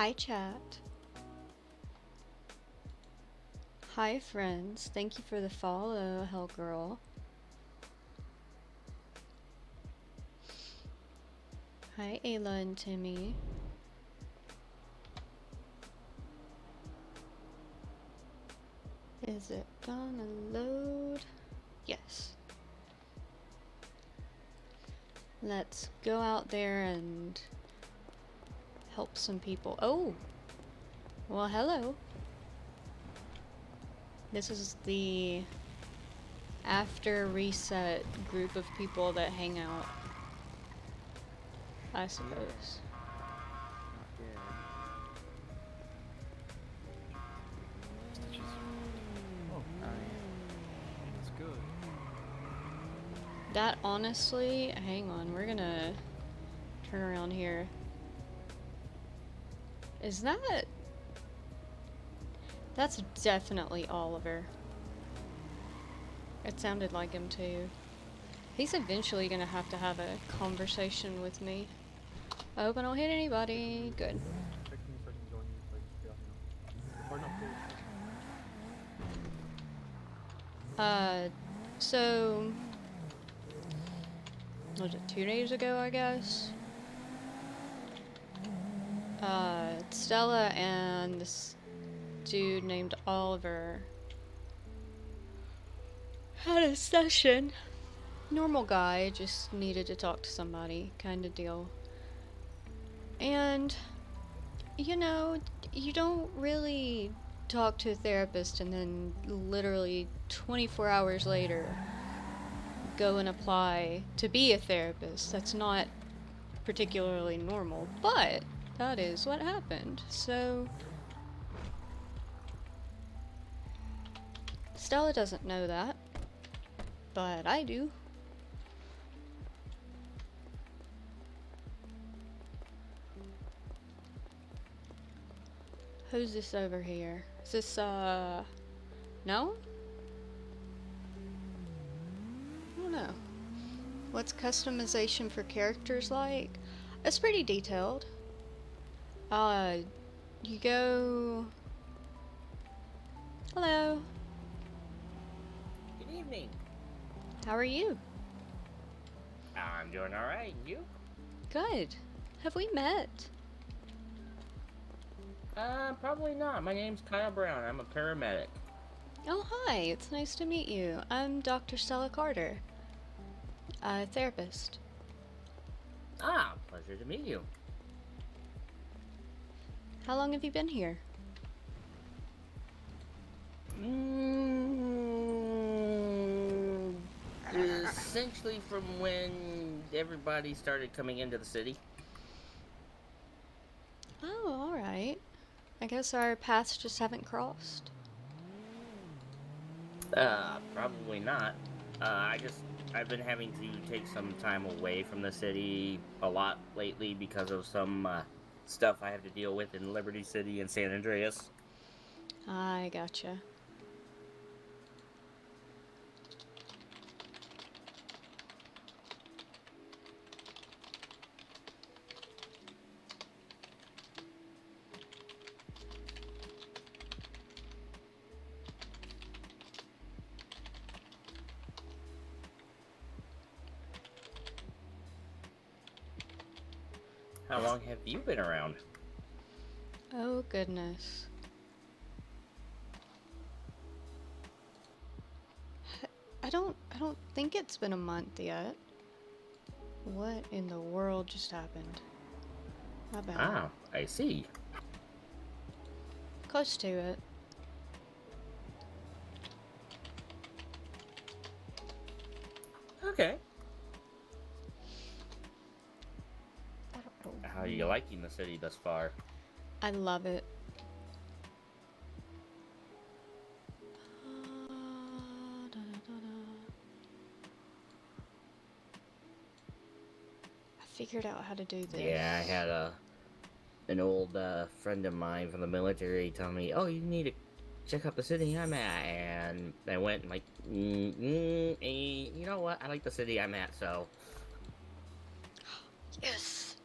Hi, chat. Hi, friends. Thank you for the follow, Hellgirl. Hi, Ayla and Timmy. Is it gonna load? Yes. Let's go out there and help some people. Oh! Well, hello. This is the after reset group of people that hang out, I suppose. That's good. That honestly, hang on, we're gonna turn around here. Is that... That's definitely Oliver. It sounded like him too. He's eventually gonna have to have a conversation with me. I hope I don't hit anybody. Good. Text me so I can join you so I can stay off, Or no, please. So... Was it 2 days ago, I guess? Stella and this dude named Oliver had a session. Normal guy, just needed to talk to somebody, kind of deal. And, you know, you don't really talk to a therapist and then literally 24 hours later go and apply to be a therapist. That's not particularly normal, but that is what happened. So Stella doesn't know that, but I do. Who's this over here? Is this, no? I don't know. What's customization for characters like? It's pretty detailed. You go... Hello. Good evening. How are you? I'm doing alright, and you? Good. Have we met? Probably not. My name's Kyle Brown. I'm a paramedic. Oh, hi. It's nice to meet you. I'm Dr. Stella Carter, a therapist. Ah, pleasure to meet you. How long have you been here? Essentially from when everybody started coming into the city. Oh, alright. I guess our paths just haven't crossed. Probably not. I've been having to take some time away from the city a lot lately because of some, stuff I have to deal with in Liberty City and San Andreas. I gotcha. How long have you been around? Oh, goodness. I don't think it's been a month yet. What in the world just happened? My bad. Ah, I see. Close to it. Okay. How are you liking the city thus far? I love it. I figured out how to do this. Yeah, I had an old friend of mine from the military tell me, "Oh, you need to check out the city I'm at," and I went and like, you know what? I like the city I'm at, so Yes!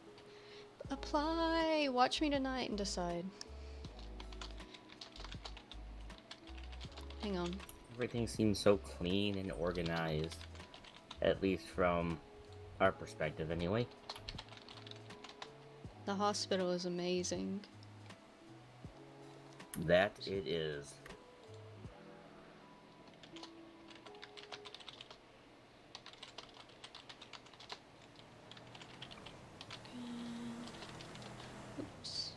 Apply. Watch me tonight and decide. Hang on. Everything seems so clean and organized, at least from our perspective, anyway. The hospital is amazing. That it is. Oops.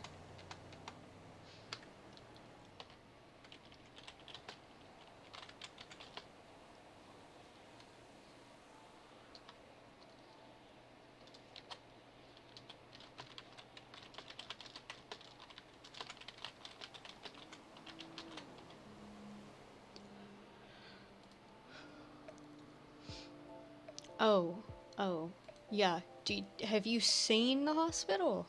Oh, yeah. Have you seen the hospital?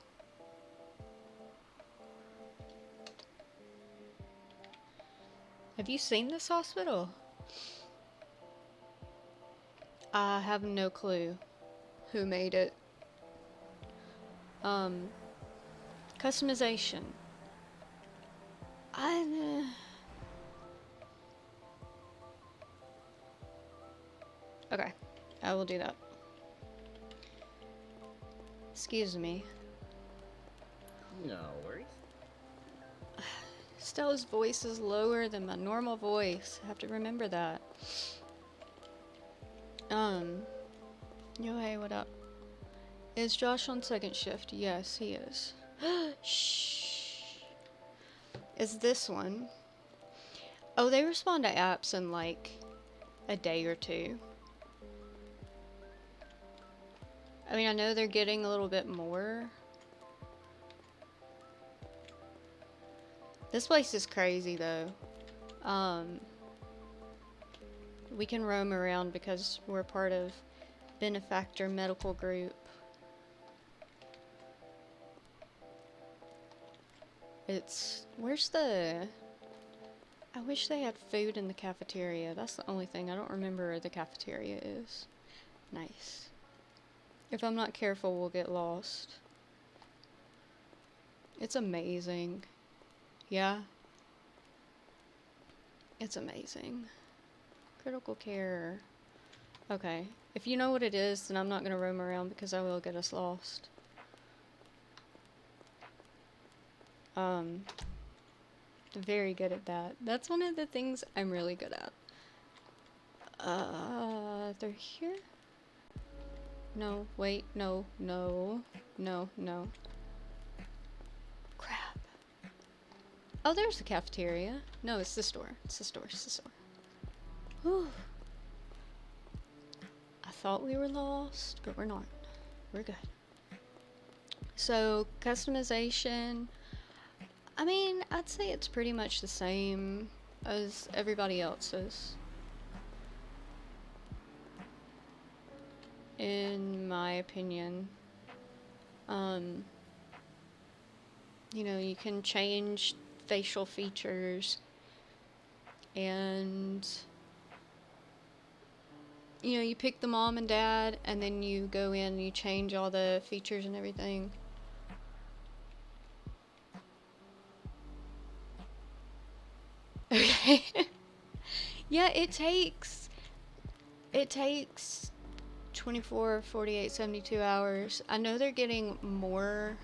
Have you seen this hospital? I have no clue who made it. Customization. Okay, I will do that. Excuse me. No worries. Stella's voice is lower than my normal voice. I have to remember that. Yo, hey, what up? Is Josh on second shift? Yes, he is. Shh. Is this one? Oh, they respond to apps in like a day or two. I mean, I know they're getting a little bit more. This place is crazy though. We can roam around because we're part of Benefactor Medical Group. Where's the... I wish they had food in the cafeteria. That's the only thing. I don't remember where the cafeteria is. Nice. If I'm not careful, we'll get lost. It's amazing. Yeah. It's amazing. Critical care. Okay. If you know what it is, then I'm not going to roam around because I will get us lost. Very good at that. That's one of the things I'm really good at. They're here? No, wait, no. Crap. Oh, there's the cafeteria. No, it's the store. It's the store. Whew. I thought we were lost, but we're not. We're good. So, customization. I mean, I'd say it's pretty much the same as everybody else's. In my opinion. You know, you can change facial features and you know, you pick the mom and dad and then you go in and you change all the features and everything. Okay. Yeah, it takes 24, 48, 72 hours. I know they're getting more.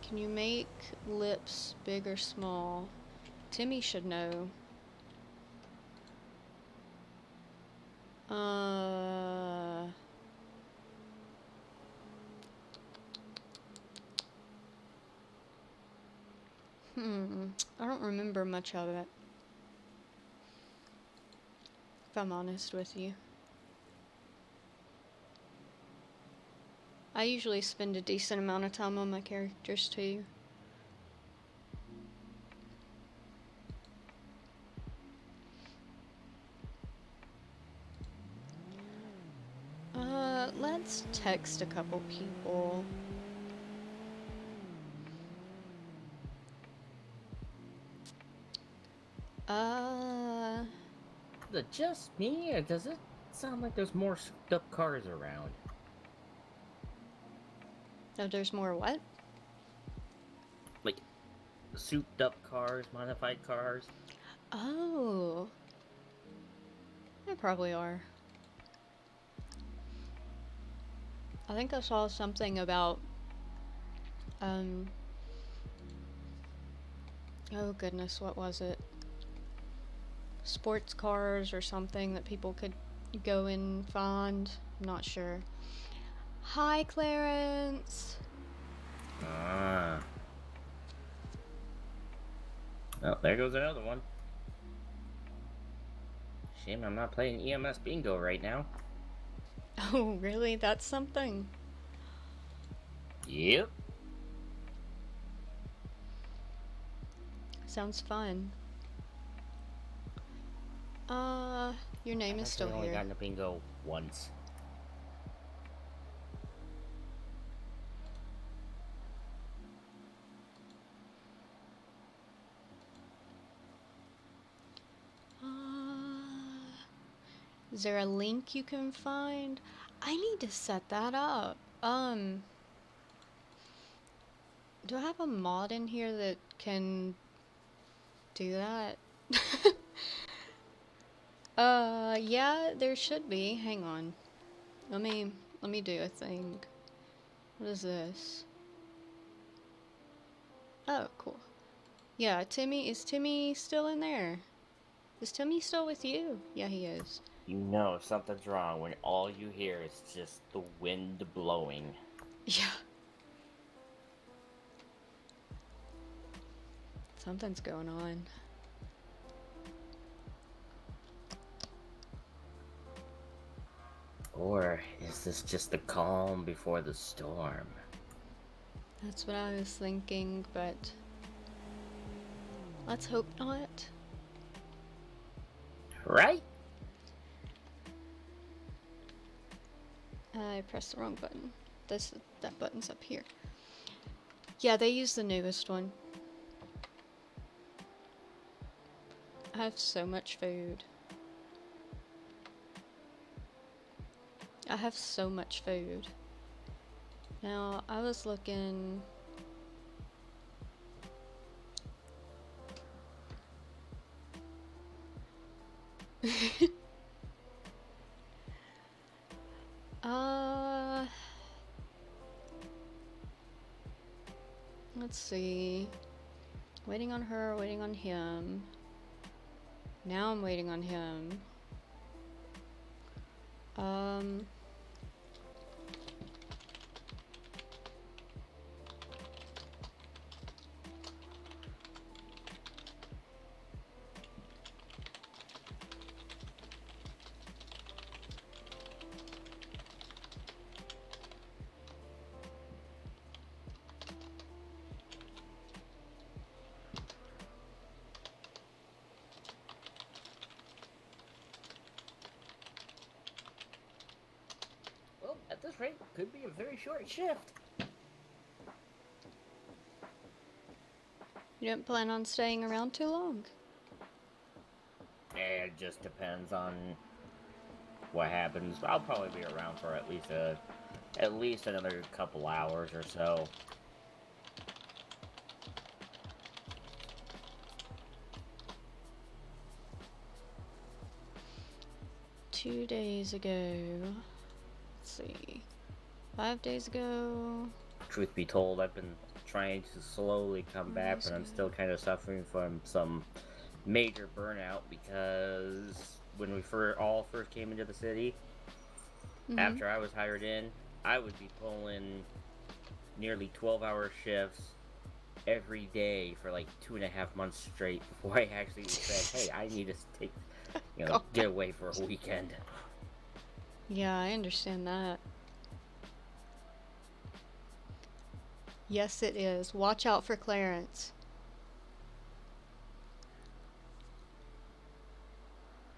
Can you make lips big or small? Timmy should know. I don't remember much of it, if I'm honest with you. I usually spend a decent amount of time on my characters too. Let's text a couple people. Is it just me, or does it sound like there's more souped up cars around? Oh, there's more what? Like souped up cars, modified cars. Oh, there probably are. I think I saw something about, um, oh goodness, what was it? Sports cars or something that people could go and find. I'm not sure. Hi, Clarence. Ah. Oh, there goes another one. Shame I'm not playing EMS bingo right now. Oh, really? That's something. Yep. Sounds fun. Your name I've is still actually only here. gotten a bingo once. Is there a link you can find? I need to set that up. Do I have a mod in here that can do that? Yeah, there should be. Hang on. Let me do a thing. What is this? Oh, cool. Yeah, is Timmy still in there? Is Timmy still with you? Yeah, he is. You know something's wrong when all you hear is just the wind blowing. Yeah. Something's going on. Or is this just the calm before the storm? That's what I was thinking, but let's hope not. Right? I pressed the wrong button. That button's up here. Yeah, they use the newest one. I have so much food. I have so much food. Now, I was looking... uh... Let's see. Waiting on her, waiting on him. Now I'm waiting on him. Well, at this rate, could be a very short shift. You didn't plan on staying around too long? It just depends on what happens. I'll probably be around for at least another couple hours or so. Two days ago. Let's see. 5 days ago. Truth be told, I've been trying to slowly come back, but I'm still kind of suffering from some major burnout because when we all first came into the city, after I was hired in, I would be pulling nearly 12-hour shifts every day for like 2.5 months straight before I actually said, "Hey, I need to take, get away for a weekend." Yeah, I understand that. Yes, it is. Watch out for Clarence.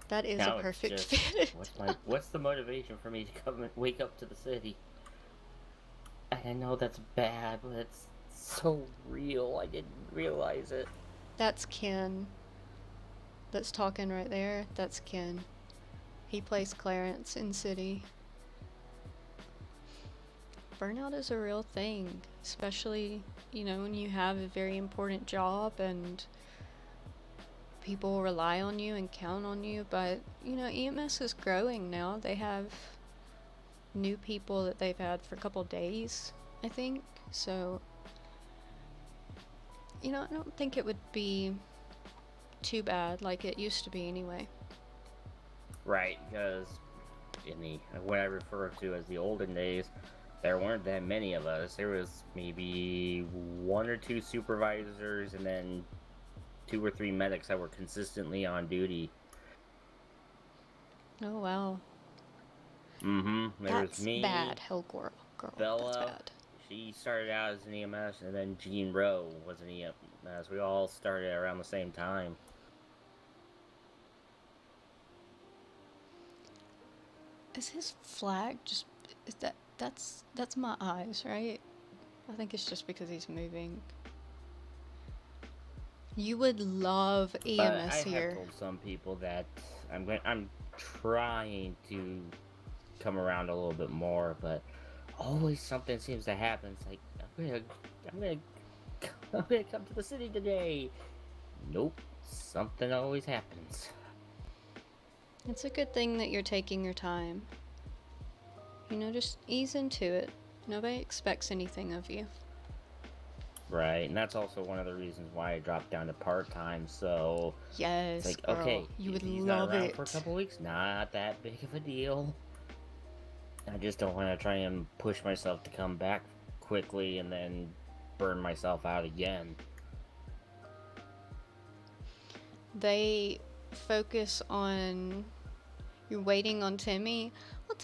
That is Now a it's perfect just fit. what's the motivation for me to come and wake up to the city? I know that's bad, but it's so real. I didn't realize it. That's Ken. That's talking right there. That's Ken. He plays Clarence in City. burnout is a real thing, especially, when you have a very important job and people rely on you and count on you. But, EMS is growing now. They have new people that they've had for a couple days, I think. So, I don't think it would be too bad like it used to be anyway. Right, because in the what I refer to as the olden days, there weren't that many of us. There was maybe one or two supervisors, and then two or three medics that were consistently on duty. Oh, wow. There was That's bad, me, hell girl. That's Bella. bad. She started out as an EMS, and then Jean Rowe was an EMS. We all started around the same time. Is his flag just... Is that's my eyes, right? I think it's just because he's moving. You would love But EMS I have here. told some people that I'm trying to come around a little bit more, but always something seems to happen. It's like I'm gonna I'm gonna come to the city today. Nope, something always happens. It's a good thing that you're taking your time. Just ease into it. Nobody expects anything of you. Right, and that's also one of the reasons why I dropped down to part time. So it's Yes, like, girl. okay, You if would he's not love around for a it. couple weeks, not that big of a deal. I just don't want to try and push myself to come back quickly and then burn myself out again. They focus on you're waiting on Timmy. Well,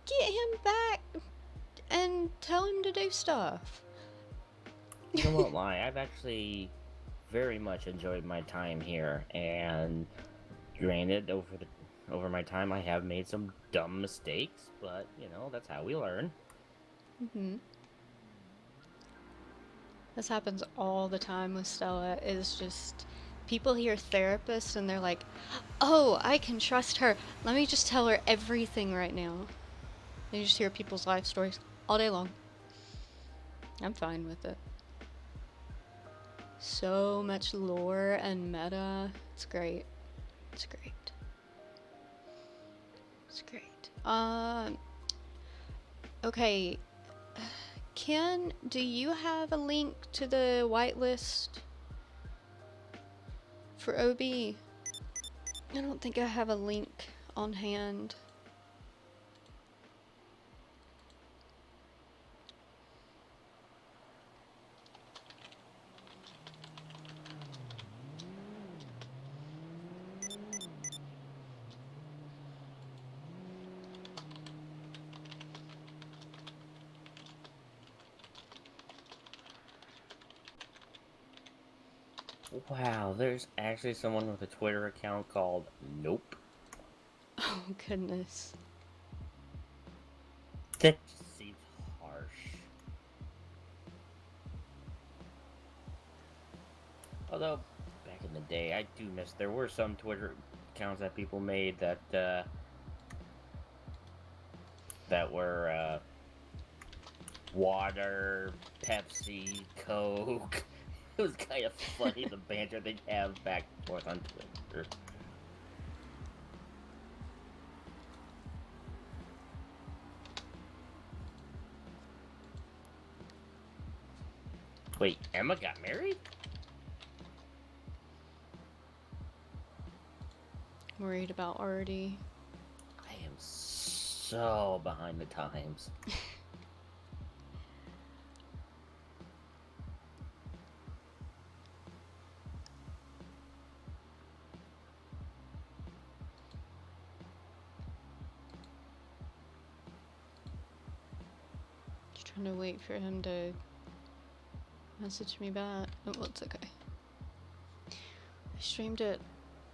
get him back and tell him to do stuff. I won't lie, I've actually very much enjoyed my time here, and granted, over my time, I have made some dumb mistakes, but that's how we learn. Mm-hmm. This happens all the time with Stella. Is just people hear therapists and they're like, "Oh, I can trust her. Let me just tell her everything right now." And you just hear people's life stories all day long. I'm fine with it. So much lore and meta. It's great. It's great. It's great. Okay. Ken, do you have a link to the whitelist for OB? I don't think I have a link on hand. Wow, there's actually someone with a Twitter account called Nope. Oh, goodness. That just seems harsh. Although, back in the day, I do miss. There were some Twitter accounts that people made that were water, Pepsi, Coke. It was kind of funny the banter they'd have back and forth on Twitter. Wait, Emma got married? Worried about Artie. I am so behind the times. Just trying to wait for him to message me back. Oh, well, it's okay. I streamed it.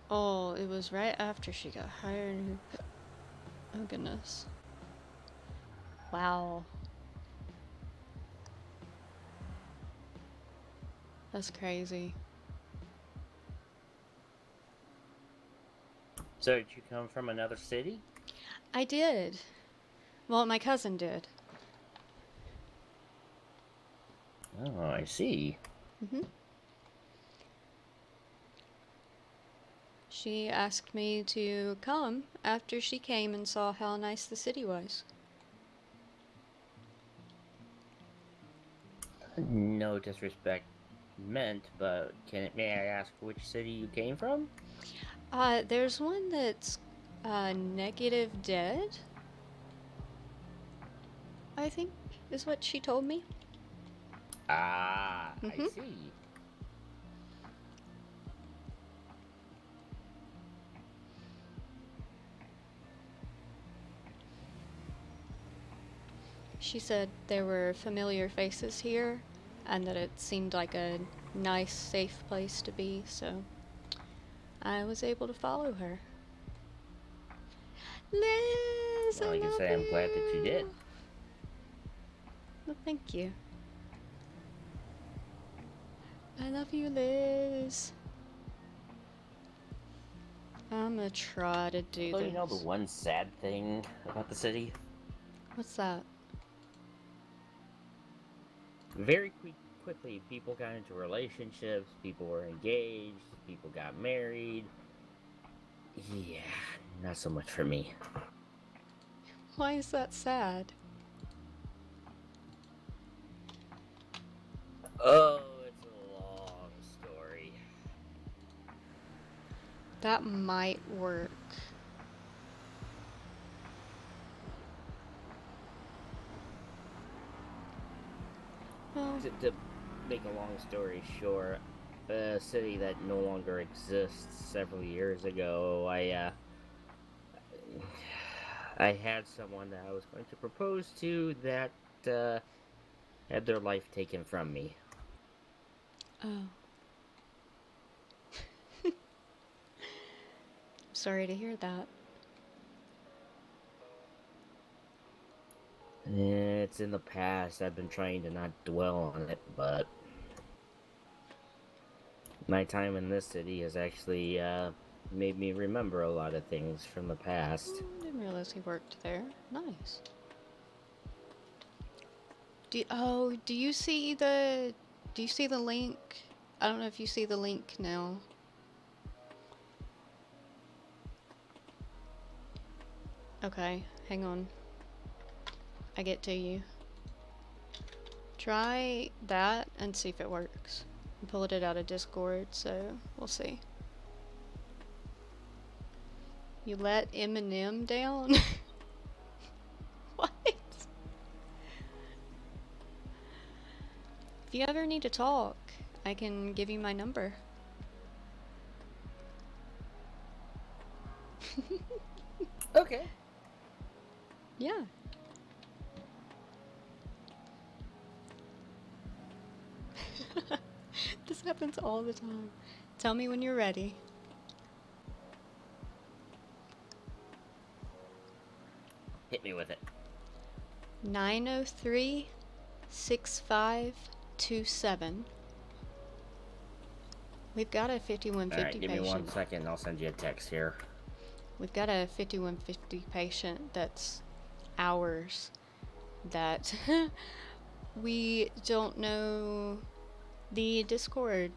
Oh, it was right after she got hired. Oh, goodness. Wow. That's crazy. So, did you come from another city? I did. Well, my cousin did. Oh, I see. Mm-hmm. She asked me to come after she came and saw how nice the city was. No disrespect meant, but may I ask which city you came from? There's one that's negative dead, I think, is what she told me. Ah, I Mm-hmm. see. She said there were familiar faces here and that it seemed like a nice, safe place to be, so I was able to follow her. Liz, Well, I I can love say I'm glad that you did. you. Well, thank you. I love you, Liz. I'm gonna try to do Although, you know, the this. one sad thing about the city, What's that? very quickly, people got into relationships, people were engaged, people got married. Yeah, not so much for me. Why is that sad? Oh, it's a long story. That might work. Well, To make a long story short, a city that no longer exists several years ago, I had someone that I was going to propose to that had their life taken from me. oh. Sorry to hear that. It's in the past. I've been trying to not dwell on it, but my time in this city has actually made me remember a lot of things from the past. Didn't realize he worked there. Nice. Do you see the link? I don't know if you see the link now. Okay, hang on. I get to you. Try that and see if it works. I pulled it out of Discord, so we'll see. You let Eminem down? What? If you ever need to talk, I can give you my number. Okay. Yeah. This happens all the time. Tell me when you're ready. Hit me with it. 903 6527. We've got a 5150 Alright, give me 1 patient. second and I'll send you a text here. We've got a 5150 patient that's ours that we don't know the Discord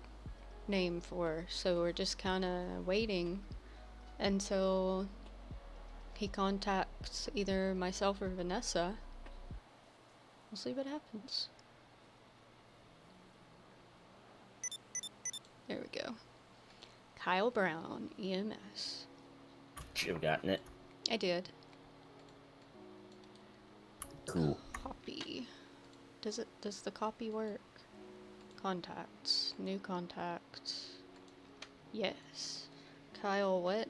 name for, so we're just kind of waiting until he contacts either myself or Vanessa. We'll see what happens. There we go. Kyle Brown, EMS. Should have gotten it. I did. Cool. Copy. Does the copy work? Contacts. New contacts. Yes. Kyle what?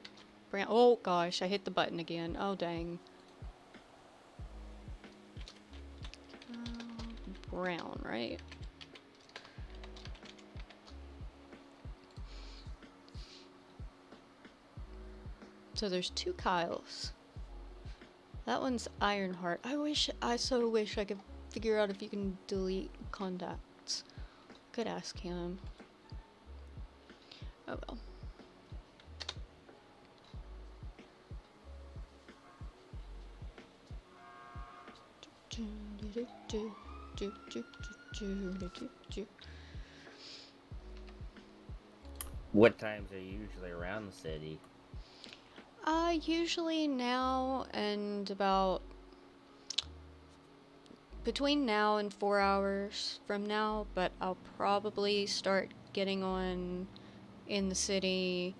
Brown. Oh gosh, I hit the button again. Oh dang. Brown, right? So there's two Kyles. That one's Ironheart. I so wish I could figure out if you can delete contacts. Could ask him. Oh well. What times are you usually around the city? Usually now and about between now and 4 hours from now, but I'll probably start getting on in the city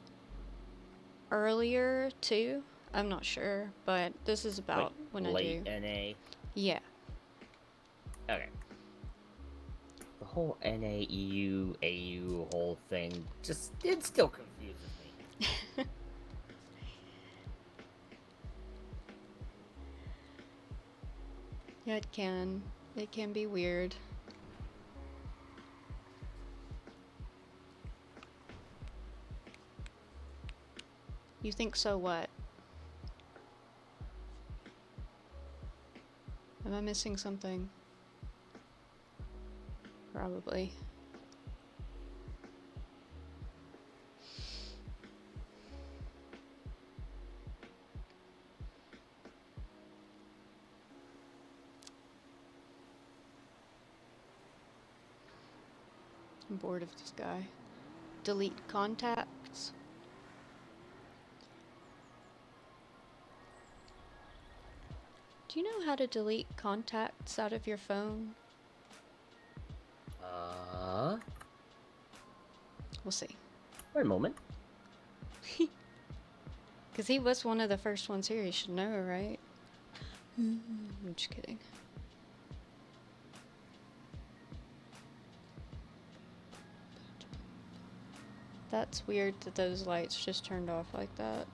earlier too. I'm not sure, but this is Like about when I late do. NA? Yeah. Okay. The whole NAEU AU whole thing it still confuses me. Yeah, it can. It can be weird. You think so what? Am I missing something? Probably. I'm bored of this guy. Delete contacts. Do you know how to delete contacts out of your phone? We'll see. Wait a moment. Because he was one of the first ones here. He should know, right? I'm just kidding. That's weird that those lights just turned off like that.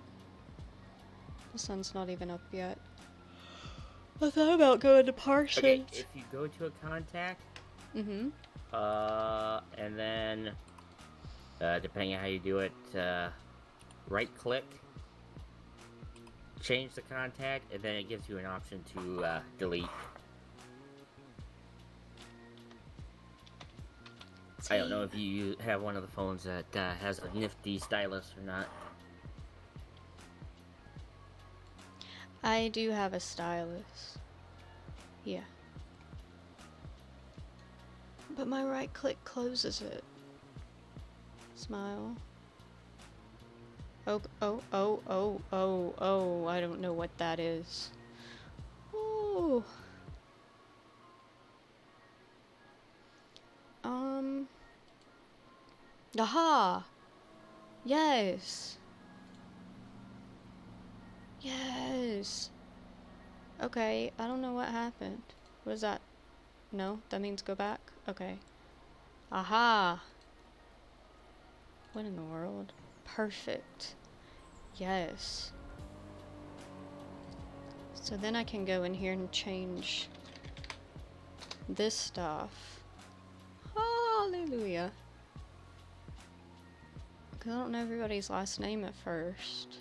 The sun's not even up yet. I thought about going to Parsons. Okay, if you go to a contact, Mm-hmm. and then, depending on how you do it, right click, change the contact, and then it gives you an option to delete. I don't know if you have one of the phones that has a nifty stylus or not. I do have a stylus. Yeah. But my right click closes it. Smile. Oh, I don't know what that is. Oh. Aha! Yes! Yes! Okay, I don't know what happened. What is that? No? That means go back? Okay. Aha! What in the world? Perfect. Yes. So then I can go in here and change this stuff. Hallelujah. Because I don't know everybody's last name at first.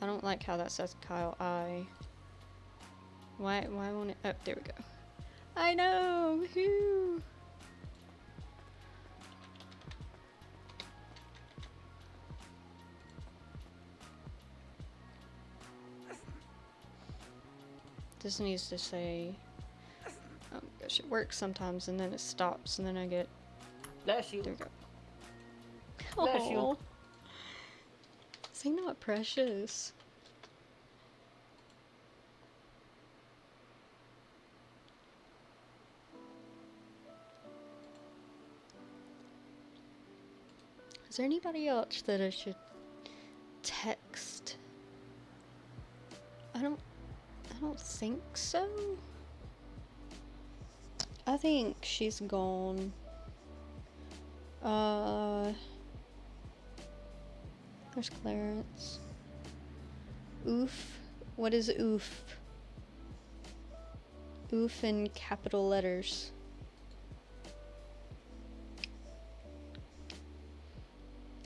I don't like how that says Kyle I. Why won't it? Oh, there we go. I know! Woohoo! This needs to say, oh gosh, it works sometimes and then it stops and then I get, Bless you. there we go. Bless you. Aww. Is he not precious? Is there anybody else that I should text? I don't think so. I think she's gone. There's Clarence. Oof. What is oof? Oof in capital letters.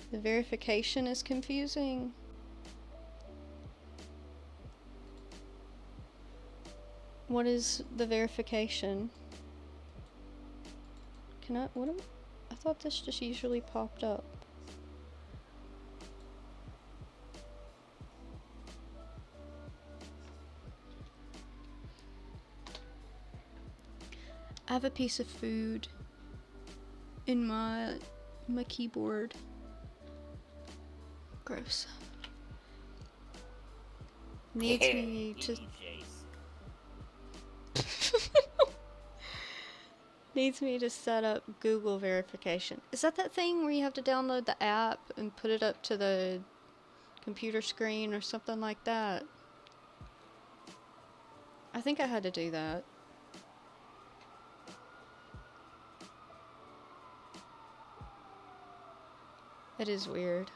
The verification is confusing. What is the verification? Can I, I thought this just usually popped up. I have a piece of food in my keyboard. Gross. Needs me to needs me to set up Google verification. Is that thing where you have to download the app and put it up to the computer screen or something like that? I think I had to do that. It is weird.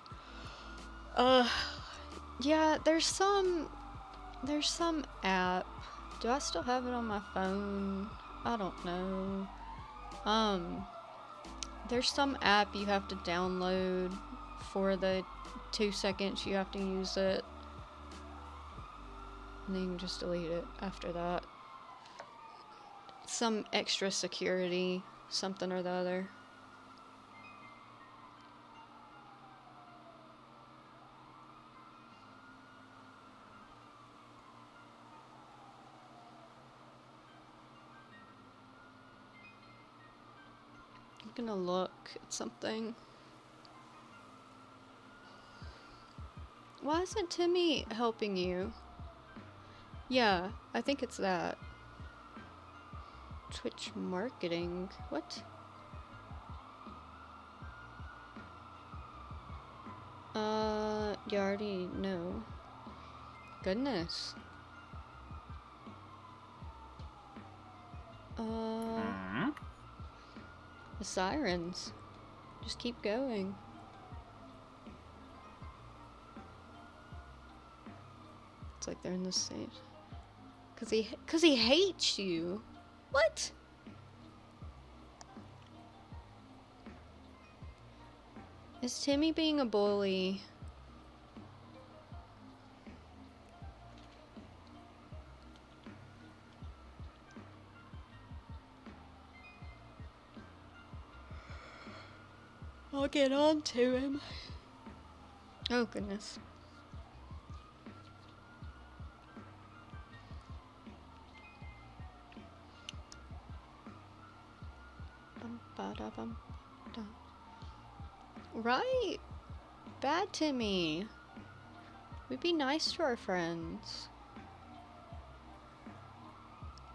Yeah, there's some app. Do I still have it on my phone? I don't know. There's some app you have to download for the 2 seconds you have to use it. And then you can just delete it after that. Some extra security, something or the other. I'm gonna look at something. Why isn't Timmy helping you? Yeah, I think it's that. Twitch marketing. What? You already know. Goodness. The sirens. Just keep going. It's like they're in the same. Cause he hates you. What? Is Timmy being a bully? I'll get on to him. Oh goodness. Right. Bad Timmy. We'd be nice to our friends.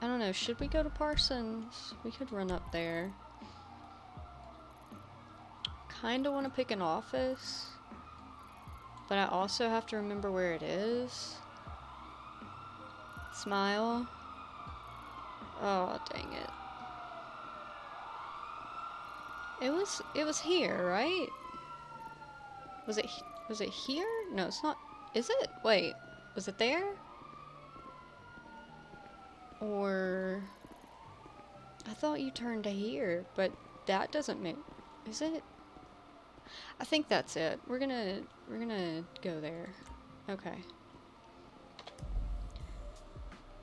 I don't know, should we go to Parsons? We could run up there. Kinda want to pick an office, but I also have to remember where it is. Smile. Oh, dang it. It was here, right? Was it here? No, it's not. Is it? Wait, was it there? Or I thought you turned to here, but that doesn't make. Is it? I think that's it. We're gonna go there. Okay.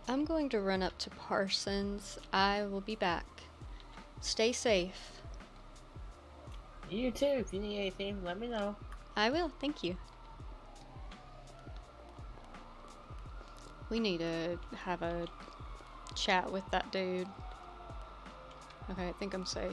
I'm going to run up to Parsons. I will be back. Stay safe. You too. If you need anything, let me know. I will. Thank you. We need to have a chat with that dude. Okay, I think I'm safe.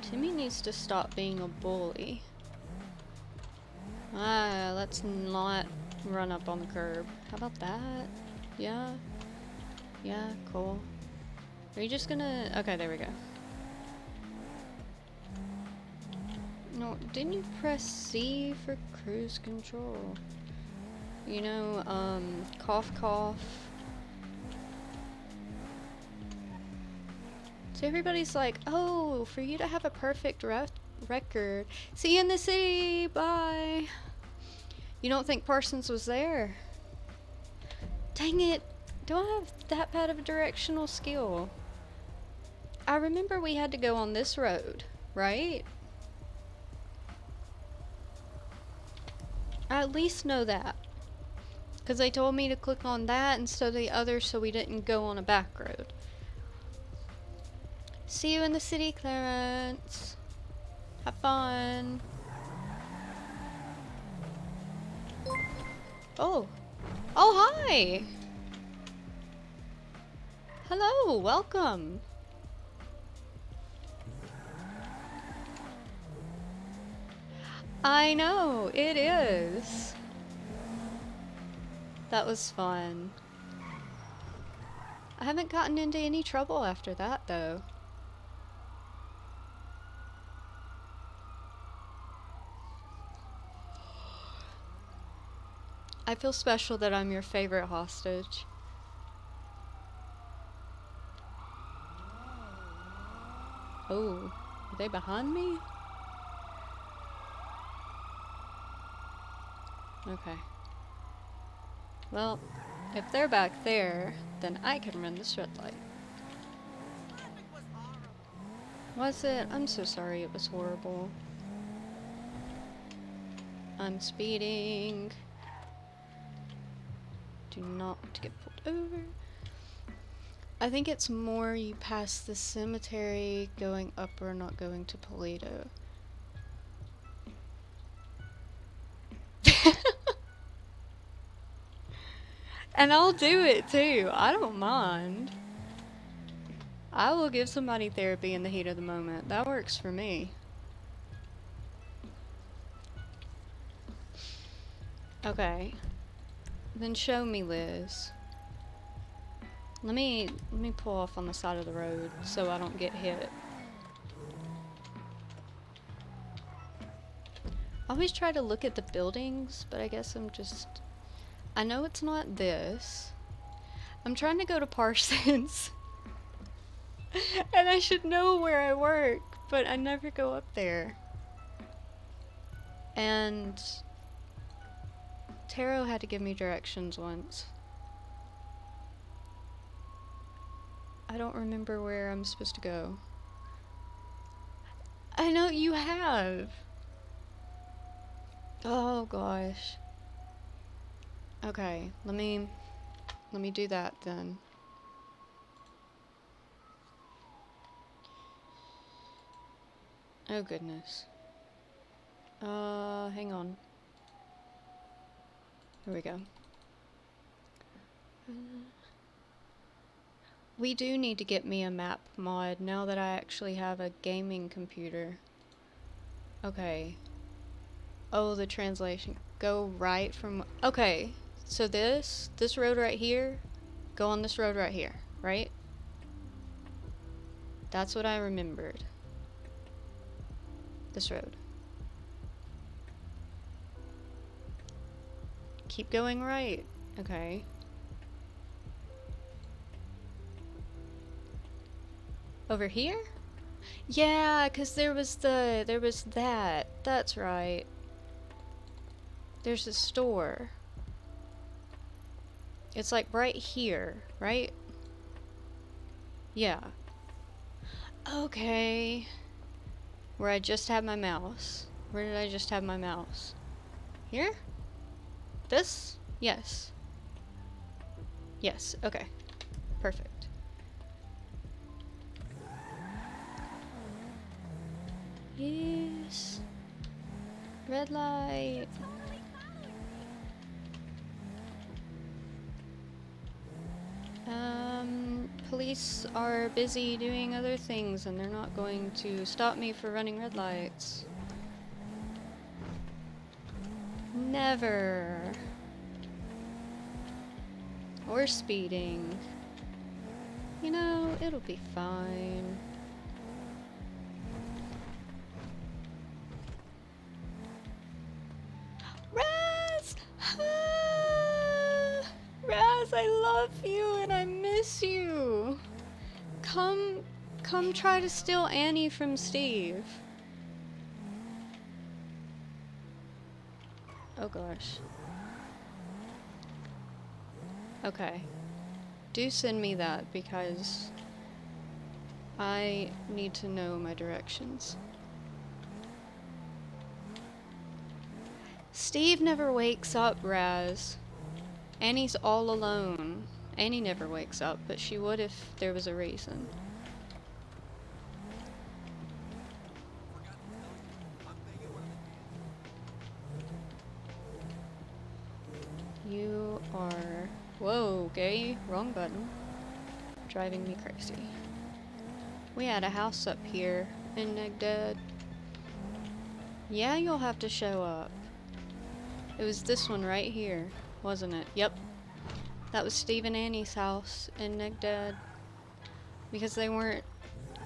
Timmy needs to stop being a bully. Let's not run up on the curb. How about that? Yeah? Yeah, cool. Are you just gonna... Okay, there we go. No, didn't you press C for cruise control? You know, cough cough. So everybody's like, oh, for you to have a perfect record. See you in the city, bye. You don't think Parsons was there? Dang it, don't have that bad of a directional skill. I remember we had to go on this road, right? I at least know that. Because they told me to click on that instead of the other so we didn't go on a back road. See you in the city, Clarence. Have fun. Oh. Oh, hi! Hello, welcome. I know, it is. That was fun. I haven't gotten into any trouble after that, though. I feel special that I'm your favorite hostage. Oh, are they behind me? Okay. Well, if they're back there, then I can run this red light. Was it? I'm so sorry it was horrible. I'm speeding. Do not want to get pulled over. I think it's more you pass the cemetery going up or not going to Toledo. And I'll do it too. I don't mind. I will give somebody therapy in the heat of the moment. That works for me. Okay. Then show me, Liz. Let me pull off on the side of the road so I don't get hit. I always try to look at the buildings, but I guess I know it's not this. I'm trying to go to Parsons. And I should know where I work, but I never go up there. And Taro had to give me directions once. I don't remember where I'm supposed to go. I know you have. Oh gosh. Okay, let me do that then. Oh goodness. Hang on. Here we go. We do need to get me a map mod now that I actually have a gaming computer. Okay. Oh, the translation. Go right from... Okay, so this road right here, go on this road right here, right? That's what I remembered. This road. Keep going right. Okay. Over here? Yeah, 'cause there was that. That's right. There's a store. It's like right here, right? Yeah. Okay. Where I just had my mouse. Where did I just have my mouse? Here? This? Yes. Yes, okay. Perfect. Yes. Red light. Police are busy doing other things and they're not going to stop me for running red lights. Never. Or speeding. You know, it'll be fine. Raz! Ah! Raz, I love you and I miss you. Come try to steal Annie from Steve. Oh gosh. Okay. Do send me that because I need to know my directions. Steve never wakes up, Raz. Annie's all alone. Annie never wakes up, but she would if there was a reason. car. Whoa, okay, wrong button. Driving me crazy. We had a house up here in Negdad. Yeah, you'll have to show up. It was this one right here, wasn't it? Yep. That was Steve and Annie's house in Negdad. Because they weren't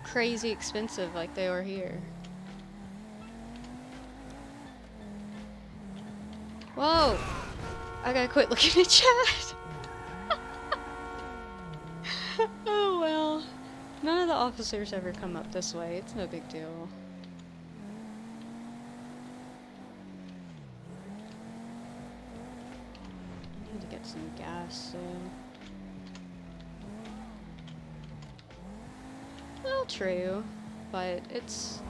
crazy expensive like they are here. Whoa! I gotta quit looking at chat. Oh well. None of the officers ever come up this way. It's no big deal. Need to get some gas soon. Well, true, but it's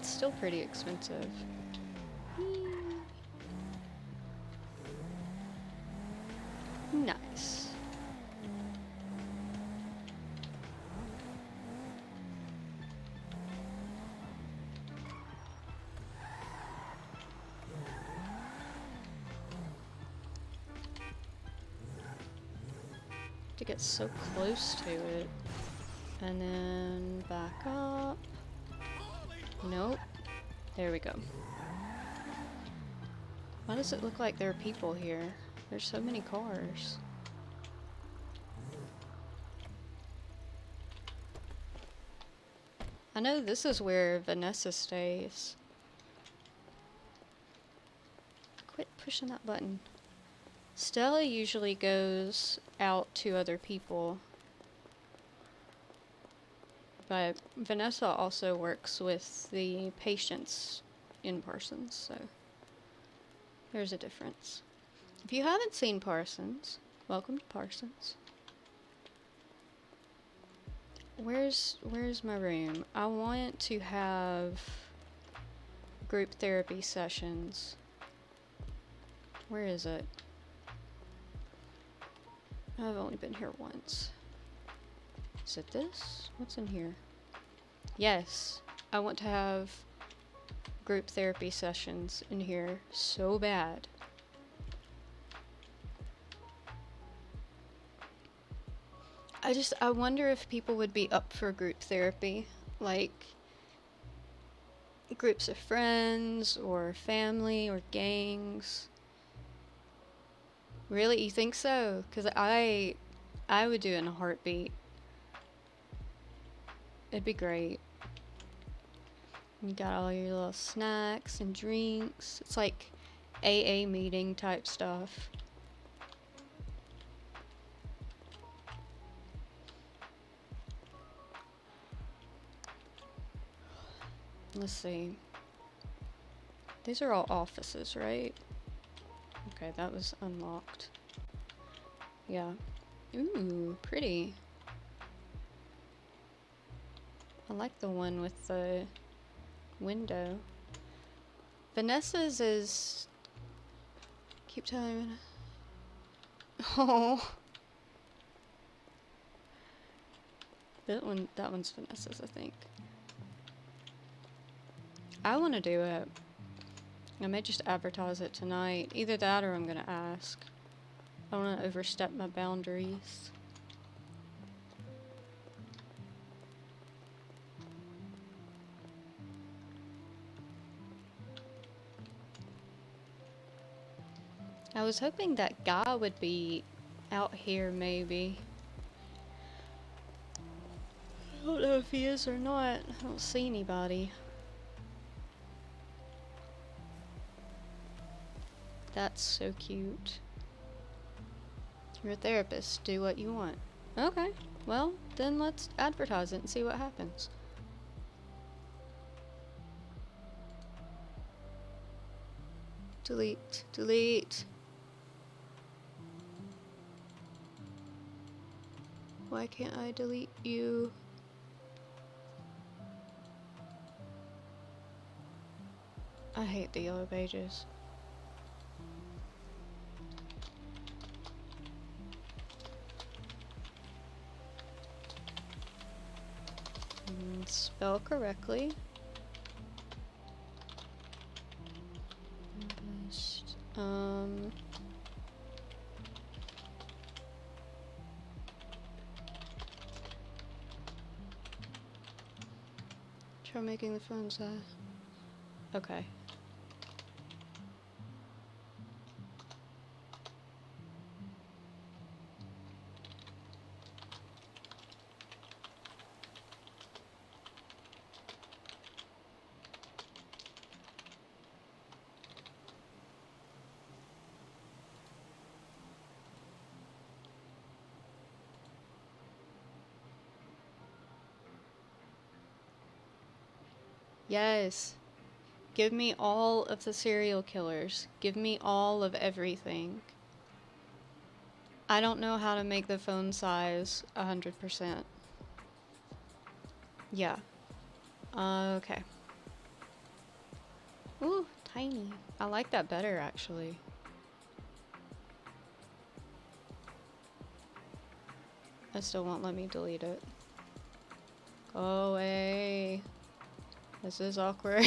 still pretty expensive. Nice. To get so close to it. And then back up. Nope. There we go. Why does it look like there are people here? There's so many cars. I know this is where Vanessa stays. Quit pushing that button. Stella usually goes out to other people. But Vanessa also works with the patients in Parsons, so there's a difference. If you haven't seen Parsons, welcome to Parsons. Where's my room? I want to have group therapy sessions. Where is it? I've only been here once. Is it this? What's in here? Yes, I want to have group therapy sessions in here so bad. I wonder if people would be up for group therapy, like groups of friends or family or gangs. Really, you think so? 'Cause I would do it in a heartbeat. It'd be great. You got all your little snacks and drinks. It's like AA meeting type stuff. Let's see. These are all offices, right? Okay, that was unlocked. Yeah. Ooh, pretty. I like the one with the window. Vanessa's is... Keep telling me. Oh. That one's Vanessa's, I think. I want to do it. I may just advertise it tonight. Either that or I'm gonna ask. I don't want to overstep my boundaries. I was hoping that guy would be out here, maybe. I don't know if he is or not. I don't see anybody. That's so cute. You're a therapist. Do what you want. Okay. Well, then let's advertise it and see what happens. Delete. Delete. Why can't I delete you? I hate the yellow pages. Spell correctly. Try making the phone sound. Okay. Yes. Give me all of the serial killers. Give me all of everything. I don't know how to make the phone size 100%. Yeah. Okay. Ooh, tiny. I like that better, actually. It still won't let me delete it. Go away. This is awkward.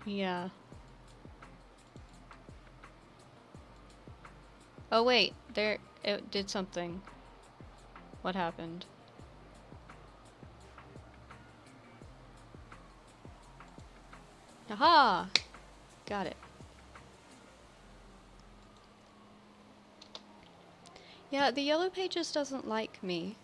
Yeah. Oh wait, there, it did something. What happened? Aha! Got it. Yeah, the Yellow Pages doesn't like me.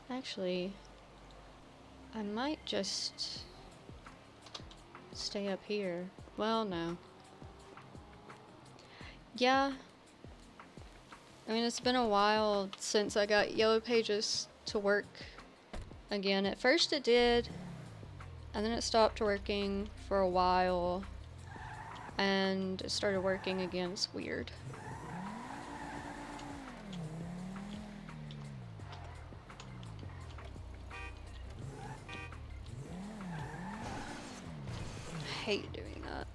Actually, I might just stay up here. Well, no. Yeah. I mean, it's been a while since I got Yellow Pages to work again. At first it did, and then it stopped working for a while, and it started working again. It's weird. I hate doing that.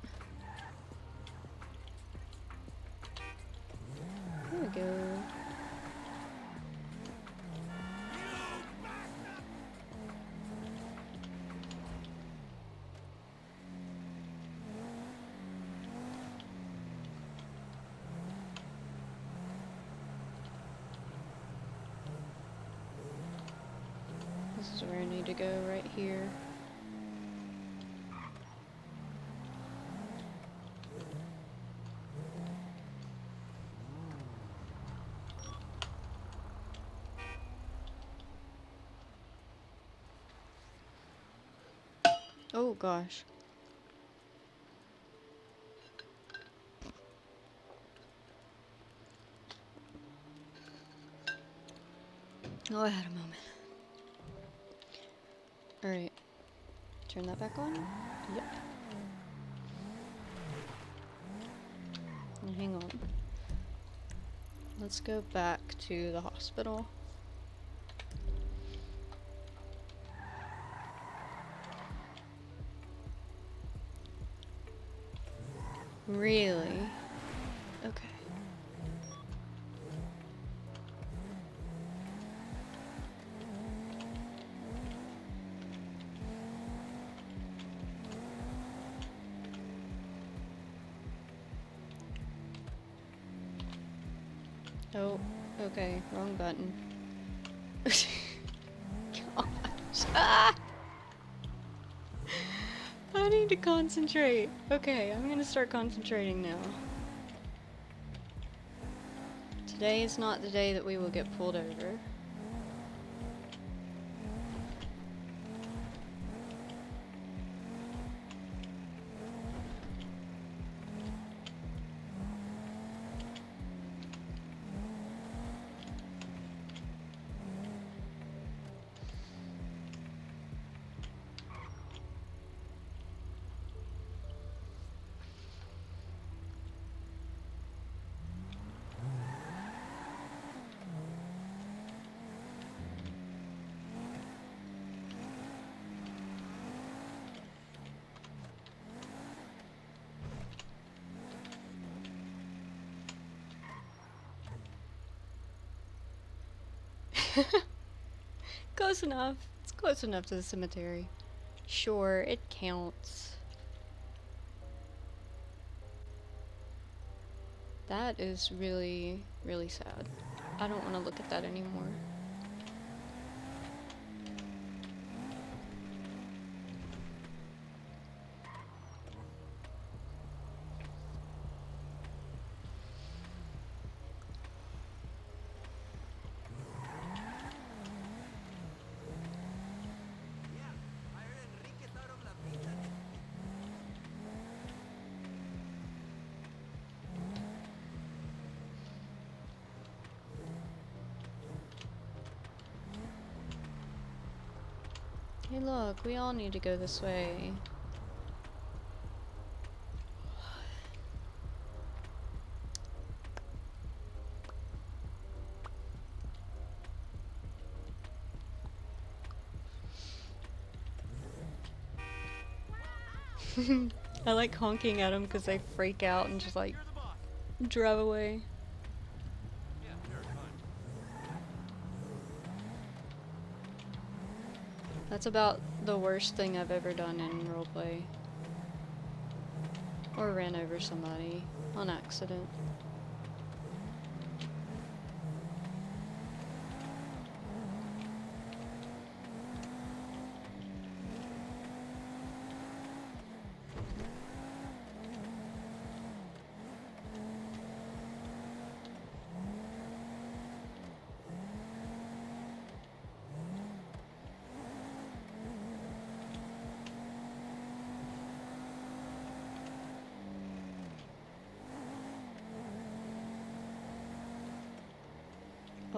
There we go. This is where I need to go, right here. Oh gosh. Oh, I had a moment. Alright. Turn that back on? Yep. Now, hang on. Let's go back to the hospital. Really? Okay. Oh, okay. Wrong button. Gosh. Ah! I need to concentrate. Okay, I'm gonna start concentrating now. Today is not the day that we will get pulled over. Close enough. It's close enough to the cemetery. Sure, it counts. That is really, really sad. I don't want to look at that anymore. Hey look, we all need to go this way. I like honking at them because they freak out and just like drive away. That's about the worst thing I've ever done in roleplay. Or ran over somebody on accident.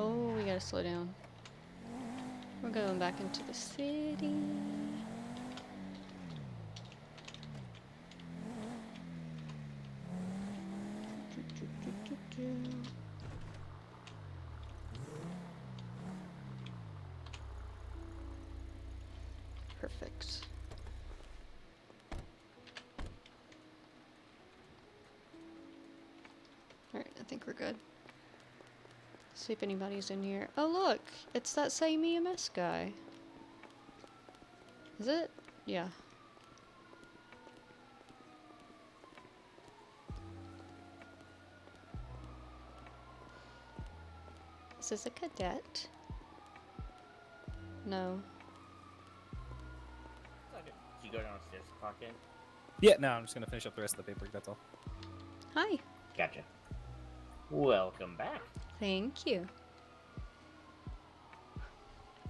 Oh, we gotta slow down. We're going back into the city. Perfect. Alright, I think we're good. See if anybody's in here. Oh look! It's that same EMS guy. Is it? Yeah. Is this a cadet? No. Okay. Did you go downstairs to clock in? Yeah, no, I'm just gonna finish up the rest of the paperwork, that's all. Hi. Gotcha. Welcome back. Thank you.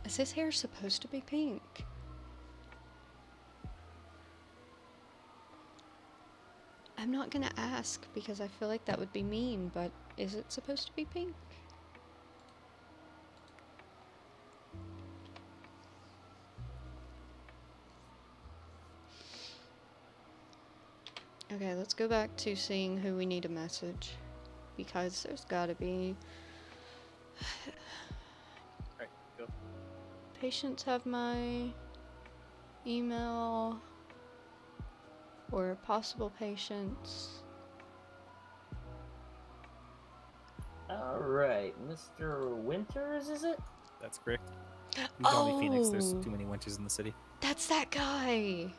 Is his hair supposed to be pink? I'm not gonna ask because I feel like that would be mean, but is it supposed to be pink? Okay, let's go back to seeing who we need to message. Because there's gotta be... Alright, go. Patients have my email, or possible patients. Alright, Mr. Winters, is it? That's correct. You can call me Phoenix, there's too many winters in the city. That's that guy!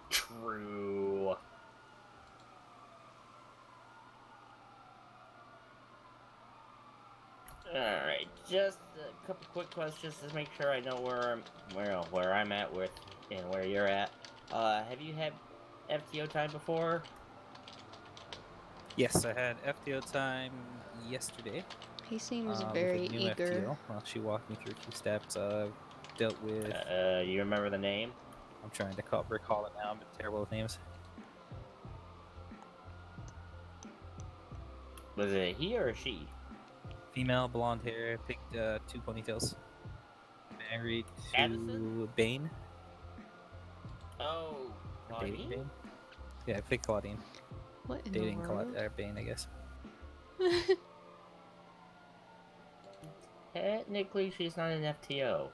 True. Alright, just a couple quick questions to make sure I know where I'm at with and where you're at. Have you had FTO time before? Yes, I had FTO time yesterday. He seems with very a new eager. FTO. Well, she walked me through a few steps. Dealt with. You remember the name? I'm trying to recall it now. I'm terrible with names. Was it he or she? Female, blonde hair, picked 2 ponytails. Married to Addison? Bane. Oh, Dating Claudine? Bane. Yeah, I picked Claudine. What in Dating the world? Bane, I guess. Technically, she's not an FTO.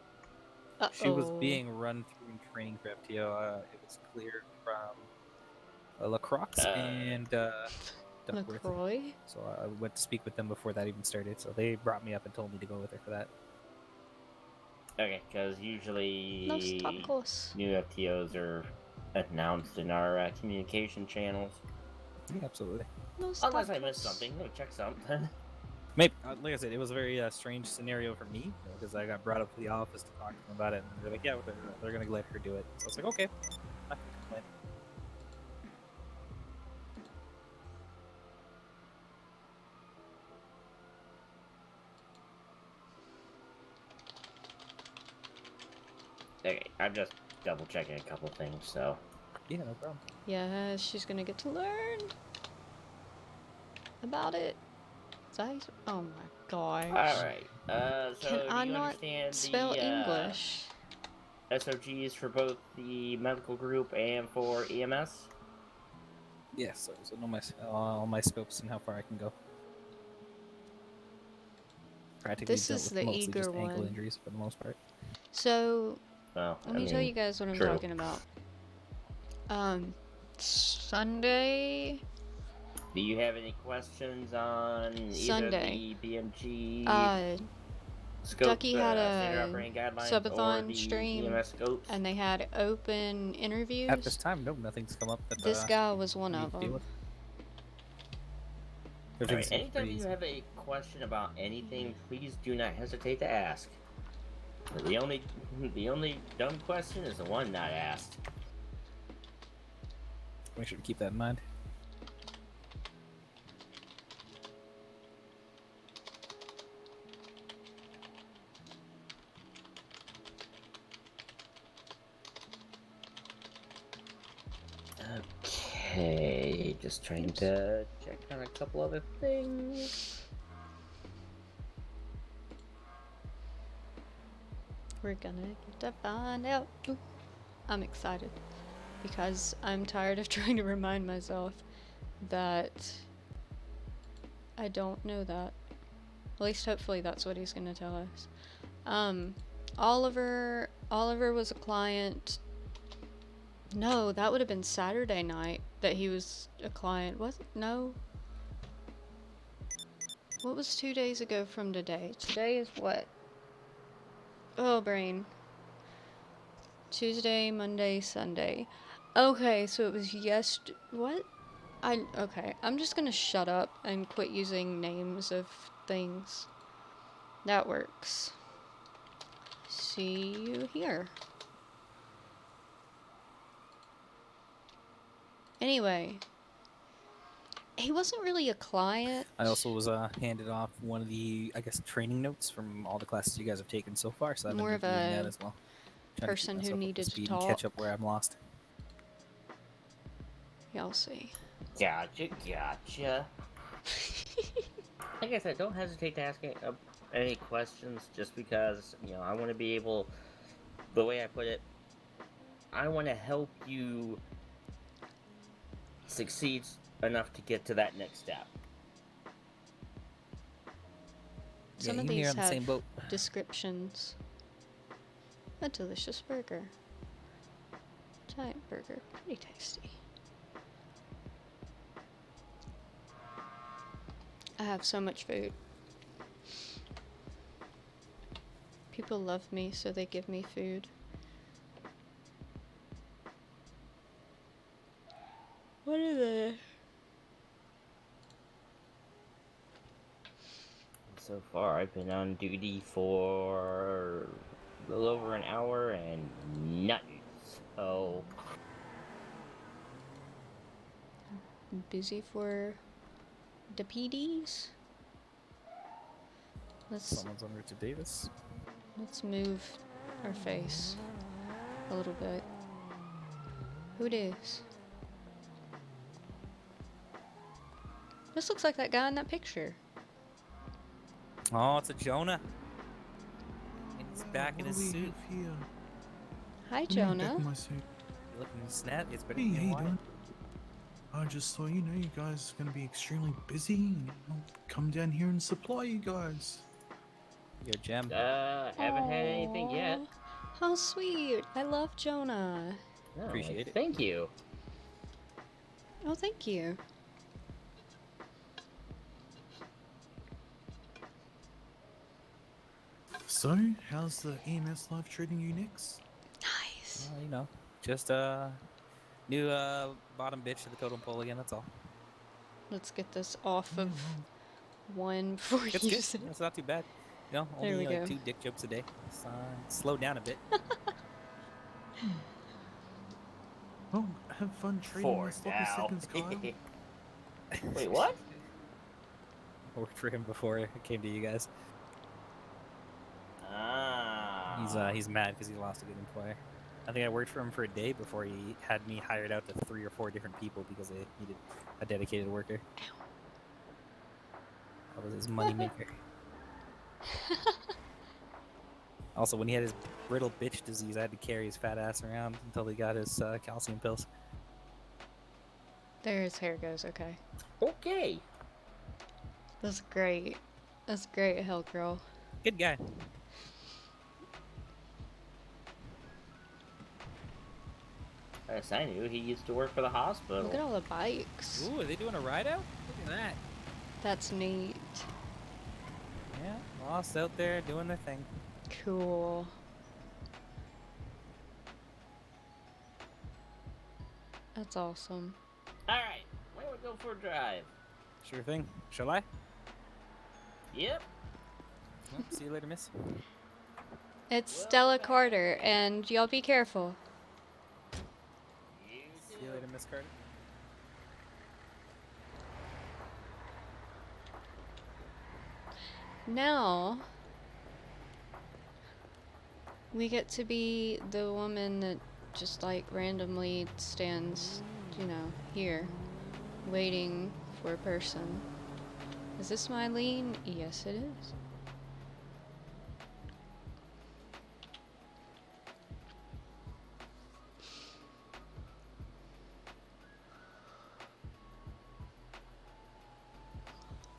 Uh-oh. She was being run through in training for FTO. It was cleared from LaCroix and Duckworth. LaCroix? So I went to speak with them before that even started. So they brought me up and told me to go with her for that. Okay, because Los usually tacos. new FTOs are announced in our communication channels. Yeah, absolutely. Los Unless I missed tacos. something, let me check something. Maybe, like I said, it was a very strange scenario for me because I got brought up to the office to talk to them about it, and they're like, "Yeah, they're gonna let her do it." So I was like, "Okay, not gonna complain." Okay, I'm just double checking a couple things, so. Yeah, no problem. Yeah, she's gonna get to learn about it. Oh my gosh. Alright, Can so do I you not understand spell the English? SOGs for both the medical group and for EMS? Yeah, so know my all my scopes and how far I can go. Practically This dealt is with the mostly eager just ankle one. injuries for the most part. So, Well, let I me tell mean, you guys what I'm true. talking about. Sunday. Do you have any questions on either Sunday. the BMG scope, Ducky had standard a operating guidelines, or subathon the stream, EMS scopes? and they had open At this interviews. time, no, nothing's come up that This guy was one we need of to deal them. with. Alright, Everything seems anytime pretty you easy. have a question about anything, please do not hesitate to ask. The only dumb question is the one not asked. Make sure to keep that in mind. Okay, just trying to check on a couple other things. We're gonna get to find out. Ooh, I'm excited because I'm tired of trying to remind myself that I don't know that. At least hopefully that's what he's gonna tell us. Oliver was a client. No, that would have been Saturday night that he was a client. Was it? No. What was 2 days ago from today? Today is what? Oh, brain. Tuesday, Monday, Sunday. Okay, so it was what? Okay, I'm just gonna shut up and quit using names of things. That works. See you here. Anyway, he wasn't really a client. I also was handed off one of the, I guess, training notes from all the classes you guys have taken so far, so I've been More of reviewing that a as well. Trying to keep person who myself up to needed to speed and catch talk. up where I'm lost. Y'all see. Gotcha. Like I said, don't hesitate to ask any questions just because, I want to be able, the way I put it, I want to help you succeed enough to get to that next step. Some yeah, of you and me are these on the have same boat. descriptions. A delicious burger. Giant burger. Pretty tasty. I have so much food. People love me, so they give me food. What are they? So far, I've been on duty for a little over an hour and nothing. So, Busy for the PDs? Someone's on Richard Davis. Let's move our face a little bit. Who it is? This looks like that guy in that picture. Oh, it's a Jonah. And he's back in his suit. Here? Hi, What do you mean back Jonah. in my suit? You looking snap? It's better Hey, than how you Wyatt. doing? I just thought, you guys are gonna be extremely busy. Come down here and supply you guys. You're a gem. haven't had anything yet. Aww, how sweet. I love Jonah. No, Appreciate it. Thank you. Oh, thank you. So, how's the EMS life treating you, Nix? Nice. Well, you know, just new bottom bitch to the totem pole again. That's all. Let's get this off Yeah, of well, one before we It's good. use it. It's not too bad. You know, There we only go. 2 dick jokes a day. So, slow down a bit. well, have fun treating my For sloppy now. seconds, Kyle. Wait, what? I worked for him before I came to you guys. Ah. He's mad because he lost a good employer. I think I worked for him for a day before he had me hired out to 3 or 4 different people because they needed a dedicated worker. That was his money maker. Also, when he had his brittle bitch disease, I had to carry his fat ass around until he got his calcium pills. There his hair goes, okay. Okay. That's great. That's great, Hell Girl. Good guy. As I knew, he used to work for the hospital. Look at all the bikes. Ooh, are they doing a ride out? Look at that. That's neat. Yeah, lost out there doing their thing. Cool. That's awesome. Alright, why don't we go for a drive? Sure thing. Shall I? Yep. Well, see you later, miss. It's Well, Stella bye. Carter, and y'all be careful. You See too. you later, Miss Carter. Now, we get to be the woman that just like randomly stands, you know, here, waiting for a person. Is this my lean? Yes, it is.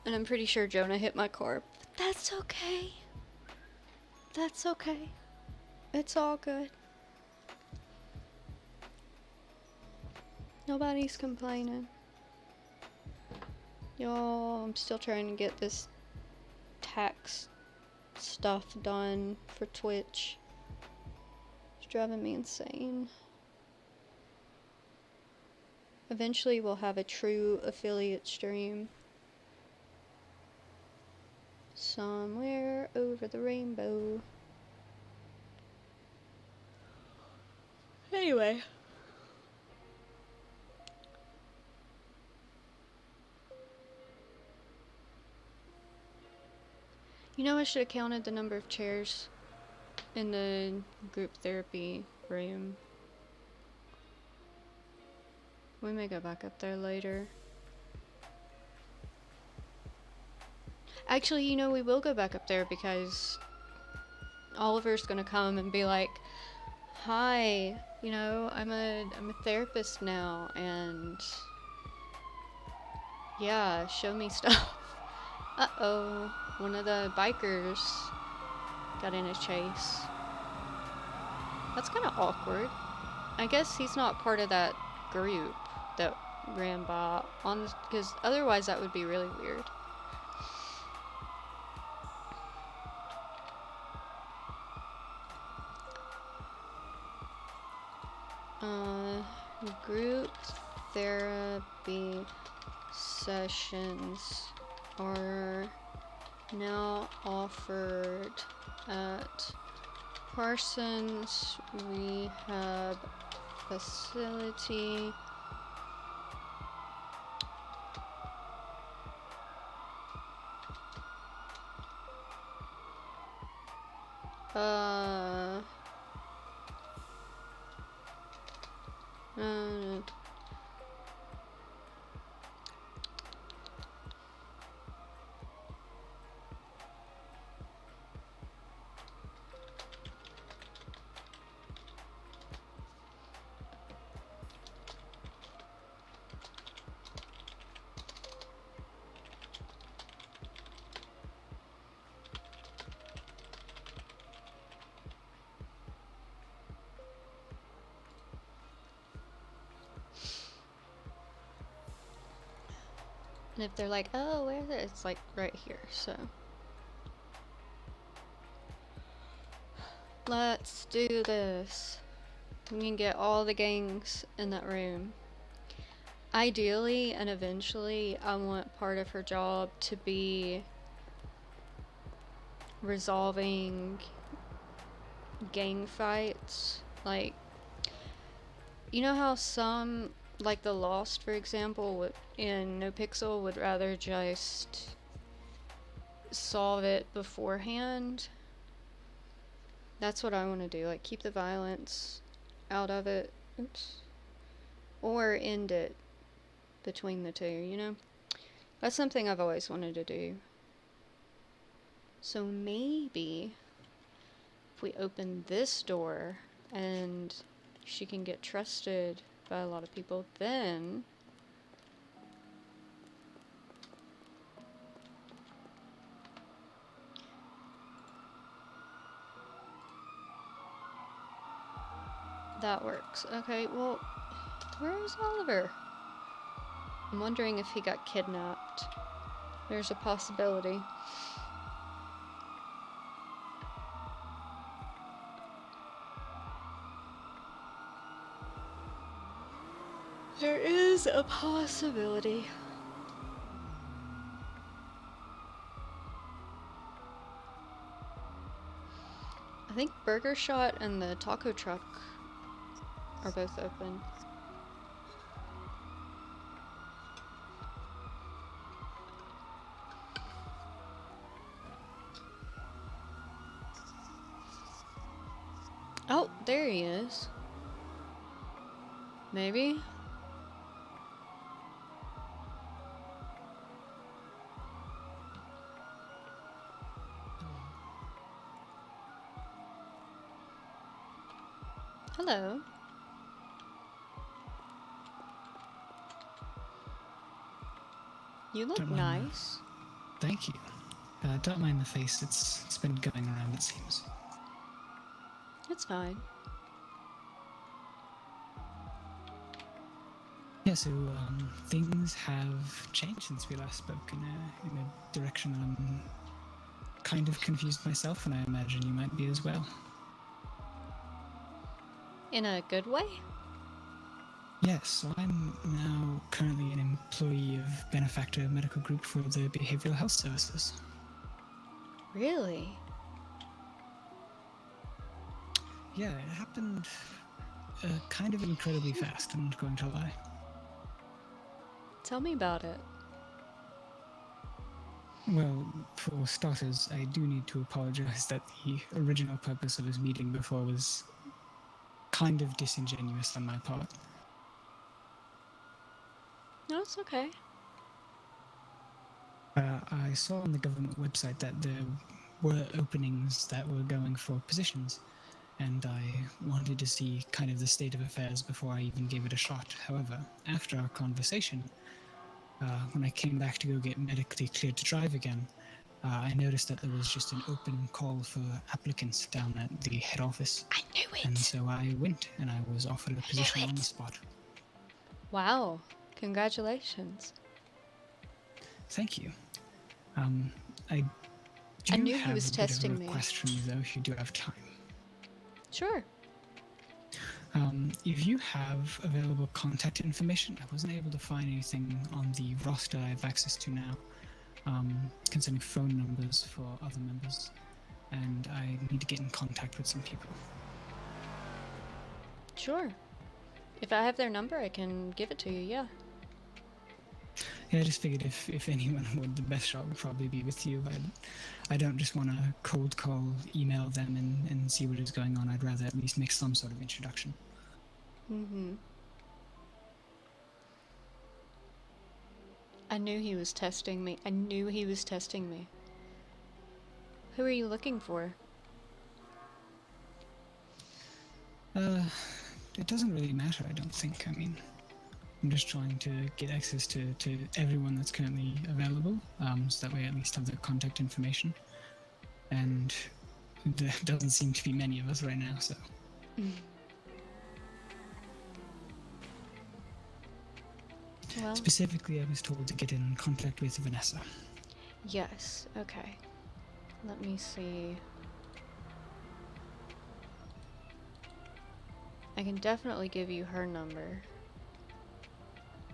And I'm pretty sure Jonah hit my car. But that's okay. That's okay. It's all good. Nobody's complaining. Y'all, I'm still trying to get this tax stuff done for Twitch. It's driving me insane. Eventually we'll have a true affiliate stream. Somewhere over the rainbow. Anyway. You know, I should have counted the number of chairs in the group therapy room. We may go back up there later. Actually, you know, we will go back up there because Oliver's gonna come and be like, "Hi, you know, I'm a therapist now, and yeah, show me stuff." Uh-oh, one of the bikers got in a chase. That's kind of awkward. I guess he's not part of that group that ran by on, because otherwise that would be really weird. Group therapy sessions are now offered at Parsons Rehab Facility. Uh, uh, and if they're like, "Oh, where's it?" It's like right here, so. Let's do this. We can get all the gangs in that room. Ideally and eventually, I want part of her job to be resolving gang fights. Like, you know how some, like the Lost, for example, in No Pixel, would rather just solve it beforehand? That's what I want to do. Like, keep the violence out of it. Oops. Or end it between the two, you know? That's something I've always wanted to do. So maybe if we open this door and she can get trusted by a lot of people, then that works. Okay, well, where's Oliver? I'm wondering if he got kidnapped. There's a possibility. There is a possibility. I think Burger Shot and the taco truck are both open. Oh, there he is. Maybe? Hello. You look Don't mind nice. Thank you. Don't mind the face. It's been going around, it seems. It's fine. Yeah, so things have changed since we last spoke in a direction I'm kind of confused myself, and I imagine you might be as well. In a good way? Yes, so I'm now currently an employee of Benefactor Medical Group for the Behavioral Health Services. Really? Yeah, it happened kind of incredibly fast, I'm not going to lie. Tell me about it. Well, for starters, I do need to apologize that the original purpose of this meeting before was kind of disingenuous on my part. No, it's okay. I saw on the government website that there were openings that were going for positions, and I wanted to see kind of the state of affairs before I even gave it a shot. However, after our conversation, when I came back to go get medically cleared to drive again, I noticed that there was just an open call for applicants down at the head office. I knew it! And so I went, and I was offered a position on the spot. Wow. Congratulations. Thank you. I do knew he have was a bit testing of a me. request from you, though, if you do have time. Sure. If you have available contact information, I wasn't able to find anything on the roster I have access to now concerning phone numbers for other members, and I need to get in contact with some people. Sure. If I have their number, I can give it to you, yeah. Yeah, I just figured if anyone would, the best shot would probably be with you. I don't just want to cold call, email them and see what is going on. I'd rather at least make some sort of introduction. Mm-hmm. I knew he was testing me. I knew he was testing me. Who are you looking for? It doesn't really matter, I don't think. I mean, I'm just trying to get access to everyone that's currently available, so that way I at least have their contact information. And there doesn't seem to be many of us right now, so. Well, Specifically, I was told to get in contact with Vanessa. yes. Okay. Let me see. I can definitely give you her number.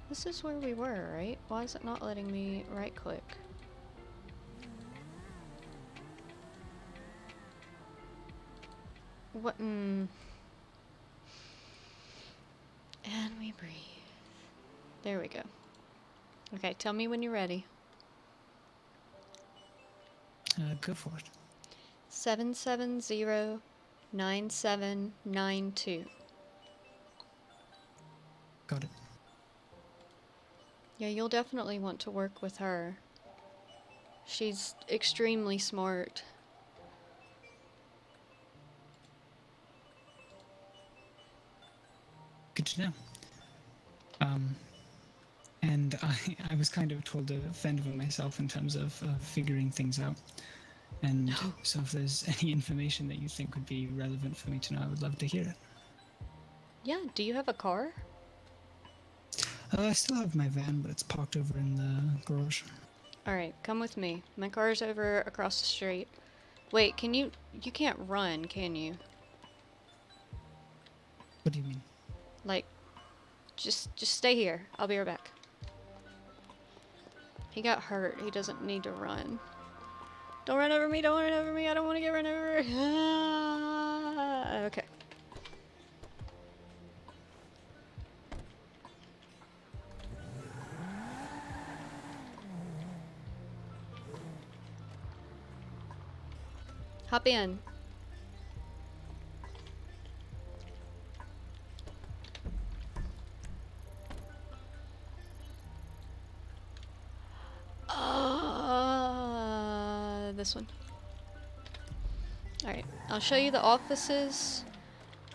This is where we were, right? Why is it not letting me right click? What? And we breathe. There we go. Okay, tell me when you're ready. Go for it. 770-9792. Got it. Yeah, you'll definitely want to work with her. She's extremely smart. Good to know. And I was kind of told to fend for myself in terms of figuring things out. And so if there's any information that you think would be relevant for me to know, I would love to hear it. Yeah, do you have a car? I still have my van, but it's parked over in the garage. Alright, come with me. My car's over across the street. Wait, can you can't run, can you? What do you mean? Like, just stay here. I'll be right back. He got hurt. He doesn't need to run. Don't run over me, don't run over me. I don't want to get run over. Okay. Hop in. This one. Alright, I'll show you the offices,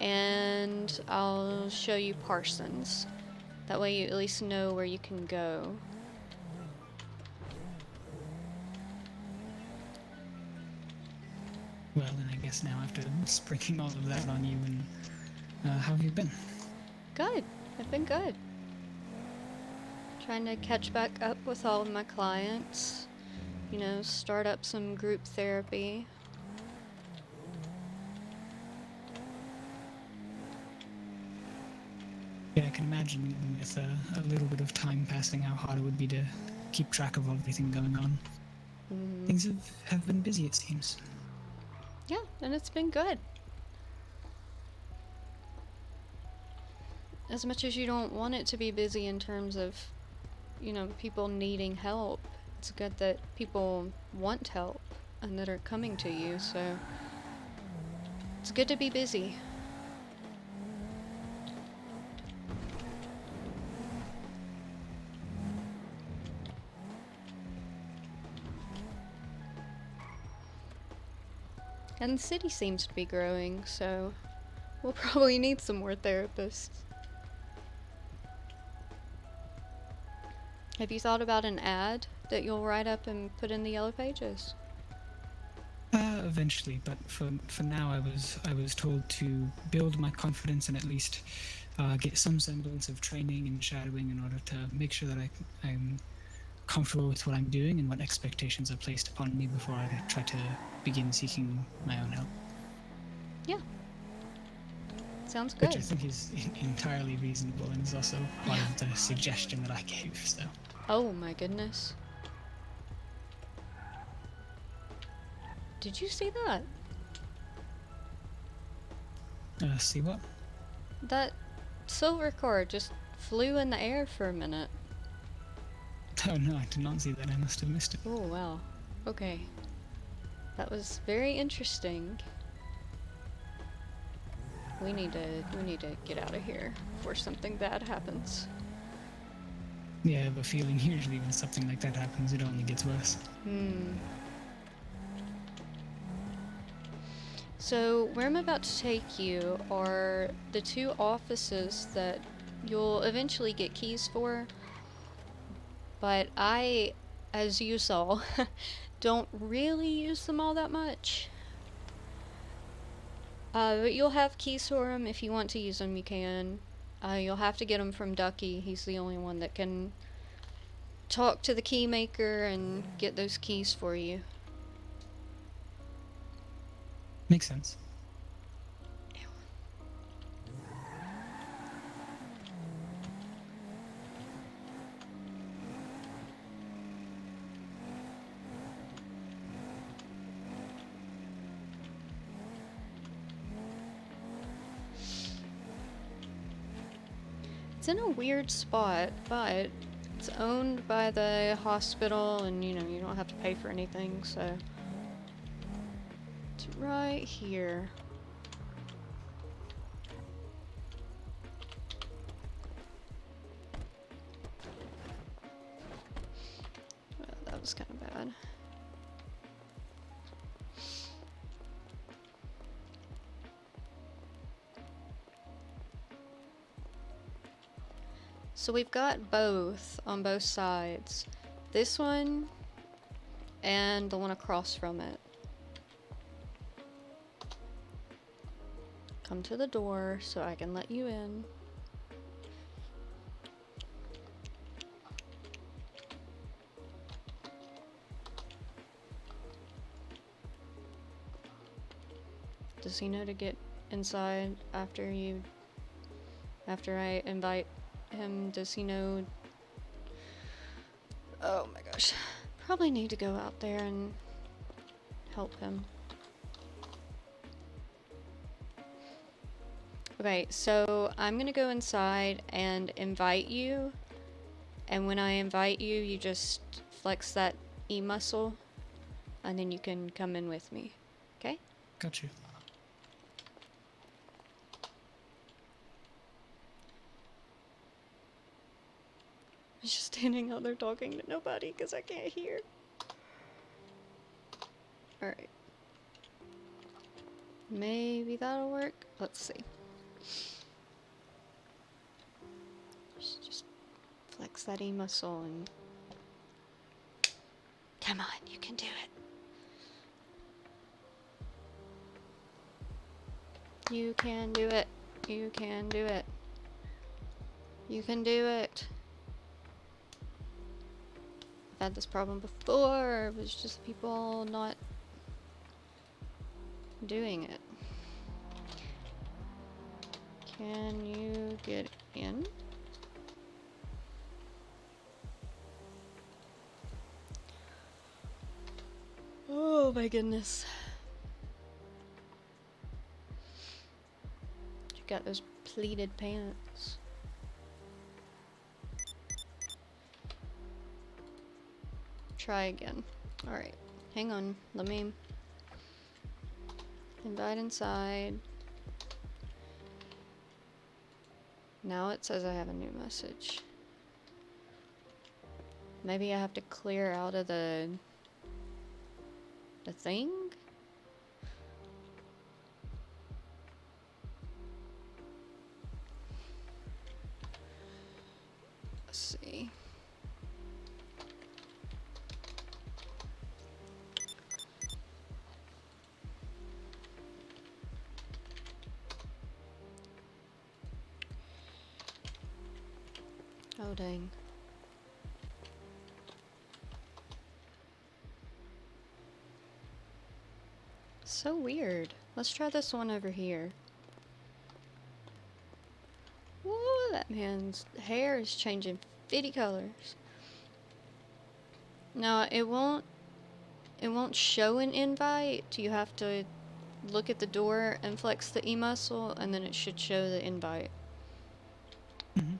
and I'll show you Parsons. That way you at least know where you can go. Well, then I guess now after springing all of that on you, and how have you been? Good. I've been good. Trying to catch back up with all of my clients. You know, start up some group therapy. Yeah, I can imagine even with a little bit of time passing how hard it would be to keep track of everything going on. Things have been busy, it seems. Yeah, and it's been good. As much as you don't want it to be busy in terms of, you know, people needing help, it's good that people want help and that are coming to you, so it's good to be busy. And the city seems to be growing, so we'll probably need some more therapists. Have you thought about an ad that you'll write up and put in the yellow pages? Eventually, but for now, I was told to build my confidence and at least get some semblance of training and shadowing in order to make sure that I'm comfortable with what I'm doing and what expectations are placed upon me before I try to begin seeking my own help. Yeah. Sounds good. Which I think is entirely reasonable and is also part of the suggestion that I gave, so. Oh my goodness. Did you see that? See what? That silver cord just flew in the air for a minute. Oh no, I did not see that. I must have missed it. Oh wow. Okay. That was very interesting. We need to get out of here before something bad happens. Yeah, I have a feeling usually when something like that happens, it only gets worse. So where I'm about to take you are the two offices that you'll eventually get keys for. But I, as you saw, don't really use them all that much. But you'll have keys for them. If you want to use them, you can. You'll have to get them from Ducky. He's the only one that can talk to the key maker and get those keys for you. Makes sense. It's in a weird spot, but it's owned by the hospital and, you know, you don't have to pay for anything, so... It's right here. Well, that was kind of bad. So we've got both on both sides. This one and the one across from it. Come to the door so I can let you in. Does he know to get inside after I invite him? Does he know? Oh my gosh. Probably need to go out there and help him. Okay, so I'm gonna go inside and invite you. And when I invite you, you just flex that E muscle. And then you can come in with me. Okay? Got you. I'm just standing out there talking to nobody because I can't hear. Alright. Maybe that'll work. Let's see. Just flex that E muscle and... Come on, you can do it. You can do it. You can do it. You can do it. I've had this problem before. It was just people not doing it. Can you get in? Oh my goodness. You got those pleated pants. Try again. Alright. Hang on. Let me invite inside. Now it says I have a new message. Maybe I have to clear out of the thing? Let's see. Oh dang. So weird. Let's try this one over here. Whoa, that man's hair is changing 50 colors. No, it won't show an invite. You have to look at the door and flex the E muscle and then it should show the invite. Mhm.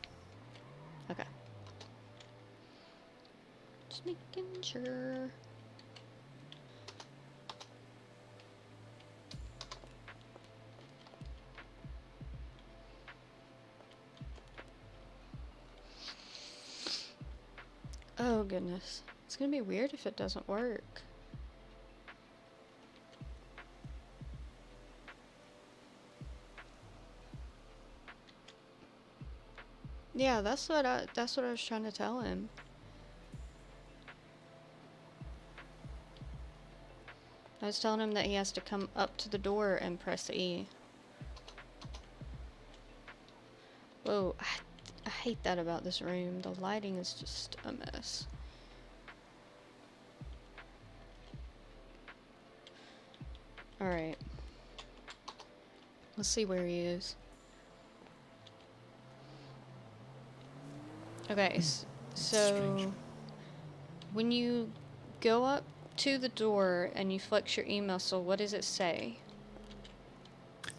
Okay. Just making sure. Oh goodness. It's gonna be weird if it doesn't work. Yeah, that's what I was trying to tell him. I was telling him that he has to come up to the door and press E. Whoa, I hate that about this room. The lighting is just a mess. Alright. Let's see where he is. Okay, so strange. when you go up to the door and you flex your E muscle, what does it say?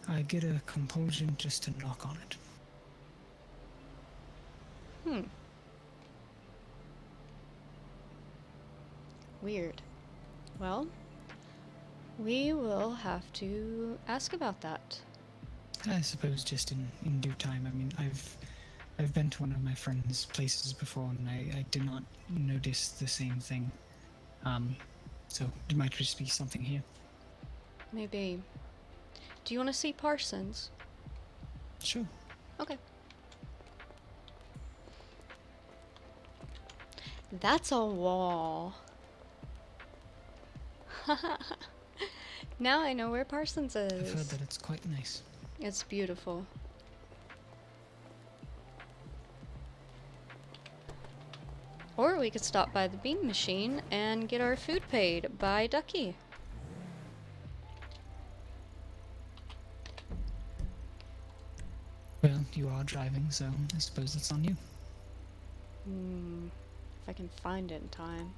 I get a compulsion just to knock on it. Hmm. Weird. Well, we will have to ask about that. I suppose just in due time. I mean, I've been to one of my friend's places before, and I did not notice the same thing. So it might just be something here. Maybe. Do you want to see Parsons? Sure. Okay. That's a wall. Now I know where Parsons I've heard is. that it's quite nice. It's beautiful. Or we could stop by the bean machine and get our food paid by Ducky. Well, you are driving, so I suppose it's on you. If I can find it in time.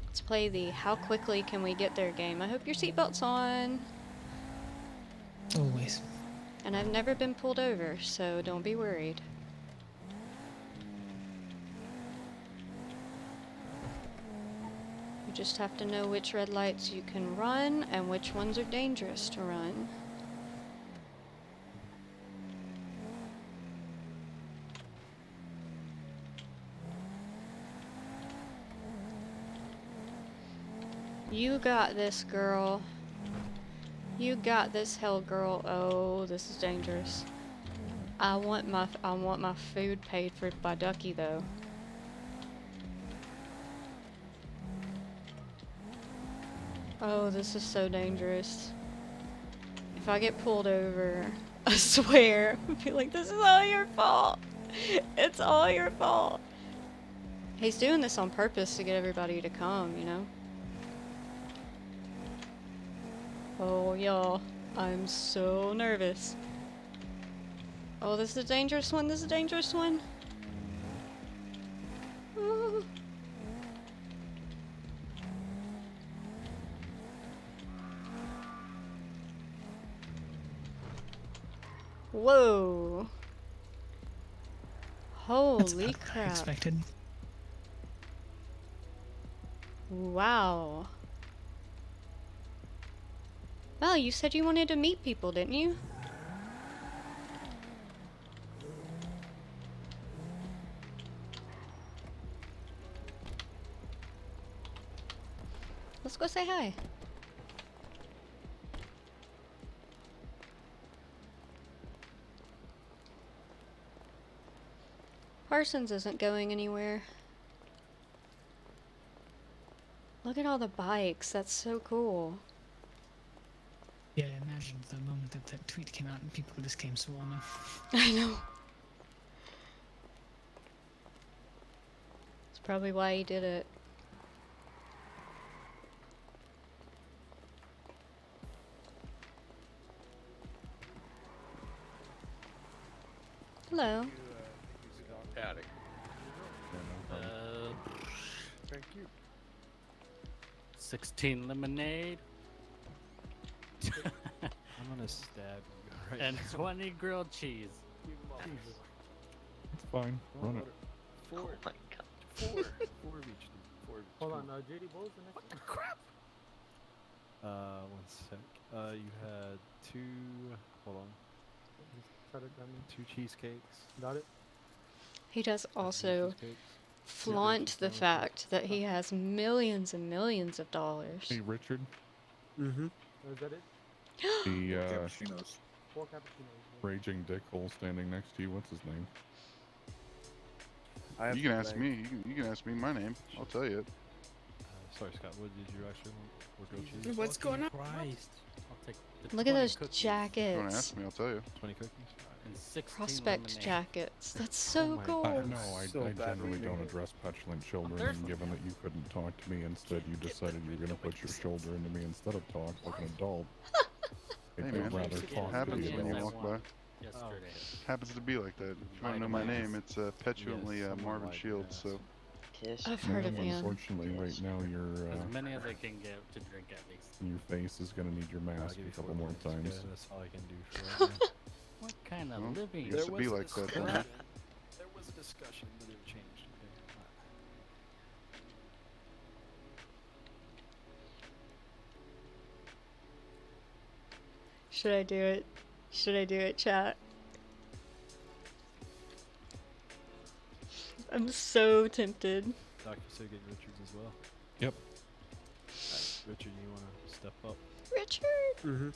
Let's play the how quickly can we get there game. I hope your seatbelt's on. Always. And I've never been pulled over, so don't be worried. You just have to know which red lights you can run and which ones are dangerous to run. You got this, girl. You got this, hell girl. Oh, this is dangerous. I want my food paid for by Ducky though. Oh, this is so dangerous. If I get pulled over, I swear, I'll be like, this is all your fault. It's all your fault. He's doing this on purpose to get everybody to come, you know? Oh, y'all. I'm so nervous. Oh, this is a dangerous one. This is a dangerous one. Ooh. Whoa. That's Holy about what I crap. expected. Wow. Well, you said you wanted to meet people, didn't you? Let's go say hi. Parsons isn't going anywhere. Look at all the bikes. That's so cool. Yeah, imagine the moment that that tweet came out and people just came swarming. I know. That's probably why he did it. Hello. Howdy. Thank you. 16 lemonade I'm gonna stab you right and now. 20 grilled cheese. It's fine. Run it. Four. Oh my god. Four of each. Four of each. Hold Come on, JD, what was the next one? Crap. One sec. You had two. Hold on. Try to got me. Two cheesecakes. Got it? He does Two also cheesecakes. flaunt the fact that he has millions and millions of dollars. Hey, Richard. Mm-hmm. Is that it? The Cappuccinos. 4 cappuccinos. raging dickhole standing next to you. What's his name? I have You can to ask beg. me. You can ask me my name. I'll tell you it. Sorry, Scott. What did you actually want? What grilled cheese? What's going on? Christ. I'll take the Look at 20 those cookies If you want to jackets. ask me, I'll tell you. 20 cookies. and 16 Prospect lemonade. jackets. That's so my cool. God. No, So I bad generally reading. don't address petulant children, There's- and given that you couldn't talk to me, instead you decided you were going to put your shoulder into me instead of talk like an adult. Hey, I'd man. rather It talk to Happens the when you adults. walk by. Yesterday. Happens to be like that. If you want to know my name, it's petulantly Yes, someone Marvin lied to Shields. me, So Kiss. I've heard of No, him. unfortunately, right now As many as I can get to drink at least. your face is going to need your I'll mask give a you couple 4 more minutes. times. Yeah, that's all I can do for right now. What kind of Well, living? I guess it'd be like that. Then. There was was a discussion, but it changed. Okay. Should I do it? Should I do it, chat? I'm so tempted. Doc, you said getting Richards as well. Yep. Richard, you want to step up? Richard! Mm-hmm.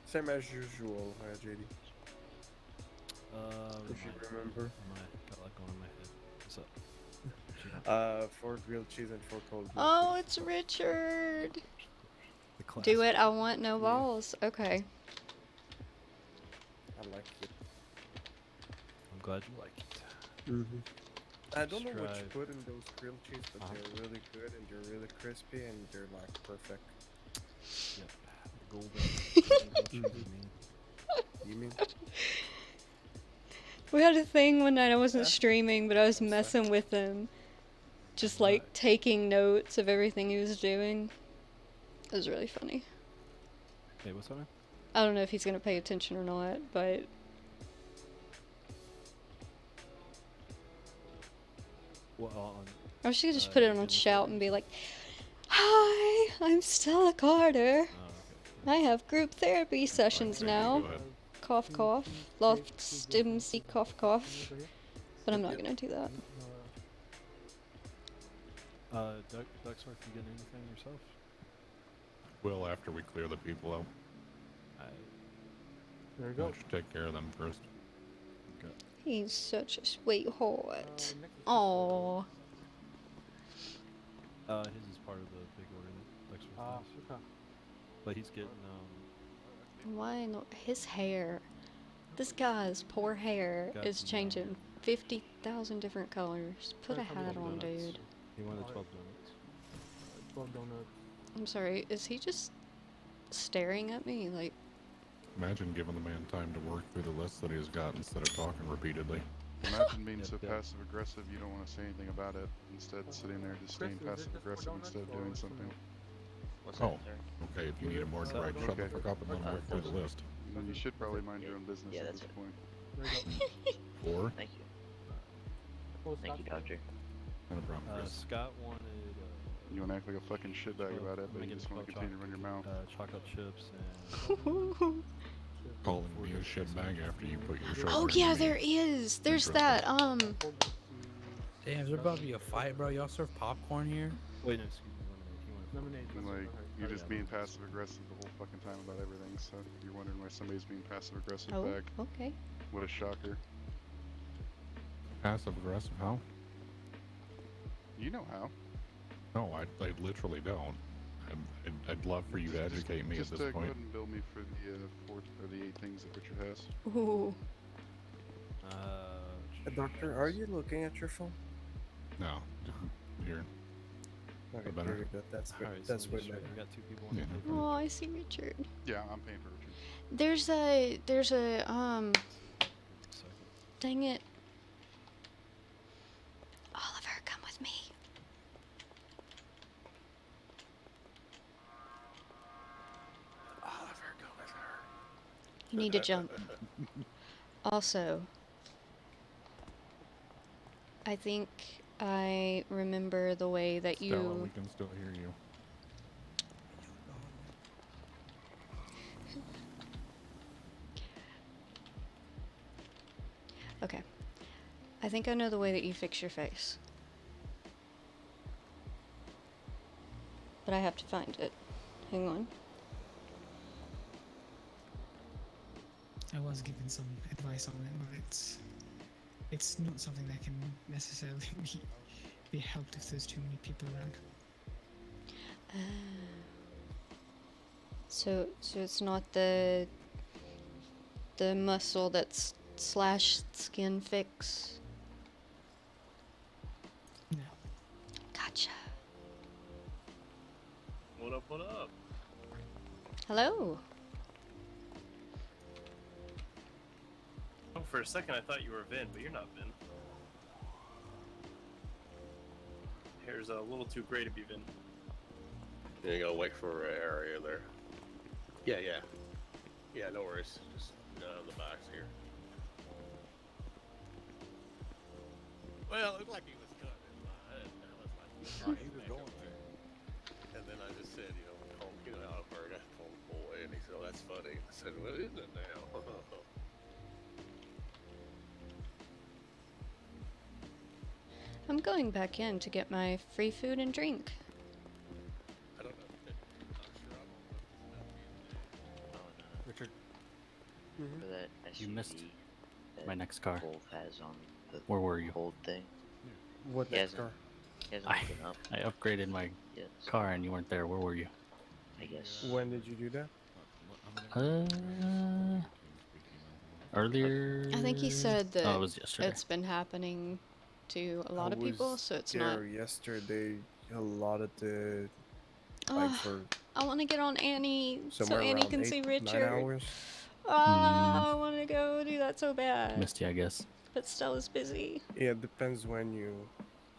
Same as usual, JD. If you remember. Got a lot going on in my head. What's up? 4 grilled cheese and 4 cold grilled Oh, cheese. it's Richard! The class. Do it, I want no balls. Okay. I like it. I'm glad you like it. Mm-hmm. I don't know what you Strive. put in those grilled cheese, but they're really good and they're really crispy and they're like perfect. Yep. The golden. You mean? We had a thing one night, I wasn't streaming, but I was messing with him. Just like taking notes of everything he was doing. It was really funny. Hey, what's up, man? I don't know if he's gonna pay attention or not, but Well, I was just put it on shout and be like, "Hi, I'm Stella Carter. I have group therapy sessions now." Cough, cough. Loft, stim, see, cough, cough. But I'm not gonna do that. Ducksworth, you getting anything yourself? Will after we clear the people out. There you go. I should take care of them first. He's such a sweetheart. Aww. His is part of the big order that Ducksworth has. Okay. But he's getting, Why not? His hair. This guy's poor hair Got is some, changing 50,000 different colors. Put a hat on, dude. He wanted 12 donuts. 12 donuts. I'm sorry, is he just staring at me? Like, Imagine giving the man time to work through the list that he's got instead of talking repeatedly. Imagine being so Yep. passive aggressive you don't want to say anything about it. Instead, sitting there just staying passive aggressive instead of doing something. What's Oh, that, sir? okay. If you need a more direct, shut the fuck up and let him work through the list. And you should probably mind your own business Yeah, at that's this it. point. There you go. Or, Thank you. Full Thank you, stop. doctor. not a problem, Chris. Scott wanted, You want to act like a fucking shitbag about it, but you just want to continue to run your mouth. chocolate chips and Calling me a shitbag after you put your shoulder oh into yeah, me. there is. There's Interesting. that. Damn, is there about to be a fight, bro? Y'all serve popcorn here? Wait, no, excuse me, lemonade. He wanted Lemonade. And, that's like, okay. you're just being passive aggressive the whole fucking time about everything, so you're wondering why somebody's being passive aggressive Oh, back. okay. What a shocker. Passive aggressive, how? You know how. No, I literally don't. I'd love for you to educate me at Just this go point. ahead and bill me for the 4 or the 8 things that Richard has. Ooh. Doctor, are you looking at your phone? No. Here. Okay, better? very good. That's good. Alright, That's so way we better. got 2 people on the Yeah. table. Oh, I see Richard. Yeah, I'm paying for Richard. There's a Second. dang it. Oliver, come with me. Oliver, go with her. You need to jump. Also, I think I remember the way that Stella, we you. can still hear you. Okay. I think I know the way that you fix your face. But I have to find it. Hang on. I was given some advice on it, but it's not something that can necessarily be helped if there's too many people around. So it's not the muscle that's slash skin fix. No. Gotcha. What up, what up? Hello. Oh, for a second I thought you were Vin, but you're not Vin. Hair's a little too gray to be Vin. Yeah, you gotta wait for an area there. Yeah, yeah. Yeah, no worries. Just the box here. Well, it looked like he was cutting in line, and I was like, Oh, he was going there. and then I just said, you know, I've heard that homeboy, and he said, oh, that's funny. I said, well, isn't it now? I'm going back in to get my free food and drink. I don't know. I'm sure I'm on Richard, For that you missed SUV that my next car. Wolf has on the Where were you? hold thing. What He next hasn't, car? he hasn't been up I upgraded my yet. car and you weren't there. Where were you? I guess. When did you do that? Earlier. I think he said that Oh, it was yesterday. it's been happening to a lot I of people, was so it's there not. yesterday. A lot of the Ugh, for I want to get on Annie so somewhere Annie around can see 9 Richard. hours. I want to go do that so bad. Missed you, I guess. But Stella's busy. Yeah, it depends when you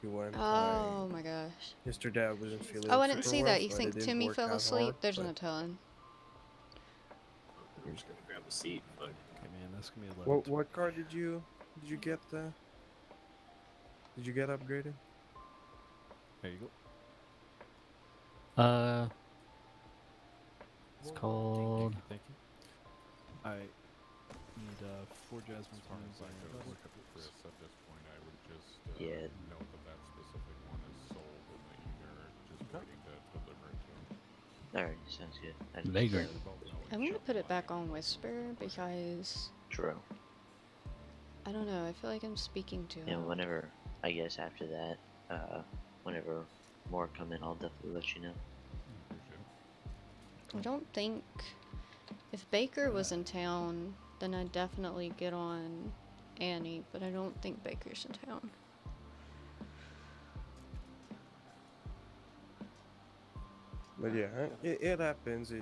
went. Oh my gosh. Yesterday I wasn't feeling. Oh, I didn't super see well, that. You so I think didn't Timmy work fell out asleep? hard, There's but no telling. I'm just gonna grab a seat. Fuck. Okay, man, that's gonna be 11. What car did you get? Did you get upgraded? There you go. It's called. Thank you. I need 4 Jasmine Pines Like and look at Chris at this point, I would just Yeah. note that specific one is sold and that you're just waiting to deliver it to him. Alright, sounds good. I just, Vagrant. I'm gonna put it back on Whisper because True. I don't know. I feel like I'm speaking to him. And whenever, I guess after that, whenever more come in, I'll definitely let you know. I don't think if Baker was in town, then I'd definitely get on Annie, but I don't think Baker's in town. But yeah, it happens.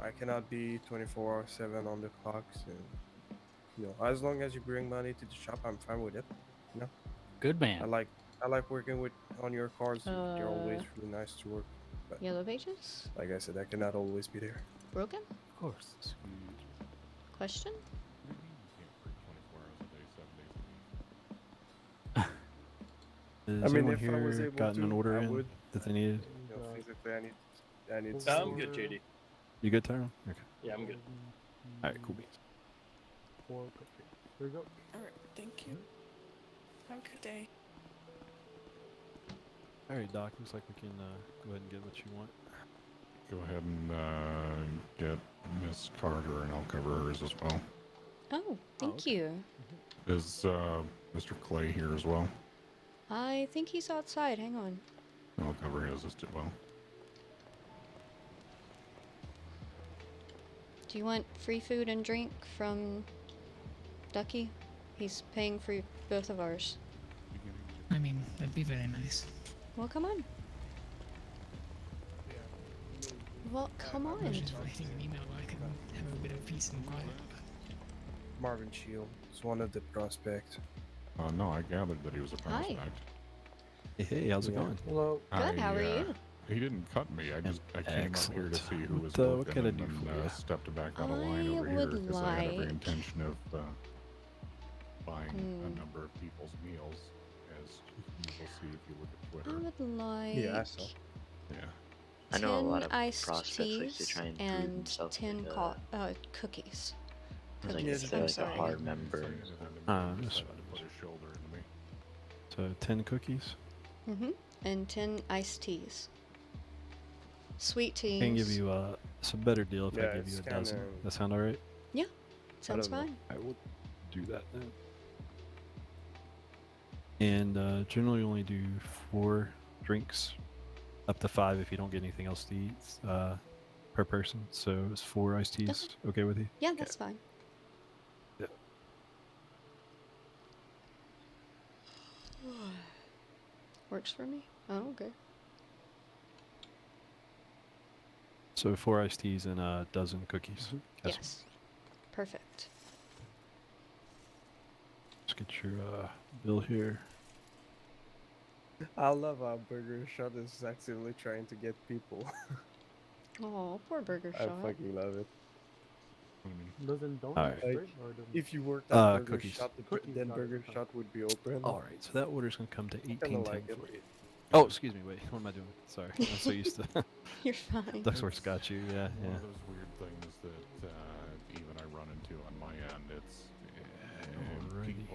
I cannot be 24/7 on the clocks, and as long as you bring money to the shop, I'm fine with it. Good man. I like working on your cars. They're always really nice to work. But Yellow pages? like I said, I cannot always be there. Broken? Of course. Question? What do you mean you can't work 24 hours a day, 7 days a week? Has anyone if I was here able gotten to, an order I in would. that they needed? Physically, I need. I'm good, JD. You good, Tyrone? Okay. Yeah, I'm good. Alright, cool beans. 4 Here you go. Alright, thank you. Have a good day. Alright, Doc, looks like we can go ahead and get what you want. Go ahead and get Miss Carter, and I'll cover hers as well. Oh, thank you. Is Mr. Clay here as well? I think he's outside. Hang on. I'll cover his as well. Do you want free food and drink from Ducky? He's paying for both of ours. I mean, that'd be very nice. Well, come on. Well, come on. I'm just writing an email where I can have a bit of peace and quiet. Marvin Shield is one of the prospects. No, I gathered that he was a Hi. prospect. Hey, how's it going? Hello. Good, how are you? He didn't cut me. I came up here to see who was What working can I do and for you? stepped back out of I line over here would because I had every like- intention of buying a number of people's meals, as you will see if you look at I Twitter. would like Yeah, I saw. Yeah. I know a 10 lot of iced prospects like to teas try and prove and themselves 10 like cookies. like Cookies, if they're I'm like a sorry. hard member. Decided that's to put his shoulder into me. So 10 cookies. And 10 iced teas. Sweet teas. I can give you some better deal if Yeah, I give you it's a dozen. kinda- That sound alright? Sounds don't know. fine. I will do that then. And generally only do 4 drinks, up to 5 if you don't get anything else to eat per person. So it's 4 iced teas. Okay with you? Yeah, that's fine. Yeah. Works for me. Oh, okay. So 4 iced teas and a dozen cookies. Yes. Yes. Perfect. Let's get your bill here. I love how Burger Shot is actively trying to get people. Oh, poor Burger I Shot. fucking love it. Doesn't donuts Alright. right? Like, Or doesn't... if you worked at Burger Cookies. Shot, Cookies, then got it. Burger Shot would be open. Alright, so that order's gonna come to I kinda like 1810 it. for you. Oh, excuse me, wait, what am I doing? Sorry, I'm so used to You're fine. Duxworth's got you, yeah, One yeah. of those weird things that even I run into on my end. It's Alrighty.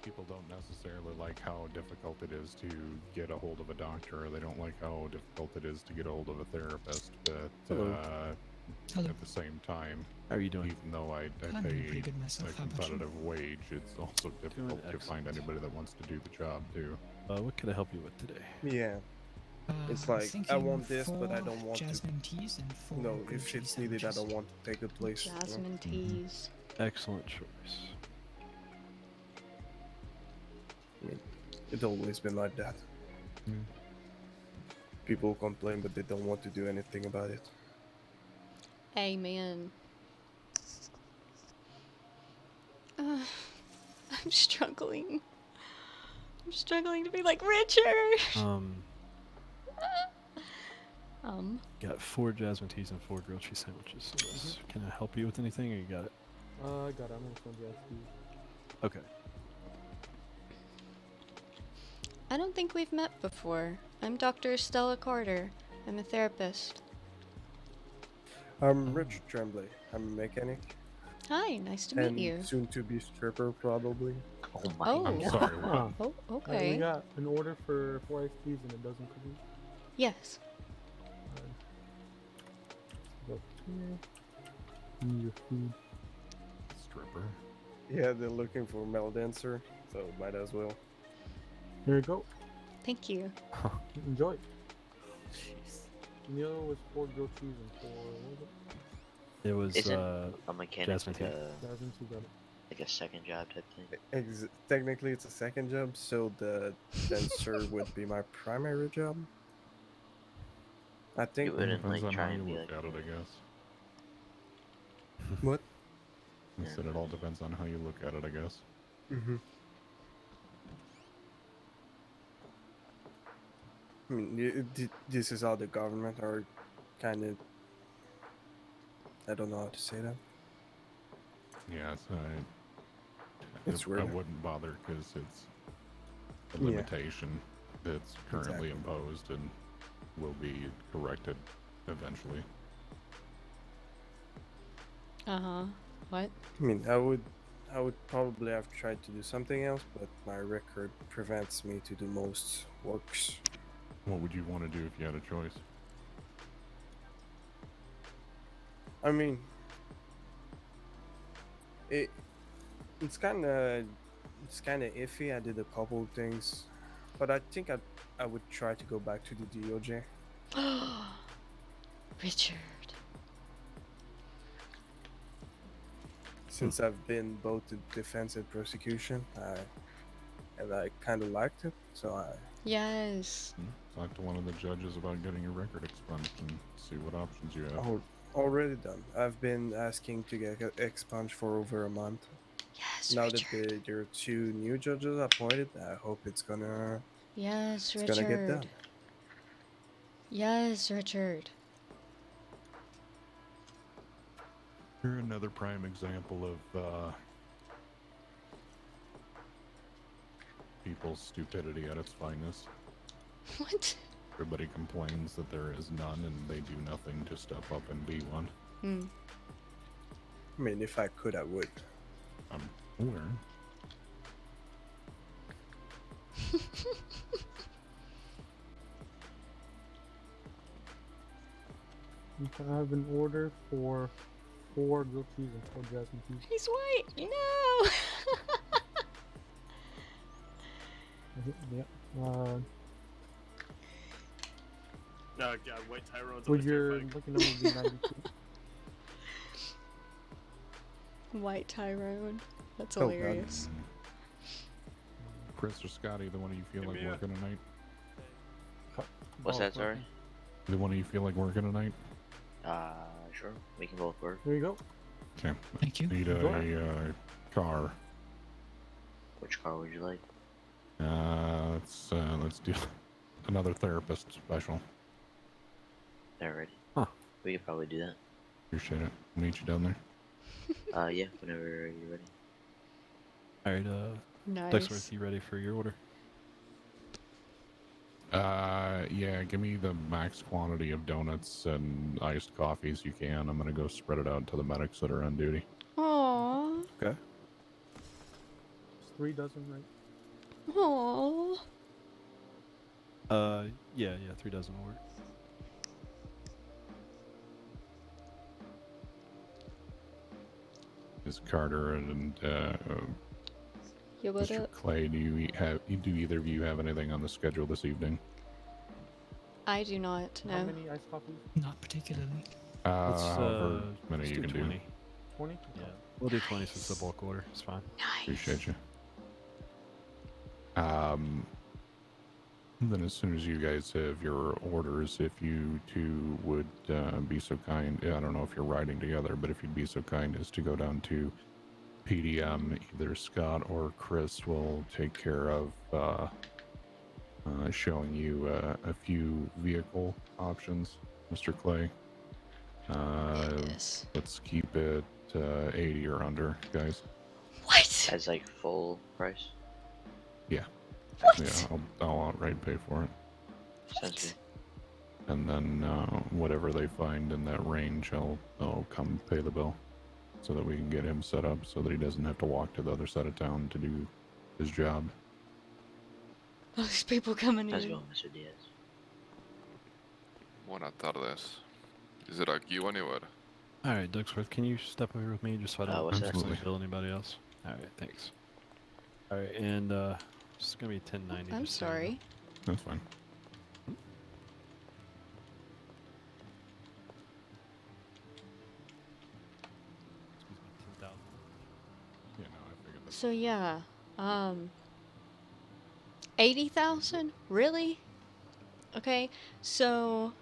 people don't necessarily like how difficult it is to get a hold of a doctor, or they don't like how difficult it is to get a hold of a therapist. But Hello. at the same time, how are you doing? Even though I I'm doing pay pretty good myself. a How about you? competitive wage, it's also difficult to find anybody that wants to do the job too. What can I help you with today? Yeah. It's like, I thinking want this, but I 4 don't want jasmine teas and 4 to. No, grilled if cheese it's needed, I sandwiches. don't want to take the place. you know? Jasmine teas. Excellent choice. I mean, it's always been like that. Mm. People complain, but they don't want to do anything about it. Amen. I'm struggling. I'm struggling to be like Richard. Got 4 jasmine teas and 4 grilled cheese sandwiches. So can I help you with anything, or you got it? I got it. I'm gonna send you a Okay. I don't think we've met before. I'm Dr. Stella Carter. I'm a therapist. I'm Richard Tremblay. I'm a mechanic. Hi, nice to and meet you. soon to be stripper, probably. Oh my Oh. I'm sorry. Huh. Oh, We okay. got an order for 4 iced teas and a dozen cookies. Yes. Go here. And your food. Stripper. Yeah, they're looking for a male dancer, so might as well. Here you go. Thank you. Enjoy. Meal was 4 grilled cheese and 4. What was it? It was Isn't a mechanic jasmine like tea. Jasmine tea, got it. like a second job type thing? Technically, it's a second job, so the dancer would be my primary job. I think. You wouldn't Depends like on try how you and be look like, at it, I guess. What? I said it all depends on how you look at it, I guess. Mm-hmm. I mean, this is how the government are kind of. I don't know how to say that. Yes, It's I weird. wouldn't bother because it's a Yeah. limitation that's currently Exactly. imposed and will be corrected eventually. Uh-huh. What? I mean, I would probably have tried to do something else, but my record prevents me to do most works. What would you want to do if you had a choice? I mean, it's kind of iffy. I did a couple of things, but I think I would try to go back to the DOJ. Richard. Since I've been both the defense and prosecution, I kind of liked it, so I. Yes. Talk to one of the judges about getting your record expunged and see what options you have. Already done. I've been asking to get expunged for over a month. Yes, Now Richard. that there are 2 new judges appointed, I hope it's gonna Yes, it's Richard. gonna get done. Yes, Richard. You're another prime example of people's stupidity at its finest. What? Everybody complains that there is none, and they do nothing to step up and be one. Hmm. I mean, if I could, I would. I'm aware. I have an order for 4 grilled cheese and 4 jasmine teas. He's white. No. Yeah. No, God, White Tyrone's Would always your terrifying. lucky number be 92? White Tyrone. That's Oh, God. hilarious. Chris or Scotty, the one of you feel like working tonight? What's that, sorry? The one of you feel like working tonight? Sure. We can both work. There you go. Okay. Thank you. Need a car. Which car would you like? Let's do another therapist special. Alrighty. Huh. We could probably do that. Appreciate it. Meet you down there. Yeah, whenever you're ready. All right, Nice. Ducksworth, you ready for your order? Yeah, give me the max quantity of donuts and iced coffees you can. I'm gonna go spread it out to the medics that are on duty. Aww. Okay. It's 3 dozen, right? Aww. Yeah, 3 dozen will work. Is Carter and Yeah, what Mr. up? Clay, do either of you have anything on the schedule this evening? I do not know. How many iced coffees? Not particularly. However many let's you do can 20. do. 20? Yeah, we'll do 20 since it's a bulk order. It's fine. Nice. Appreciate you. Then as soon as you guys have your orders, if you two would be so kind, I don't know if you're riding together, but if you'd be so kind as to go down to PDM, either Scott or Chris will take care of showing you a few vehicle options, Mr. Clay. Yes. Let's keep it 80 or under, guys. What? As like full price? Yeah. What? Yeah, I'll outright pay for it. Sounds good. And then whatever they find in that range, I'll come pay the bill so that we can get him set up so that he doesn't have to walk to the other side of town to do his job. All these people coming How's it in. going, Mr. Diaz? Buenas tardes. Is it aquí or anywhere? All right, Ducksworth, can you step over with me just so I don't what's that? accidentally bill anybody else? All right, thanks. All right, and it's gonna be 1090. I'm just so you know. sorry. That's fine. Excuse me, 10,000. Yeah, no, I figured that. So yeah, 80,000? Really? Okay, so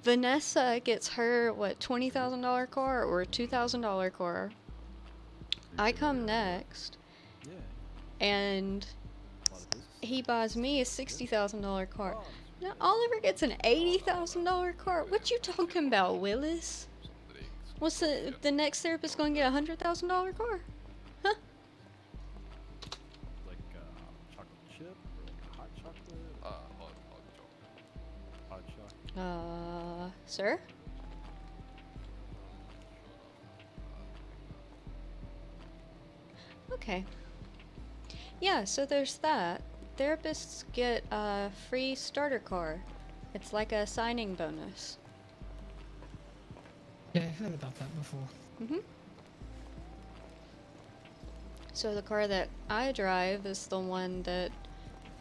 Vanessa gets her what, $20,000 car or $2,000 car. I come next, Yeah. and A lot of business. he buys me a $60,000 car. Now Oliver gets an $80,000 car. What you talking about, Willis? What's the next therapist going to get a $100,000 car? Huh? Like chocolate chip or like a hot chocolate? Hot chocolate. Sir? Okay. Yeah, so there's that. Therapists get a free starter car. It's like a signing bonus. Yeah, I've heard about that before. So the car that I drive is the one that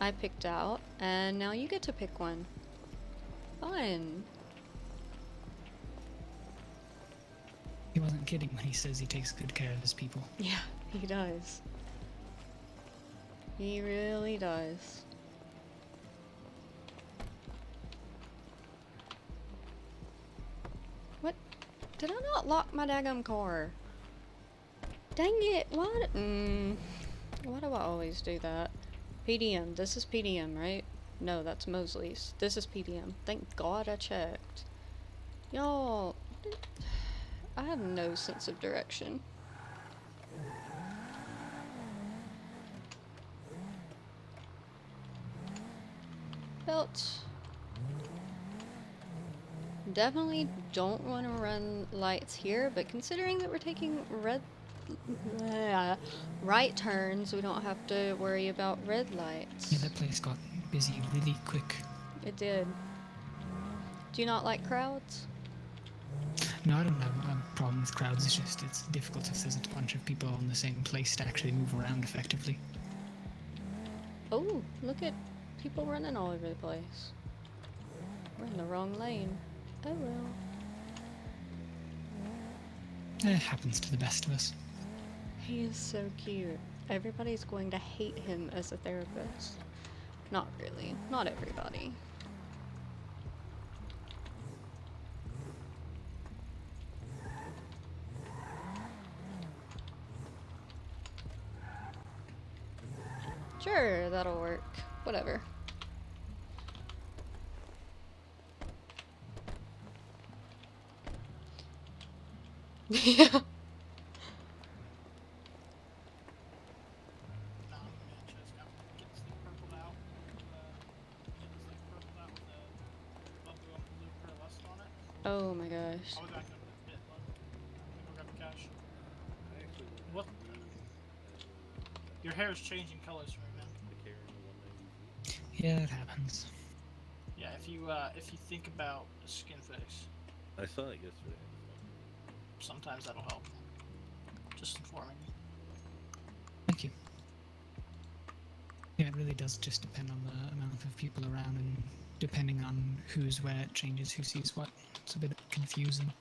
I picked out, and now you get to pick one. Fun. He wasn't kidding when he says he takes good care of his people. Yeah, he does. He really does. What? Did I not lock my daggum car? Dang it, what? Why do I always do that? PDM, this is PDM, right? No, that's Mosley's. This is PDM. Thank God I checked. Y'all, I have no sense of direction. Belt. Definitely don't want to run lights here, but considering that we're taking right turns, we don't have to worry about red lights. Yeah, that place got busy really quick. It did. Do you not like crowds? No, I don't have a problem with crowds. It's just it's difficult if there's a bunch of people in the same place to actually move around effectively. Oh, look at people running all over the place. We're in the wrong lane. Oh well. It happens to the best of us. He is so cute. Everybody's going to hate him as a therapist. Not really. Not everybody. Sure, that'll work. Whatever. Yeah. Oh my gosh. I'll be back in a bit, bud. I'm gonna go grab the cash. What? Your hair is changing colors for me, man. Yeah, it happens. Yeah, if you think about a skin fix, I saw it yesterday. sometimes that'll help. Just informing you. Thank you. Yeah, it really does just depend on the amount of people around, and depending on who's where, it changes who sees what. It's a bit confusing.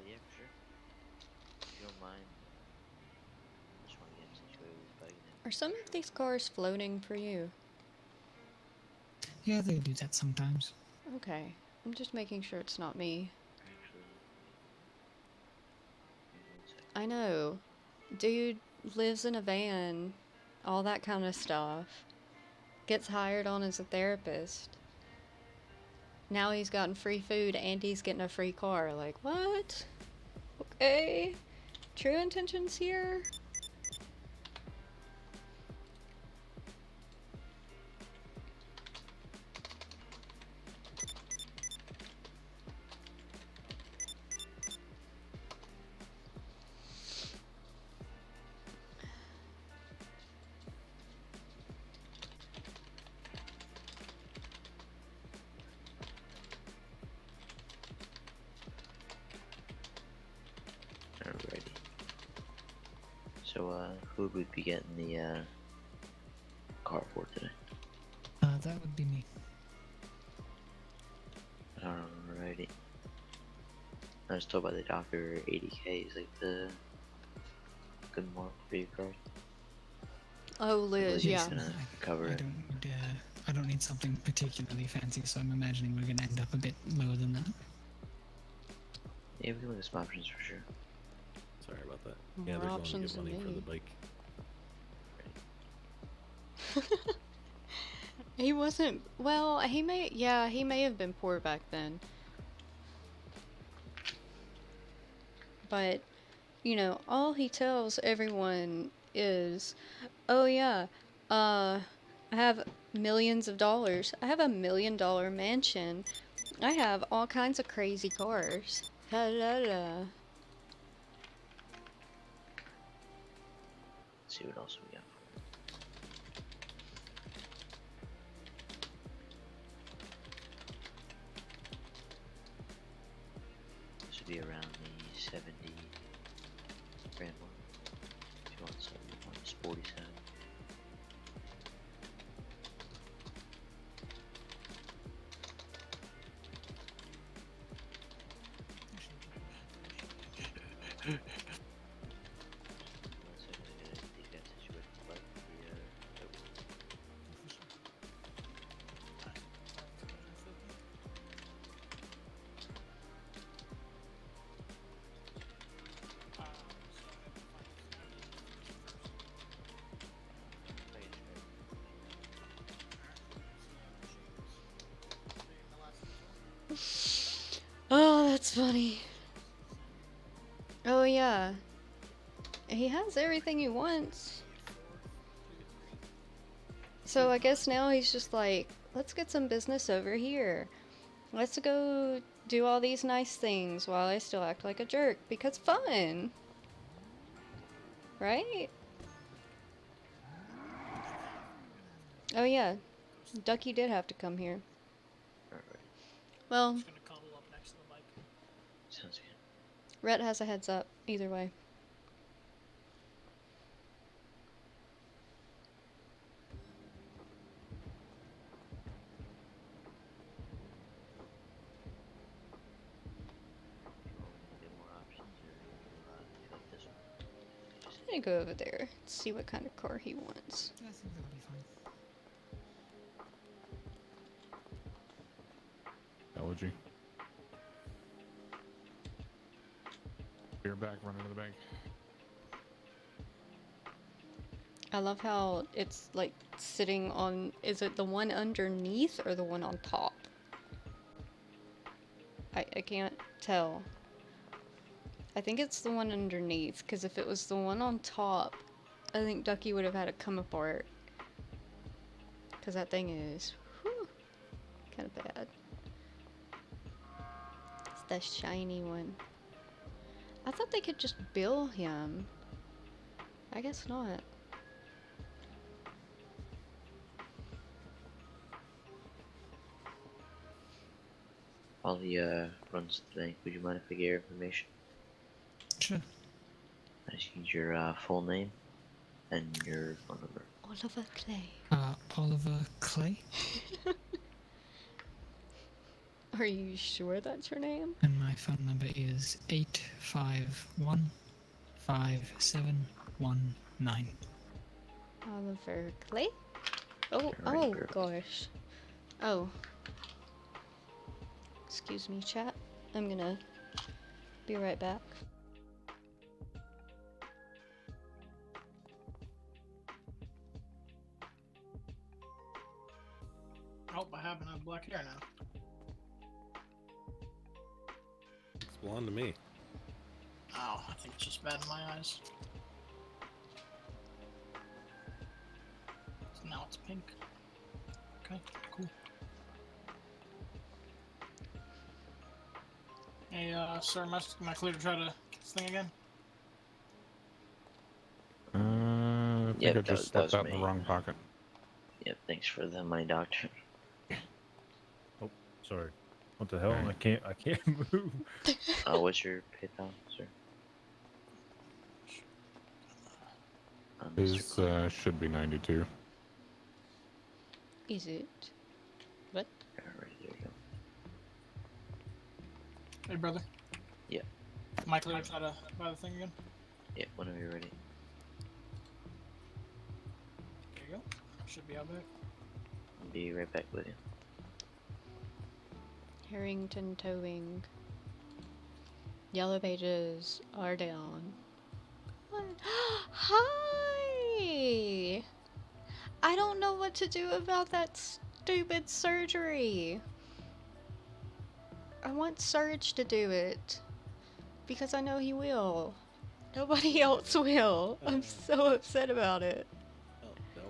Yeah, for sure. If you don't mind, I just want to get situated with the bike. Are some of these cars floating for you? Yeah, they do that sometimes. Okay. I'm just making sure it's not me. I know. Dude lives in a van, all that kind of stuff. Gets hired on as a therapist. Now he's gotten free food and he's getting a free car. Like, what? Okay. True intentions here? Alrighty. So, who would we be getting the car for today? That would be me. Alrighty. I was told by the doctor 80k is like the good mark for your card. Oh, Liz, yeah. Gonna cover it. I don't need something particularly fancy, so I'm imagining we're gonna end up a bit lower than that. Yeah, we can look at some options for sure. Sorry about that. More Yeah, they're going to options get than money for me. the bike. He wasn't, well, he may have been poor back then. But, you know, all he tells everyone is, oh yeah, I have millions of dollars. I have $1 million mansion. I have all kinds of crazy cars. La la la. Let's see what else we got. This would be around the 70 grand mark. If you want something on the sporty side. Oh, that's funny. Oh yeah. He has everything he wants. So I guess now he's just like, let's get some business over here. Let's go do all these nice things while I still act like a jerk because fun. Right? Oh yeah. Ducky did have to come here. Well, Just gonna cuddle up next to the bike. Sounds good. Rhett has a heads up either way. I'm gonna go over there, see what kind of car he wants. I think that'll be fine. Allergy. You're back running to the bank. I love how it's like sitting on, is it the one underneath or the one on top? I can't tell. I think it's the one underneath, because if it was the one on top, I think Ducky would have had it come apart. Because that thing is kind of bad. It's the shiny one. I thought they could just bill him. I guess not. Ollie runs the bank. Would you mind if I get your information? Sure. I just need your full name and your phone number. Oliver Clay. Oliver Clay. Are you sure that's your name? And my phone number is 851-5719. Oliver Clay? Oh, oh gosh. Oh. Excuse me, chat. I'm gonna be right back. Oh, I happen to have black hair now. It's blonde to me. Oh, I think it's just bad in my eyes. So now it's pink. Okay, cool. Hey, sir, am I clear to try to get this thing again? I think I just stuck that in the wrong pocket. Yep, thanks for the money, doctor. Oh, sorry. What the hell? I can't move. What's your PayPal, sir? His should be 92. Is it? What? Alright, there you go. Hey, brother. Yeah. Am I clear to try to buy the thing again? Yeah, whenever you're ready. There you go. Should be out back. I'll be right back with you. Harrington Towing. Yellow pages are down. What? Hi! I don't know what to do about that stupid surgery. I want Serge to do it. Because I know he will. Nobody else will. I'm so upset about it. Oh, no.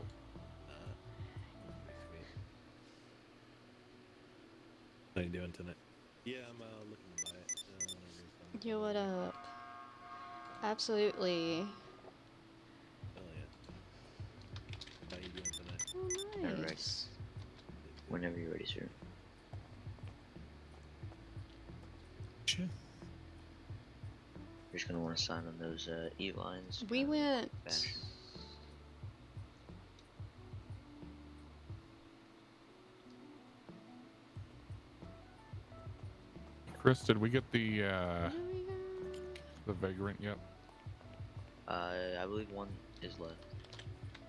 How you doing tonight? Yeah, I'm looking to buy it. Yo, what up? Absolutely. Oh, yeah. How you doing tonight? Oh, nice. Alright. Whenever you're ready, sir. Sure. You're just gonna want to sign on those E-lines. We went... Fashion. Chris, did we get the Vagrant yet? I believe one is left.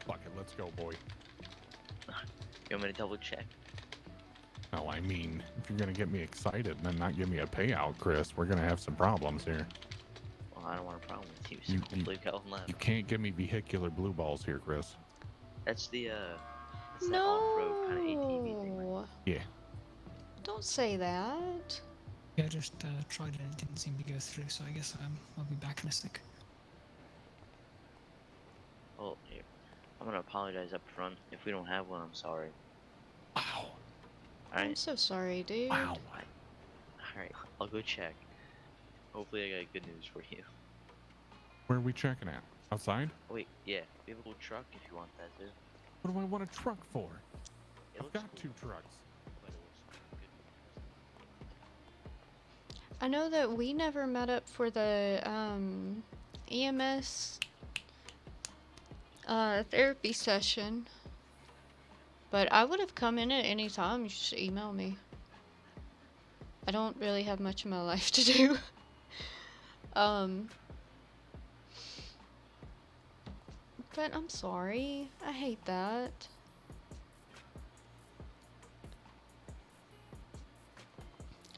Fuck it, let's go, boy. You want me to double check? No, I mean, if you're gonna get me excited and then not give me a payout, Chris, we're gonna have some problems here. Well, I don't want a problem with you, so hopefully we got one left. You can't give me vehicular blue balls here, Chris. That's the, that's that off-road kind of ATV thing, right? Yeah. Don't say that. Yeah, I just tried it and it didn't seem to go through, so I guess I'll be back in a sec. Well, here. I'm gonna apologize up front. If we don't have one, I'm sorry. Wow. I'm Alright? so sorry, dude. Wow. Alright, I'll go check. Hopefully I got good news for you. Where are we checking at? Outside? Oh, wait, yeah. We have a little truck if you want that, too. What do I want a truck for? It I've got two trucks. I know that we never met up for the EMS therapy session, but I would have come in at any time. You just email me. I don't really have much in my life to do. But I'm sorry. I hate that.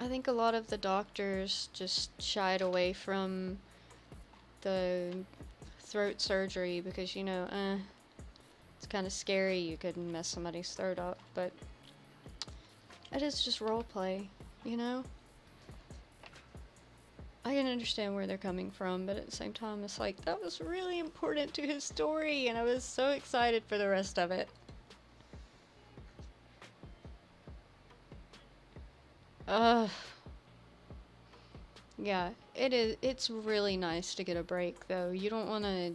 I think a lot of the doctors just shied away from the throat surgery because, you know, It's kind of scary. You could mess somebody's throat up, but it is just role play, you know? I can understand where they're coming from, but at the same time, it's like, that was really important to his story, and I was so excited for the rest of it. Yeah, it is. It's really nice to get a break, though. You don't want to...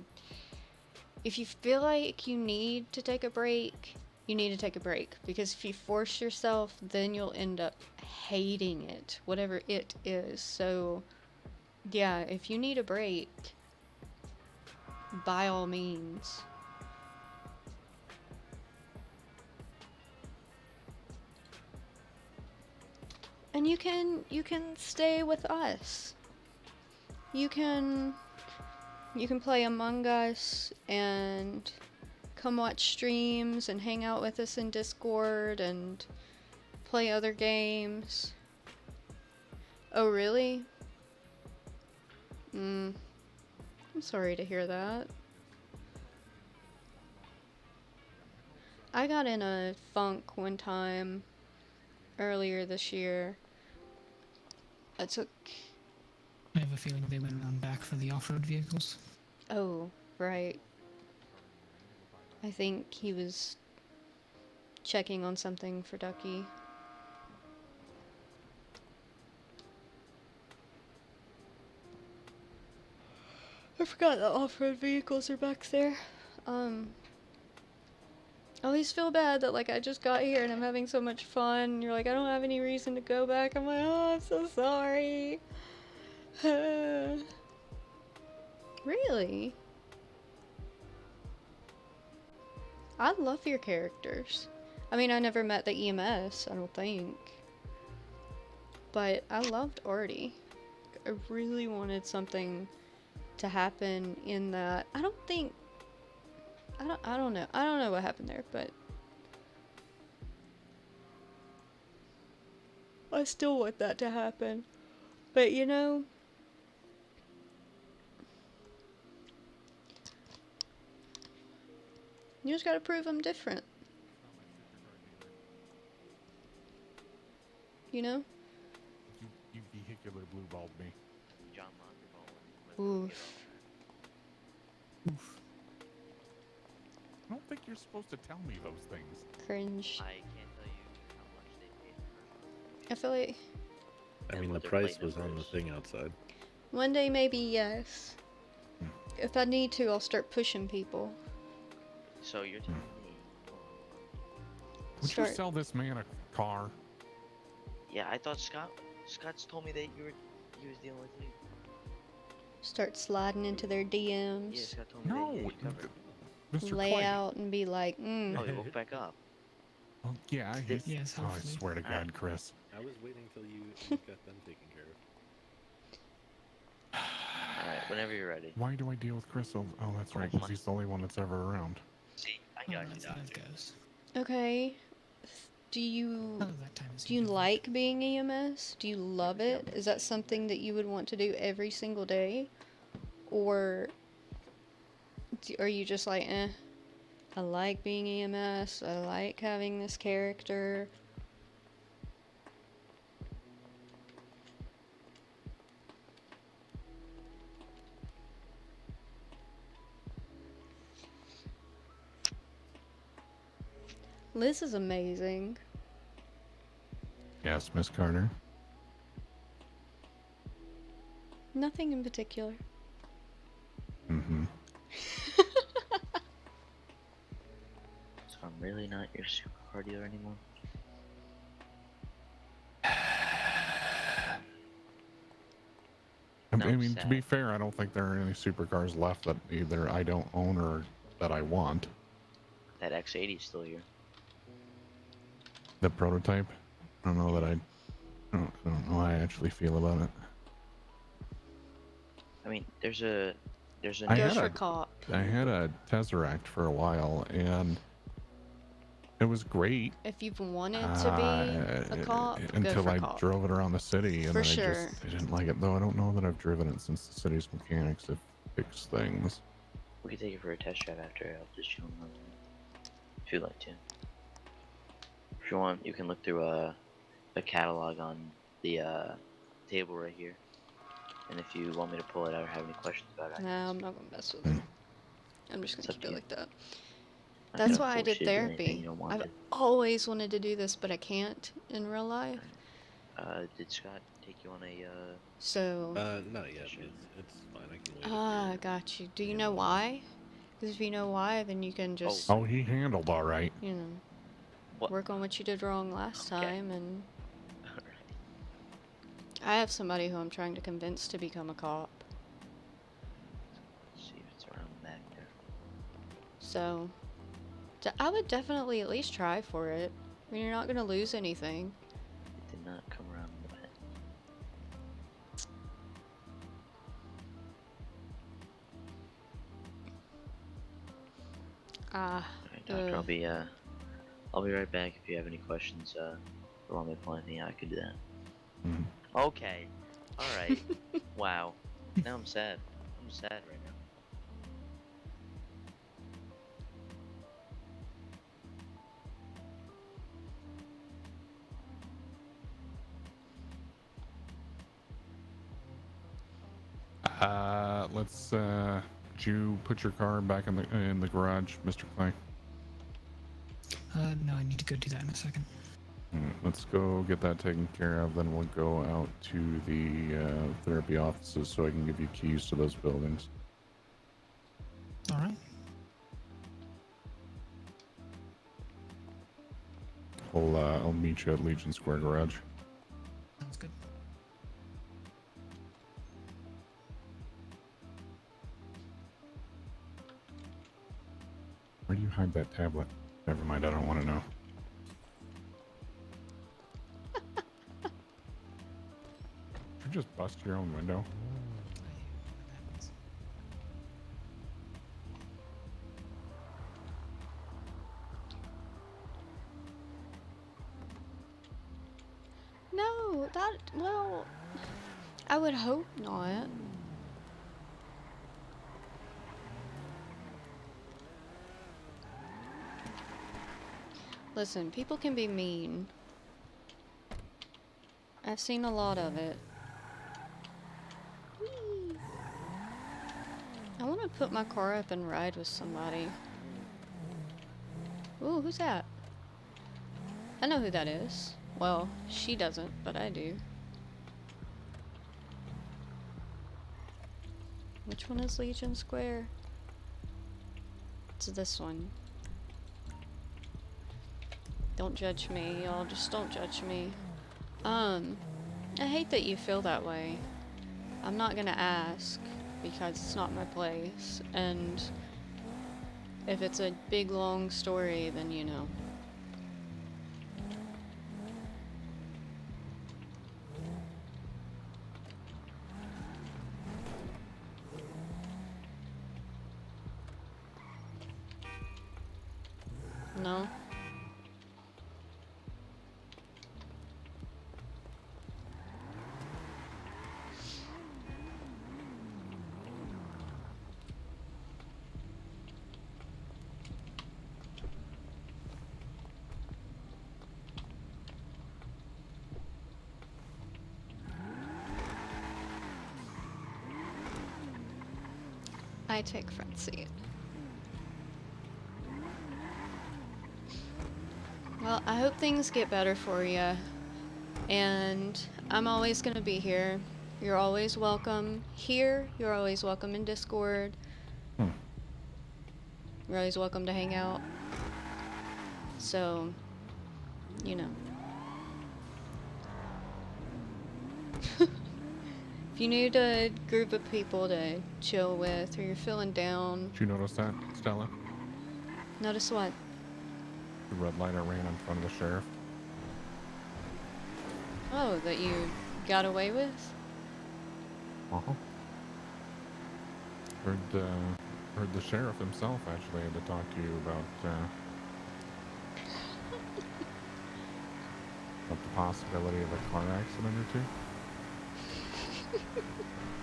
If you feel like you need to take a break, you need to take a break. Because if you force yourself, then you'll end up hating it, whatever it is. So, yeah, if you need a break, by all means. And you can stay with us. You can play Among Us and come watch streams and hang out with us in Discord and play other games. Oh, really? I'm sorry to hear that. I got in a funk one time earlier this year. I have a feeling they went around back for the off-road vehicles. Oh, right. I think he was checking on something for Ducky. I forgot the off-road vehicles are back there. I always feel bad that, like, I just got here and I'm having so much fun. And you're like, I don't have any reason to go back. I'm like, oh, I'm so sorry. Really? I love your characters. I mean, I never met the EMS, I don't think. But I loved Artie. I really wanted something to happen in that. I don't know. I don't know what happened there, but I still want that to happen. But you know, you just gotta prove I'm different. You know? You vehicular blue balled me. John Monk. Oof. Oof. I don't think you're supposed to tell me those things. Cringe. I can't tell you how much they paid. I feel like I mean, the price was on the thing outside. one day maybe yes. If I need to, I'll start pushing people. So you're telling me? Would you sell this man a car? Yeah, I thought Scott's told me that he was dealing with you. Start sliding into their DMs. Yeah, Scott told me that he had you covered. Mr. Lay Clay. out and be like, Oh, he woke back up. Oh, yeah. Yes, I hopefully. swear to God, Chris. I was waiting until you got them taken care of. Alright, whenever you're ready. Why do I deal with Chris? Oh, that's right, because he's the only one that's ever around. See, I got you, Doctor. okay. Do you like being EMS? Do you love it? Is that something that you would want to do every single day? Or are you just like, I like being EMS, I like having this character? Liz is amazing. Yes, Miss Carter. Nothing in particular. Mm-hmm. So I'm really not your supercar dealer anymore? I mean, to be fair, I don't think there are any supercars left that either I don't own or that I want. That X80 is still here. The prototype? I don't know that I don't know how I actually feel about it. I mean, there's a I cop. I had a Tesseract for a while, and it was great. If you've wanted to be a cop, until go for I cop. drove it around the city, and For then sure. I didn't like it. Though I don't know that I've driven it since the city's mechanics have fixed things. We could take it for a test drive after. I'll just show them. if you'd like to. If you want, you can look through a catalog on the table right here. And if you want me to pull it out or have any questions about it, Nah, I'm not gonna mess with it. I'm just gonna it's up keep to it you. like that. I That's can why I force did you to do anything you therapy. don't want I've to. always wanted to do this, but I can't in real life. Did Scott take you on a So. Not yet. It's fine. I can wait if Ah, you're. got you. Do you know why? Because if you know why, then you can just, Oh, he handled all right. you know, work on what you did wrong last time. And I have somebody who I'm trying to convince to become a cop. Let's see if it's around back there. So, I would definitely at least try for it. I mean, you're not gonna lose anything. It did not come around the back. Ah. Alright, Doctor, I'll be right back if you have any questions, or want me to pull anything out, I could do that. Okay. Alright. Wow. Now I'm sad. I'm sad right now. Let's did you put your car back in the garage, Mr. Clay? No, I need to go do that in a second. Let's go get that taken care of, then we'll go out to the therapy offices so I can give you keys to those buildings. All right. I'll meet you at Legion Square Garage. Sounds good. Where do you hide that tablet? Never mind, I don't want to know. Did you just bust your own window? No, well, I would hope not. Listen, people can be mean. I've seen a lot of it. Whee! I want to put my car up and ride with somebody. Ooh, who's that? I know who that is. Well, she doesn't, but I do. Which one is Legion Square? It's this one. Don't judge me, y'all. Just don't judge me. I hate that you feel that way. I'm not gonna ask because it's not my place. And if it's a big long story, then you know. No? I take front seat. Well, I hope things get better for you. And I'm always gonna be here. You're always welcome here. You're always welcome in Discord. You're always welcome to hang out. So, you know. If you need a group of people to chill with or you're feeling down. Did you notice that, Stella? Notice what? The red light I ran in front of the sheriff. Oh, that you got away with? Uh-huh. Heard the sheriff himself actually had to talk to you about the possibility of a car accident or two.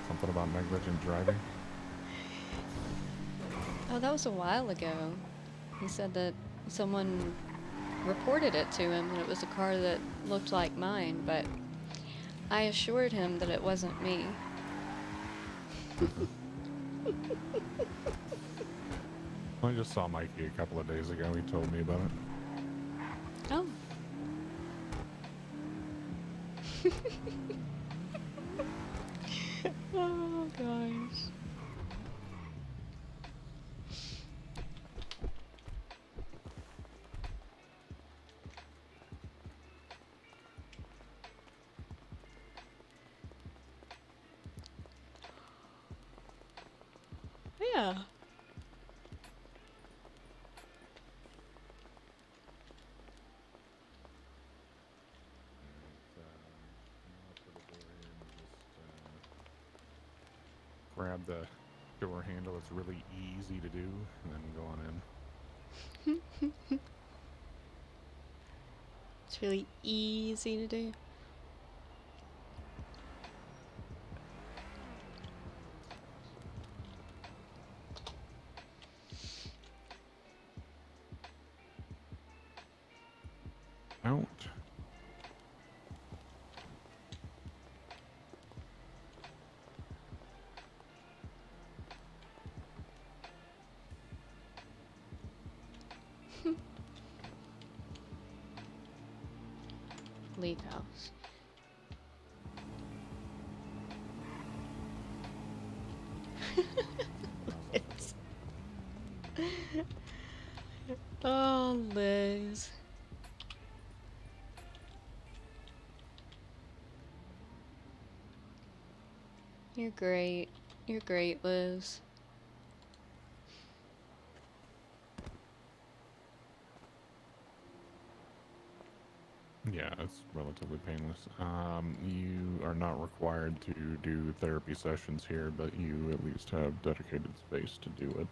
Something about negligent driving. Oh, that was a while ago. He said that someone reported it to him, and it was a car that looked like mine, but I assured him that it wasn't me. I just saw Mikey a couple of days ago. He told me about it. Oh. Oh, gosh. Yeah. Grab the door handle. It's really easy to do, and then go on in. It's really easy to do. Out. Leave house. Oh, Liz. You're great. You're great, Liz. Yeah, it's relatively painless. You are not required to do therapy sessions here, but you at least have dedicated space to do it.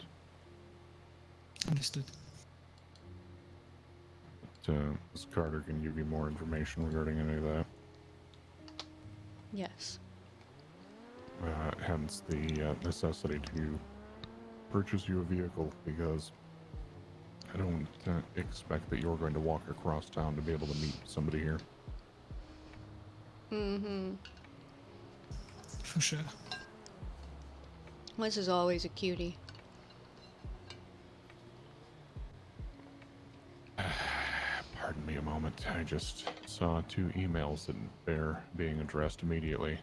Understood. But, Ms. Carter can give you more information regarding any of that. Yes. Hence the necessity to purchase you a vehicle, because I don't expect that you're going to walk across town to be able to meet somebody here. Mm-hmm. For sure. Liz is always a cutie. Pardon me a moment. I just saw 2 emails that bear being addressed immediately.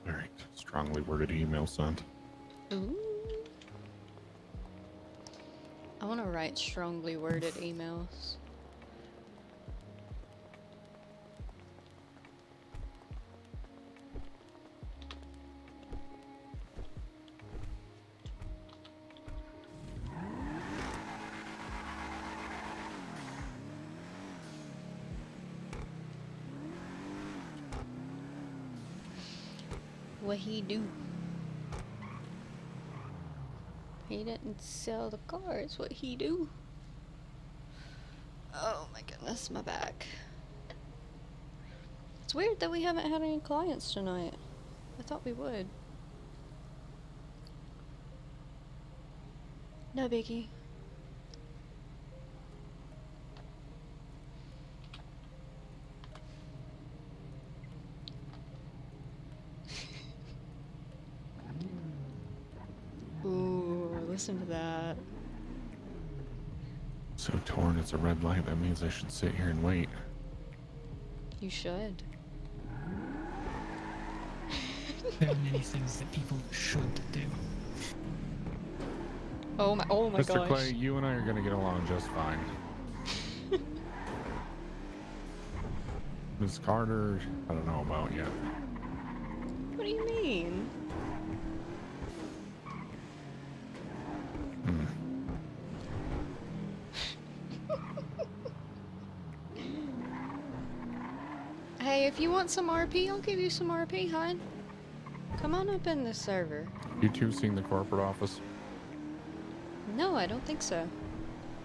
Very strongly worded email sent. Ooh. I want to write strongly worded emails. What he do? He didn't sell the car, it's what he do. Oh my goodness, my back. It's weird that we haven't had any clients tonight. I thought we would. No biggie. Ooh, listen to that. So torn, it's a red light. That means I should sit here and wait. You should. There are many things that people should do. Oh my Mr. gosh. Clay, you and I are going to get along just fine. Ms. Carter, I don't know about yet. What do you mean? Hey, if you want some RP, I'll give you some RP, hon. Come on up in the server. You two seen the corporate office? No, I don't think so.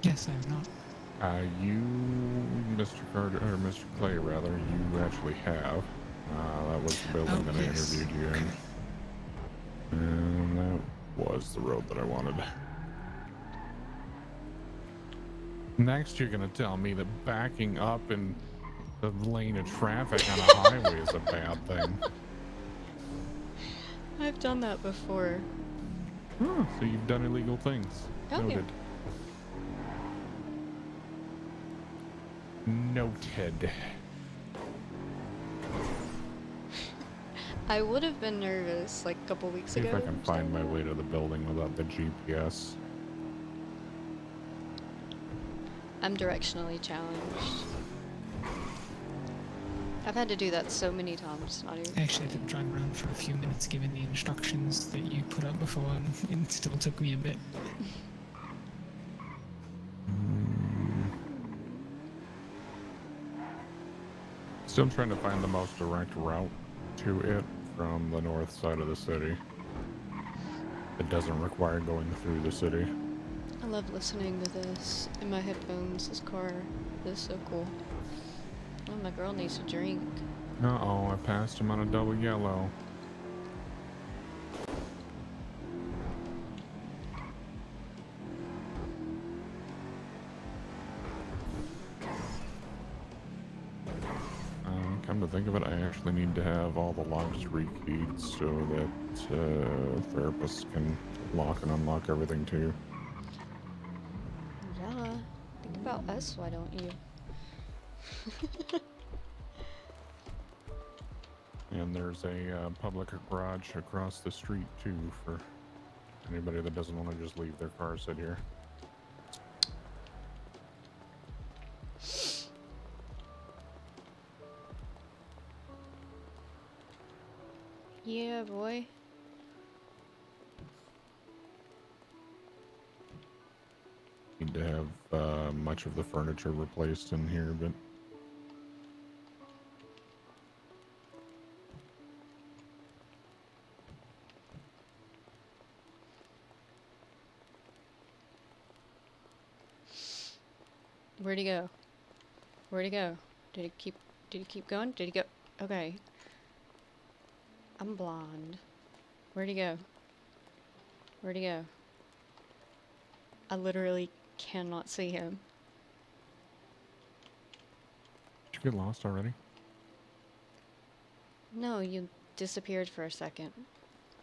Yes, I have not. You, Mr. Carter, or Mr. Clay, rather, you actually have. That was the building that I interviewed you in. And that was the road that I wanted. Next, you're going to tell me that backing up in the lane of traffic on a highway is a bad thing. I've done that before. Oh, so you've done illegal things. Oh, Noted. Noted. I would have been nervous like a couple weeks See ago. if I can find my way to the building without the GPS. I'm directionally challenged. I've had to do that so many times, not even. I actually had to drive around for a few minutes given the instructions that you put up before, and it still took me a bit. Still trying to find the most direct route to it from the north side of the city. It doesn't require going through the city. I love listening to this in my headphones. This car is so cool. Oh, my girl needs a drink. Uh-oh, I passed him on a double yellow. Come to think of it, I actually need to have all the locks rekeyed so that therapists can lock and unlock everything too. Yeah, think about us, why don't you? And there's a public garage across the street too for anybody that doesn't want to just leave their car sit here. Yeah, boy. Need to have much of the furniture replaced in here, but Where'd he go? Where'd he go? Did he keep going? Did he go? Okay. I'm blonde. Where'd he go? Where'd he go? I literally cannot see him. did you get lost already? No, you disappeared for a second.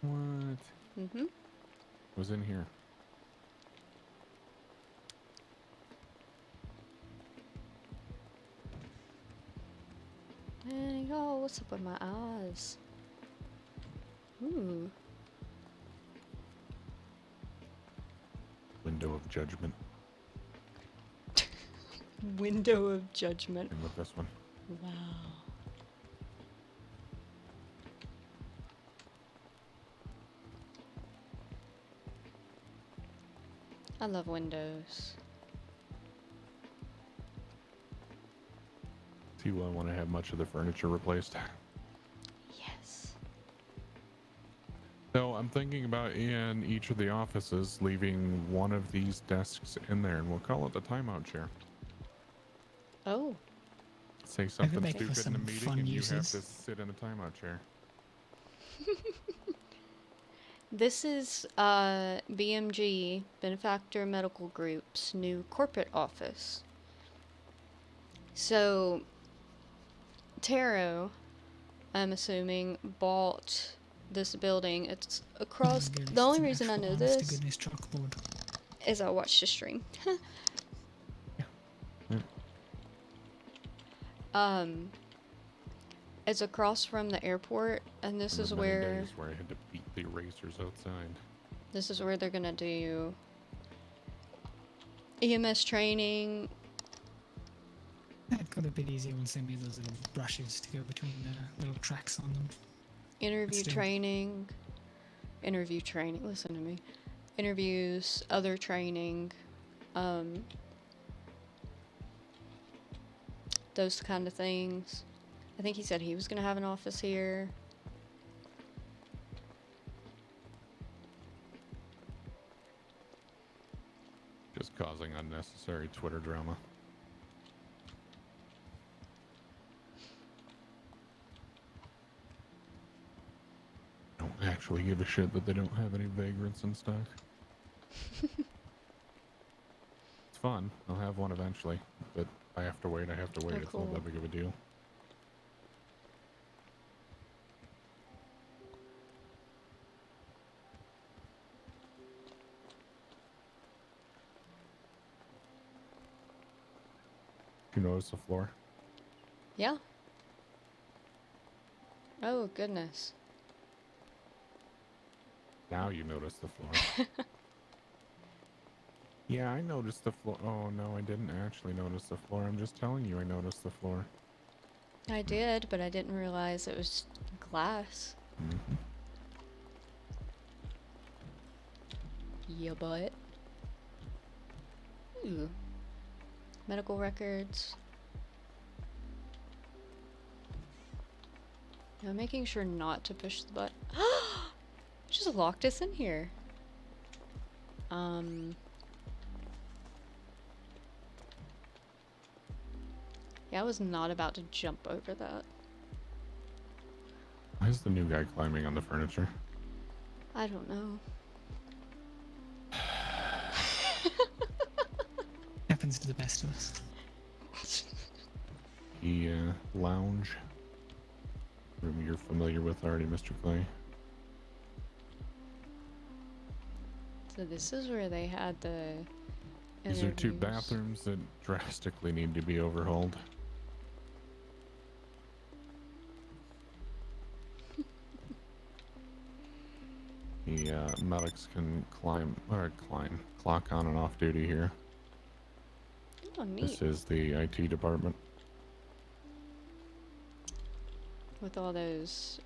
What? Mm-hmm. Was in here. Hey, yo, what's up with my eyes? Ooh. Window of judgment. Window of judgment. And with this one. Wow. I love windows. Do you want to have much of the furniture replaced? Yes. So I'm thinking about in each of the offices leaving one of these desks in there, and we'll call it the timeout chair. Oh. Say something make for stupid in a some meeting, fun and you have uses. to sit in a timeout chair. This is BMG, Benefactor Medical Group's new corporate office. So, Taro, I'm assuming, bought this building. It's across. The only reason I know this is I watched the stream. It's across from the airport, and this is where days where I had to beat the erasers outside. this is where they're gonna do EMS training. It got a bit easier once they made those little brushes to go between the little tracks on them. Interview Still. training. Interview training. Listen to me. Interviews, other training. Those kind of things. I think he said he was going to have an office here. just causing unnecessary Twitter drama. Don't actually give a shit that they don't have any vagrants in stock. It's fun. I'll have one eventually, but I have to wait. Oh, It's cool. not that big of a deal. You notice the floor? Yeah. Oh, goodness. Now you notice the floor. Yeah, I noticed the floor. Oh, no, I didn't actually notice the floor. I'm just telling you I noticed the floor. I did, but I didn't realize it was glass. Mm-hmm. Yeah, but. Ooh. Medical records. Now making sure not to push the button. Just locked us in here. Yeah, I was not about to jump over that. Why is the new guy climbing on the furniture? I don't know. Happens to the best of us. The lounge room you're familiar with already, Mr. Clay. So this is where they had the These are two interviews. bathrooms that drastically need to be overhauled. The medics can clock on and off duty here. Oh, neat. This is the IT department. With all those,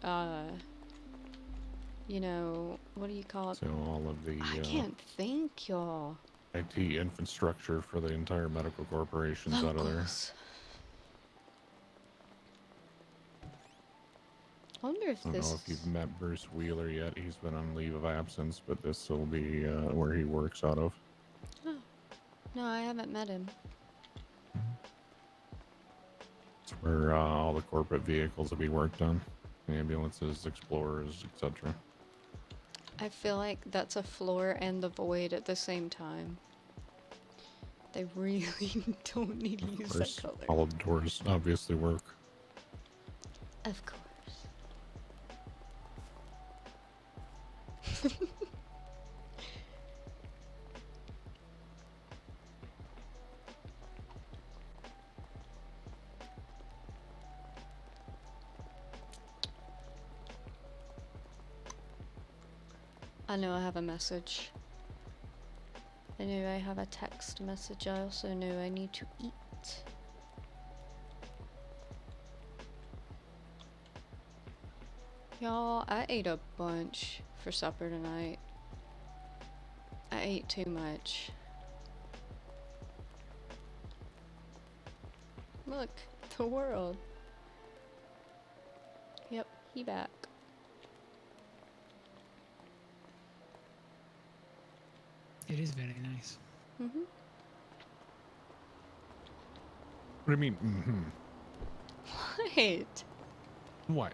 you know, what do you call it? So all of the I can't think, y'all. IT infrastructure for the entire medical corporation's out of there. Locals. I wonder if I don't this know if you've met Bruce Wheeler yet. He's been on leave of absence, but this will be where he works out of. Oh. No, I haven't met him. It's where all the corporate vehicles will be worked on. Ambulances, explorers, etc. I feel like that's a floor and the void at the same time. They really don't need to use that color. All of the doors obviously work. Of course. I know I have a message. I know I have a text message. I also know I need to eat. Y'all, I ate a bunch for supper tonight. I ate too much. Look, the world. Yep, he back. It is very nice. Mm-hmm. What do you mean, mm-hmm? What? What?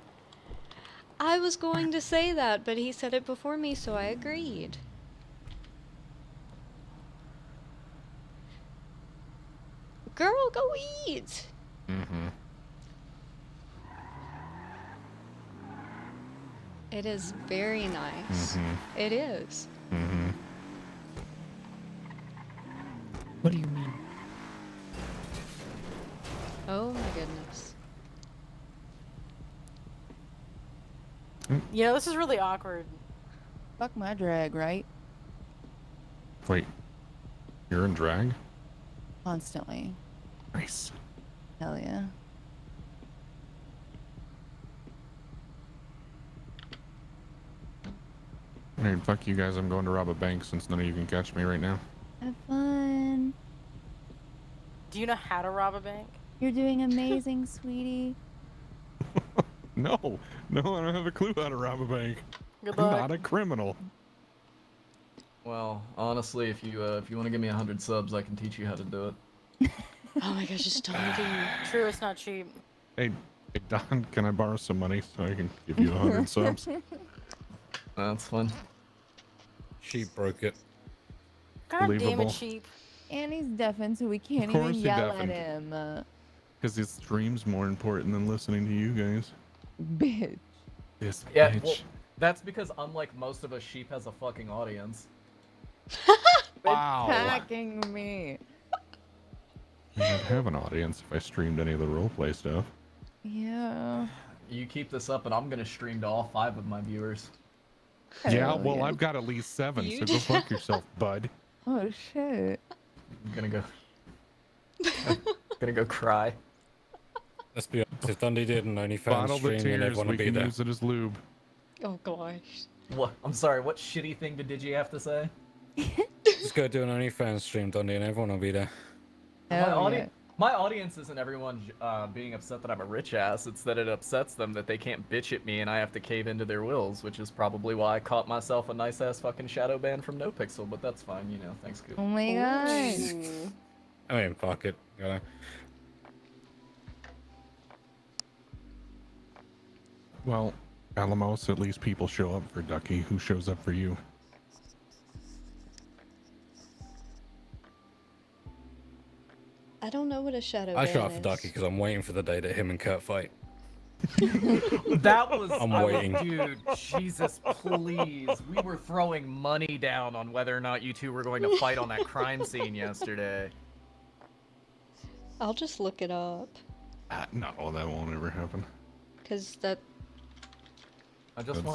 I was going to say that, but he said it before me, so I agreed. Girl, go eat! Mm-hmm. It is very nice. Mm-hmm. It is. Mm-hmm. What do you mean? Oh my goodness. You know, this is really awkward. Fuck my drag, right? Wait. You're in drag? Constantly. Nice. Hell yeah. Alright, fuck you guys. I'm going to rob a bank since none of you can catch me right now. Have fun. Do you know how to rob a bank? You're doing amazing, sweetie. No, I don't have a clue how to rob a bank. Good I'm luck. not a criminal. Well, honestly, if you want to give me 100 subs, I can teach you how to do it. Oh my gosh, it's Dundee. True, it's not cheap. Hey, Don, can I borrow some money so I can give you 100 subs? That's fun. She broke it. God damn it, Believable. cheap. And he's deafened, so we can't course even he yell at deafened. him. Because his stream's more important than listening to you guys. Bitch. This Yeah, bitch. well, that's because unlike most of us, Sheep has a fucking audience. Wow. Attacking me. I'd have an audience if I streamed any of the roleplay stuff. Yeah. You keep this up, and I'm gonna stream to all 5 of my viewers. Yeah, well, I've got at least 7, You so go fuck yourself, bud. Oh shit. I'm gonna go. Gonna go cry. Let's be honest, if Dundee did an OnlyFans Bottle the stream, then tears, everyone we would be can there. use it as lube. Oh gosh. What? I'm sorry. What shitty thing did you have to say? Just go do an OnlyFans stream, Dundee, and everyone will be there. My audience isn't everyone being upset that I'm a rich ass. It's that it upsets them that they can't bitch at me and I have to cave into their wills, which is probably why I caught myself a nice ass fucking shadow ban from NoPixel. But that's fine, you know. Thanks, Coop. Oh my gosh. I mean, fuck it. Gotta... Well, Alamos, at least people show up for Ducky. Who shows up for you? I don't know what a shadow I ban show up for is. Ducky because I'm waiting for the day that him and Kurt fight. That was. I'm waiting. Dude, Jesus, please. We were throwing money down on whether or not you two were going to fight on that crime scene yesterday. I'll just look it up. No, that won't ever happen. Cause that. That's so wanna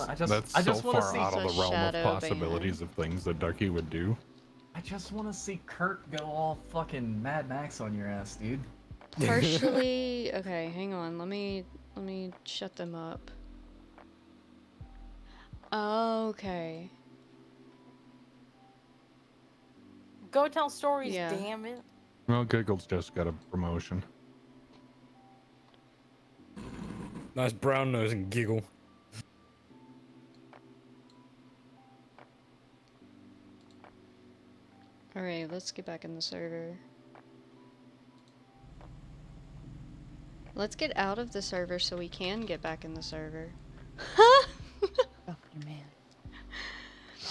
far see out of the realm of shadow possibilities of things that Ducky would do. I just want to see Kurt go all fucking Mad Max on your ass, dude. Partially. Okay, hang on. Let me shut them up. Okay. Go tell stories, Yeah. damn it. Well, Giggles just got a promotion. Nice brown nose and giggle. Alright, let's get back in the server. Let's get out of the server so we can get back in the server. Dr. Man.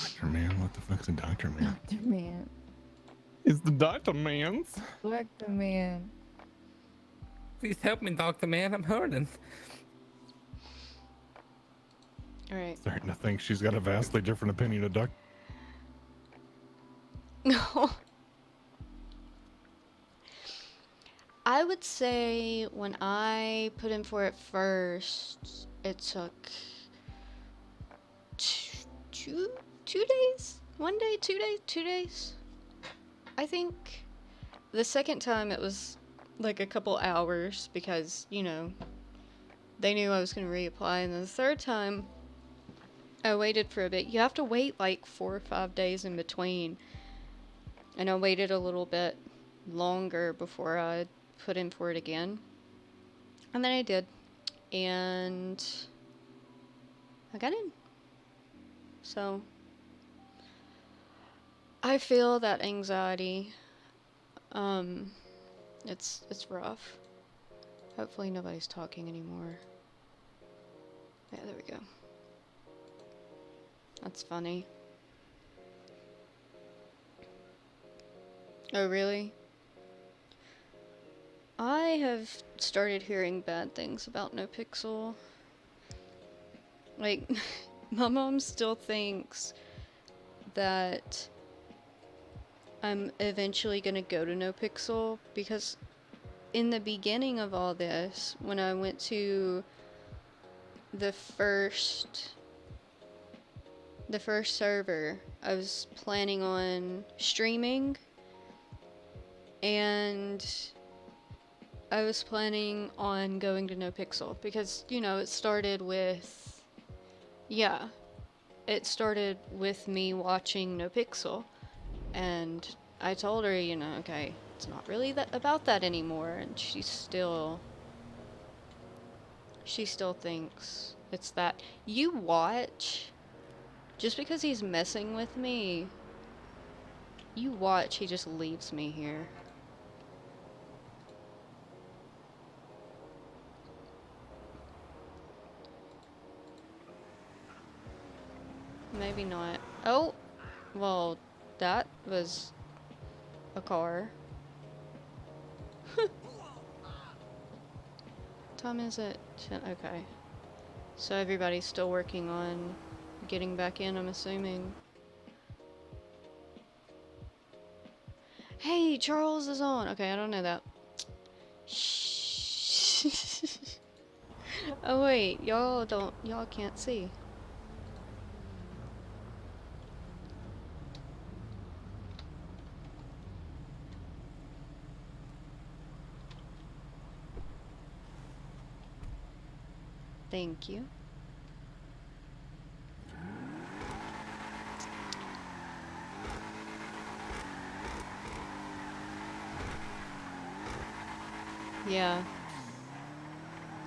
Dr. Man? What the fuck's a Dr. Man? Dr. Man. It's the Dr. Man's. Dr. Man. Please help me, Dr. Man. I'm hurting. Alright. Starting to think she's got a vastly different opinion of Duck. No. I would say when I put in for it first, it took two days? 1 day, 2 days, 2 days? I think. The second time it was like a couple hours because, you know, they knew I was going to reapply. And then the third time, I waited for a bit. You have to wait like 4 or 5 days in between. And I waited a little bit longer before I put in for it again. And then I did. And I got in. So I feel that anxiety. It's rough. Hopefully nobody's talking anymore. Yeah, there we go. That's funny. Oh, really? I have started hearing bad things about NoPixel. Like, my mom still thinks that I'm eventually gonna go to NoPixel because in the beginning of all this, when I went to the first server, I was planning on streaming. And I was planning on going to NoPixel because, you know, it started with me watching NoPixel. And I told her, you know, okay, it's not really about that anymore. And she still thinks it's that. You watch, just because he's messing with me You watch, he just leaves me here. Maybe not. Oh! Well, that was a car. Time is it? Okay. So everybody's still working on getting back in, I'm assuming. Hey, Charles is on! Okay, I don't know that. Shh. Oh wait, y'all can't see. Thank you. Yeah.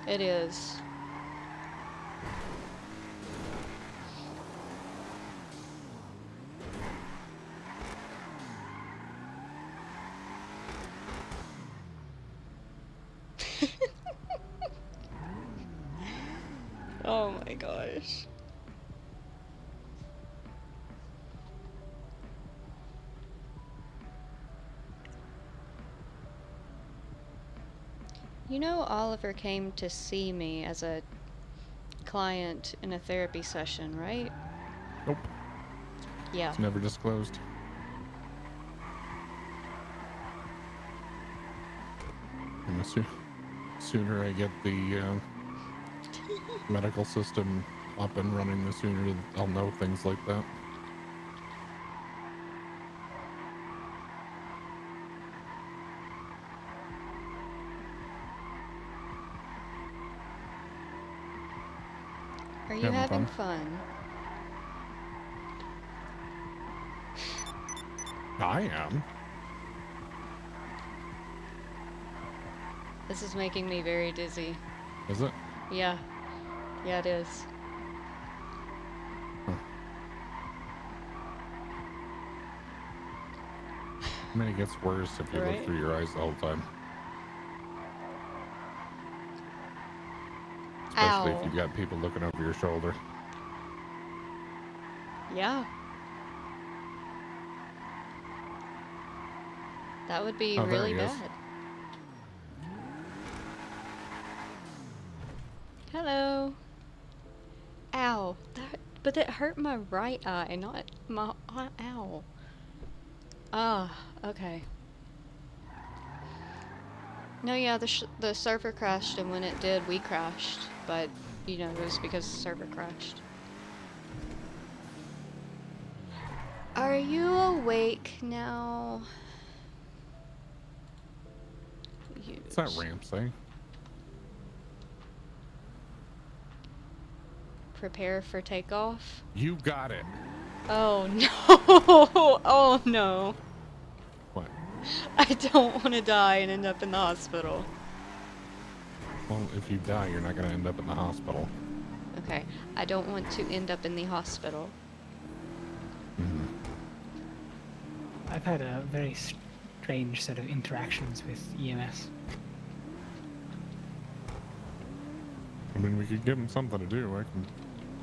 It is. Oh my gosh. You know, Oliver came to see me as a client in a therapy session, right? Nope. Yeah. It's never disclosed. And the sooner I get the medical system up and running, the sooner I'll know things like that. Are you having fun? I am. This is making me very dizzy. Is it? Yeah. Yeah, it is. Huh. I mean, it gets worse if you Right? look through your eyes the whole time. Especially if Ow. you've got people looking over your shoulder. Yeah. That would be Oh, there really he is. bad. Hello. Ow. But that hurt my right eye, not my ow. Ah, okay. No, yeah, the server crashed, and when it did, we crashed. But, you know, it was because the server crashed. Are you awake now? What's that ramp say? Prepare for takeoff? You got it. Oh no! Oh no! What? I don't want to die and end up in the hospital. Well, if you die, you're not going to end up in the hospital. Okay, I don't want to end up in the hospital. Mm-hmm. I've had a very strange set of interactions with EMS. I mean, we could give him something to do. I can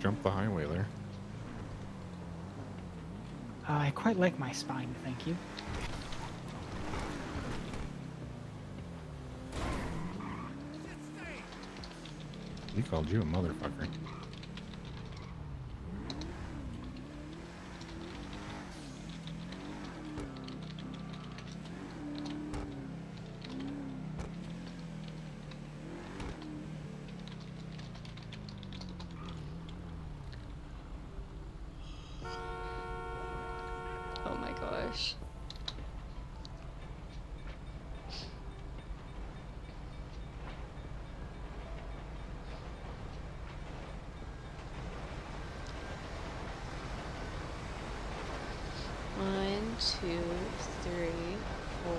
jump the highway there. I quite like my spine, thank you. He called you a motherfucker. Oh my gosh. One, 2, 3, 4,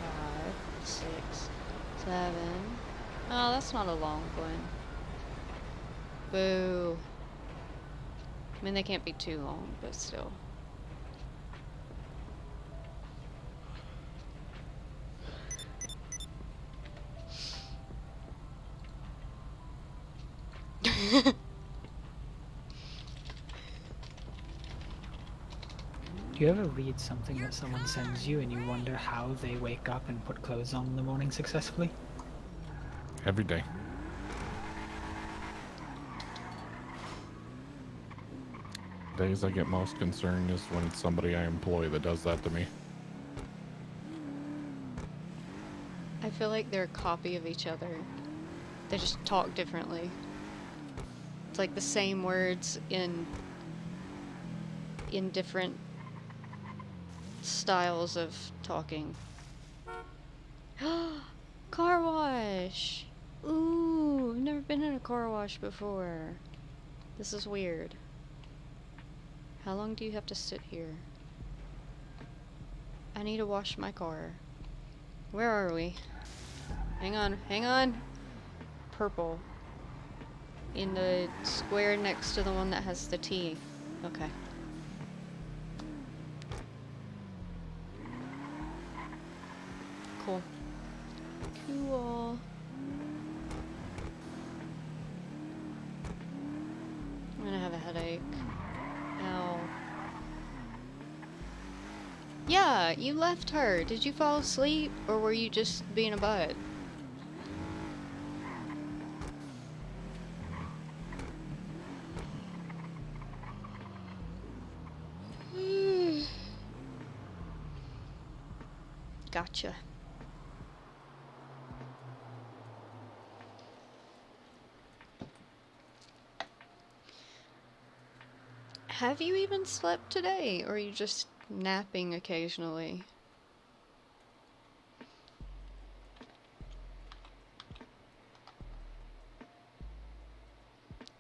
5, 6, 7. Oh, that's not a long one. Boo. I mean, they can't be too long, but still. Do you ever read something that someone sends you and you wonder how they wake up and put clothes on in the morning successfully? Every day. Days I get most concerned is when it's somebody I employ that does that to me. I feel like they're a copy of each other. They just talk differently. It's like the same words in different styles of talking. Car wash! Ooh, I've never been in a car wash before. This is weird. How long do you have to sit here? I need to wash my car. Where are we? Hang on, hang on! Purple. In the square next to the one that has the T. Okay. Cool. Cool. I'm gonna have a headache. Ow. Yeah, you left her. Did you fall asleep, or were you just being a butt? Gotcha. Have you even slept today, or are you just napping occasionally?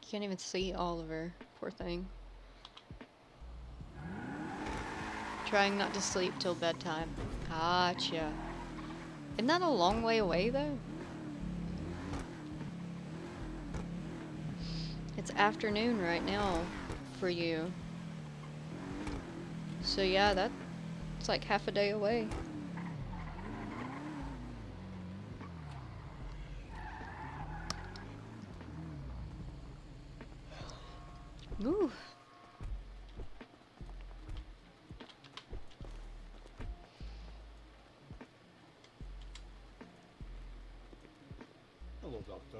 Can't even see Oliver, poor thing. Trying not to sleep till bedtime. Gotcha. Isn't that a long way away, though? It's afternoon right now for you. So yeah, that's like half a day away. Ooh. Hello, doctor.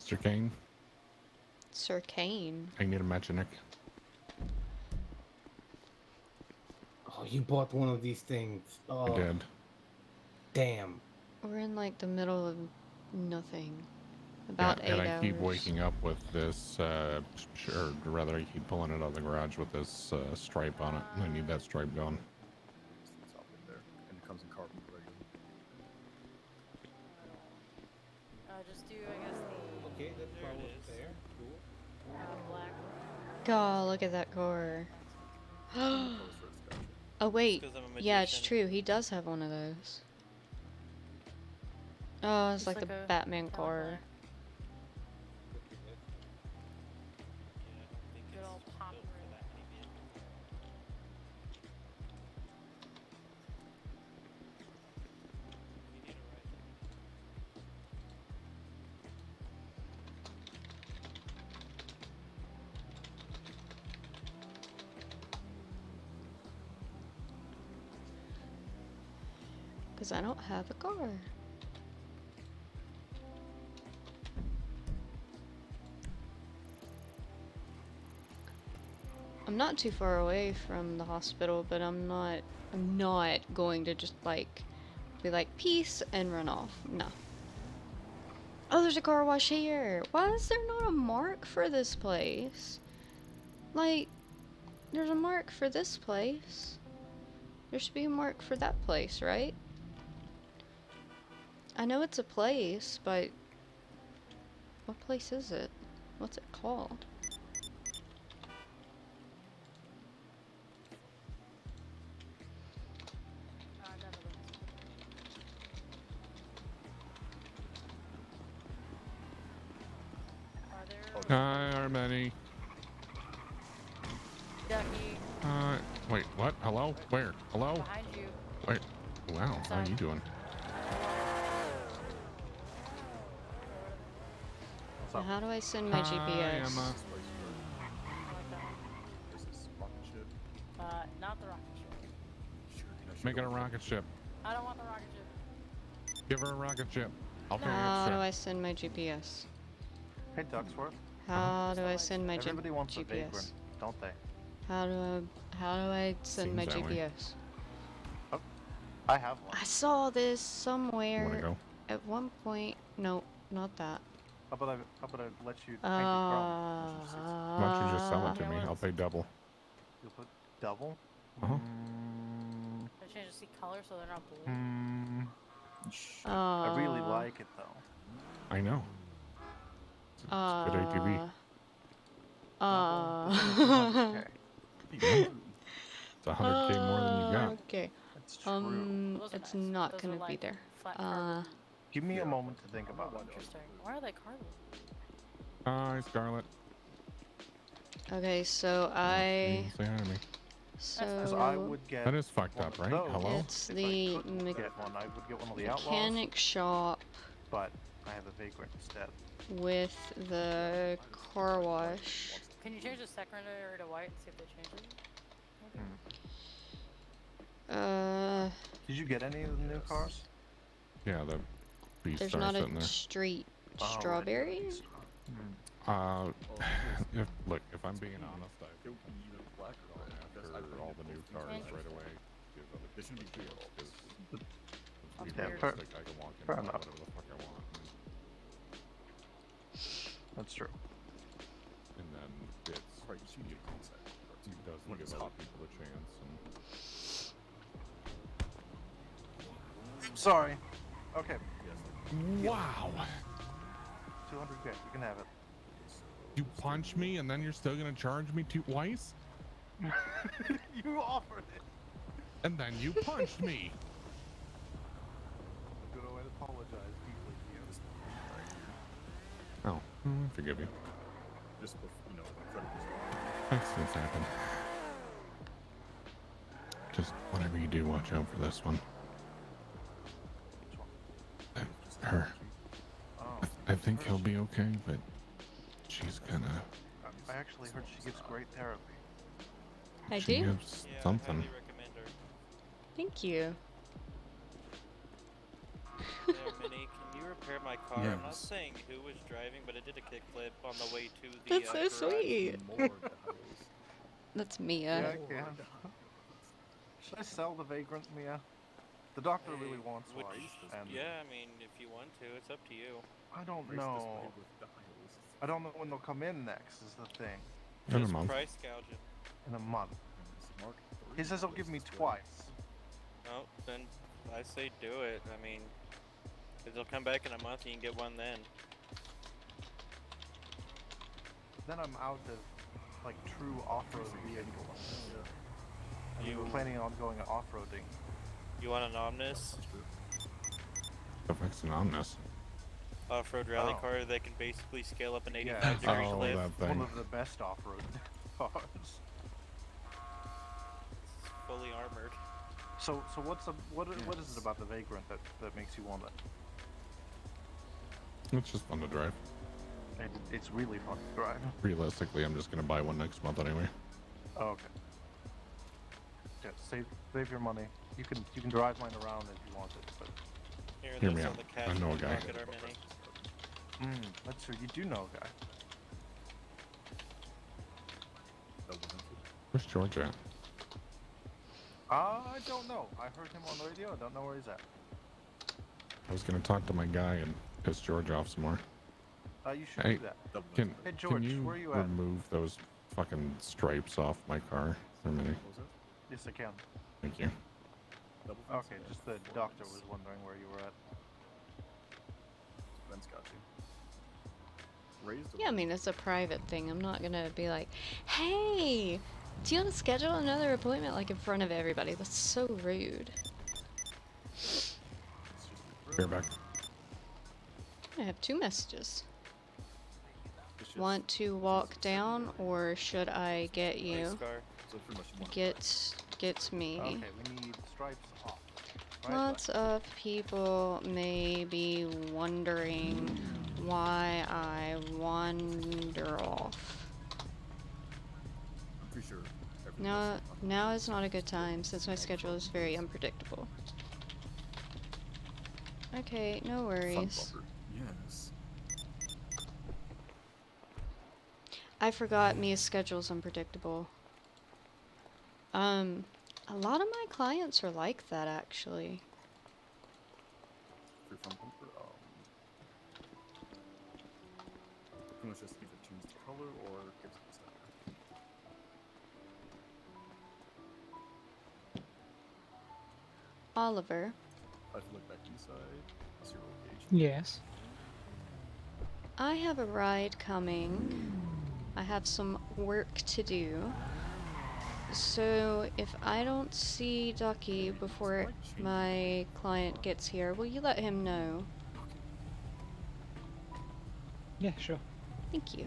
Mr. Kane, Sir Kane. I need a mechanic. Oh, you bought one of these things. Oh, I did. damn. We're in like the middle of nothing. Yeah, About 8 and I hours. keep waking up with this, or rather, I keep pulling it out of the garage with this stripe on it. I need that stripe gone. It's all in there, and it comes in carbon regular. Just do, I guess, the... Okay, that's power fair. Cool. Black. God, look at that car. Oh wait, 'cause I'm a yeah, it's magician. true. He does have one of those. Oh, it's like the Batman car. Good old pop Because I don't have a car. I'm not too far away from the hospital, but I'm not going to just like be like peace and run off. No. Oh, there's a car wash here. Why is there not a mark for this place? Like, there's a mark for this place. There should be a mark for that place, right? I know it's a place, but what place is it? What's it called? Hi, Armani. Ducky. Wait, what? Hello? Where? Hello? Behind you. Wait. Wow, how are you doing? So how do I send my GPS? Emma. Not the rocket ship. Make it a rocket ship. I don't want the rocket ship. Give her a rocket ship. I'll pay How do extra. I send my GPS? Hey, Ducksworth. How do I send my Everybody wants a GPS? vagrant, don't they? How do I send my Seems that way. GPS? Oh, I have one. I saw this Wanna somewhere go? at one point. No, not that. How about I let you paint it chrome? Why don't you just sell it to me? I'll pay double. You'll put double? Uh-huh. I change the seat color so they're not blue. I really like it though. I know. It's good ATV. It's 100K more than you got. Okay. That's true. It's not gonna be there. Give me a moment to think about it. Interesting. Why are they carbon? Hi, Scarlett. Okay, so I. Say hi to me. Because I would get. That is fucked up, right? Hello? It's the Get one. I would get one of the outlaws. mechanic shop But I have a vagrant instead. with the car wash. Can you change the secondary to white and see if they change it? Did you get any of the new cars? Yeah, the beast There's star not sitting a there. street Oh, strawberry. Look, if I'm being honest, I think after all the new cars right away. This should be deals because Yeah, fair I can walk in fair and buy enough. whatever the fuck I want. That's true. And then it's it doesn't give other people a chance. And Sorry. Okay. wow, 200K. You can have it. you punch me and then you're still gonna charge me twice? You offered it. And then you punched me. I'm gonna apologize deeply to you. Oh, I forgive you. Just incredible. Accidents happen. Just whatever you do, watch out for this one. Her. I think he'll be okay, but she's gonna. I actually heard she gives great therapy. I She do. gives something. Thank you. Yeah, Minnie, can you repair my car? I'm not Yes. saying who was driving, but it did a kickflip on the way to the That's so garage. sweet. That's Mia. Yeah, I can. Should I sell the vagrant, Mia? The doctor really wants Would one. you- And yeah, I mean, if you want to, it's up to you. I don't know. I don't know when they'll come in next. Is the thing. In a Just month. price gouging. In a month. He says he'll give me twice. No, then I say do it. I mean, because they'll come back in a month and you can get one then. Then I'm out of like true off-road vehicles. You were planning on going off-roading. You want an Omnis? Affects an Omnis. Off-road rally Oh. car that can basically scale up an 85 Yeah, degree Oh, cliff. that one thing. of the best off-road cars. It's fully armored. So what is it about the vagrant that makes you want it? It's just fun to drive. It's really fun to drive. Realistically, I'm just gonna buy one next month anyway. Oh, okay. Yeah, save your money. You can drive mine around if you want it, but Here, Hear this me on out. the I know a cash guy. market, our Mini. that's true. You do know a guy. Where's George at? I don't know. I heard him on the radio. I don't know where he's at. I was gonna talk to my guy and piss George off some more. You should Hey, do that. can Hey, George, you where are you at? remove those fucking stripes off my car for a minute? Yes, I can. Thank you. Okay, just the doctor was wondering where you were at. Ben's got you. Raised Yeah, I mean, it's a private thing. I'm not gonna be like, hey, do you want to schedule another appointment like in front of everybody? That's so rude. Bear back. I have two messages. Want to walk down, or should I get you? Get me. Okay, we need stripes off. Right? Lots of people may be wondering why I want wander off. I'm pretty sure. Now is not a good time since my schedule is very unpredictable. Okay, no worries. Yes. I forgot Mia's schedule's unpredictable. A lot of my clients are like that actually. Free fun bumper. Pretty much just either change the color or give it a sticker. Oliver. I have to look back inside. That's your location. Yes. I have a ride coming. I have some work to do. So if I don't see Ducky before my client gets here, will you let him know? Yeah, sure. Thank you.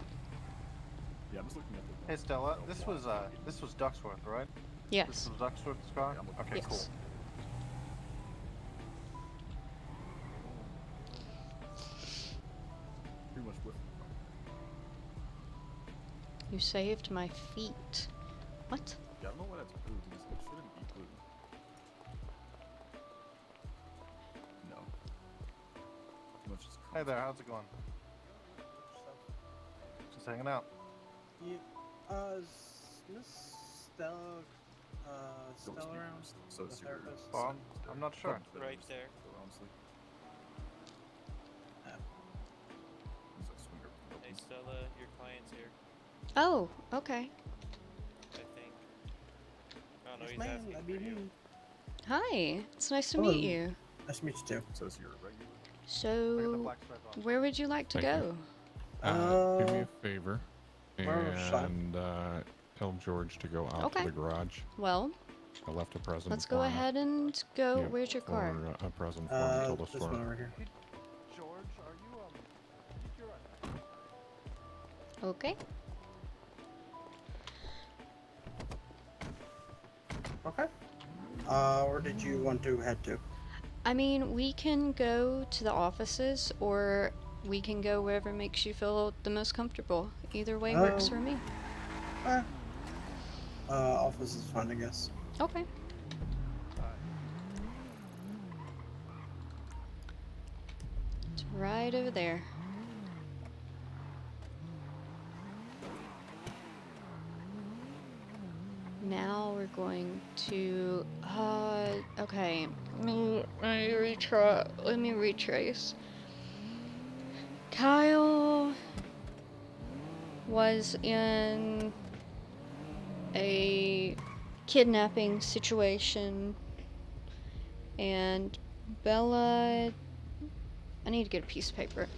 Yeah, I'm just looking at the. Hey Stella, this was Ducksworth, right? Yes. This was Ducksworth's car? Okay, Yes. cool. Pretty much with. You saved my feet. What? Yeah, I don't know why that's blue because it shouldn't be blue. No. Pretty much just. Hey there, how's it going? Just hanging out. Is Miss Stella, Stella around? So The therapist? Well, I'm not sure. Right there. Honestly. Hey Stella, your client's here. Oh, okay. I think. Oh no, Yes, he's ma'am, asking that'd for be you. me. Hi, it's nice to Hello. meet you. Nice to meet you too. So it's your regular. So, where would you like to Thank go? you. Do me a favor where was I? and tell George to go out Okay. to the garage. Well, I left a present. let's go for him. ahead and go. Yeah, Where's your car? for, a present for him until the This store. one over here. George, are you Okay. Okay. Where did you want to head to? I mean, we can go to the offices or we can go wherever makes you feel the most comfortable. Either way works for me. Office is fine, I guess. Okay. It's right over there. Now we're going to, okay, let me retrace. Kyle was in a kidnapping situation, and Bella, I need to get a piece of paper.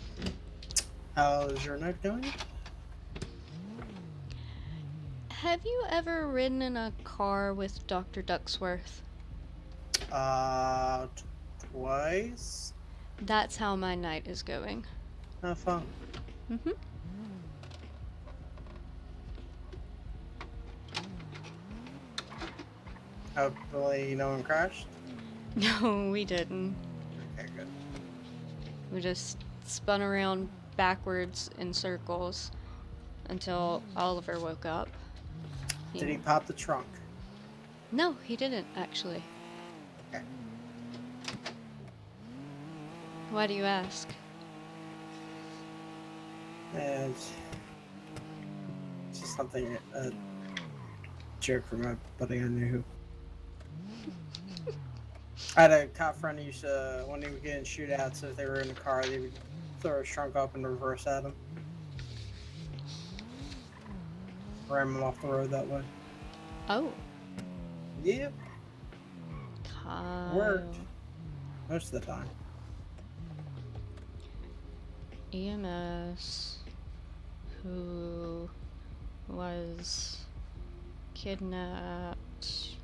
How's your night going? Have you ever ridden in a car with Dr. Ducksworth? Twice. That's how my night is going. Have fun. Mm-hmm. Hopefully no one crashed. No, we didn't. Okay, good. We just spun around backwards in circles until Oliver woke up. Did he pop the trunk? No, he didn't, actually. Okay. Why do you ask? It's just something, a joke from my buddy I knew who. I had a cop friend who used to, when they would get in shootouts, if they were in the car, they would throw his trunk up and reverse at him. Ram him off the road that way. Oh. Yep. Kyle. Worked. Most of the time. EMS who was kidnapped,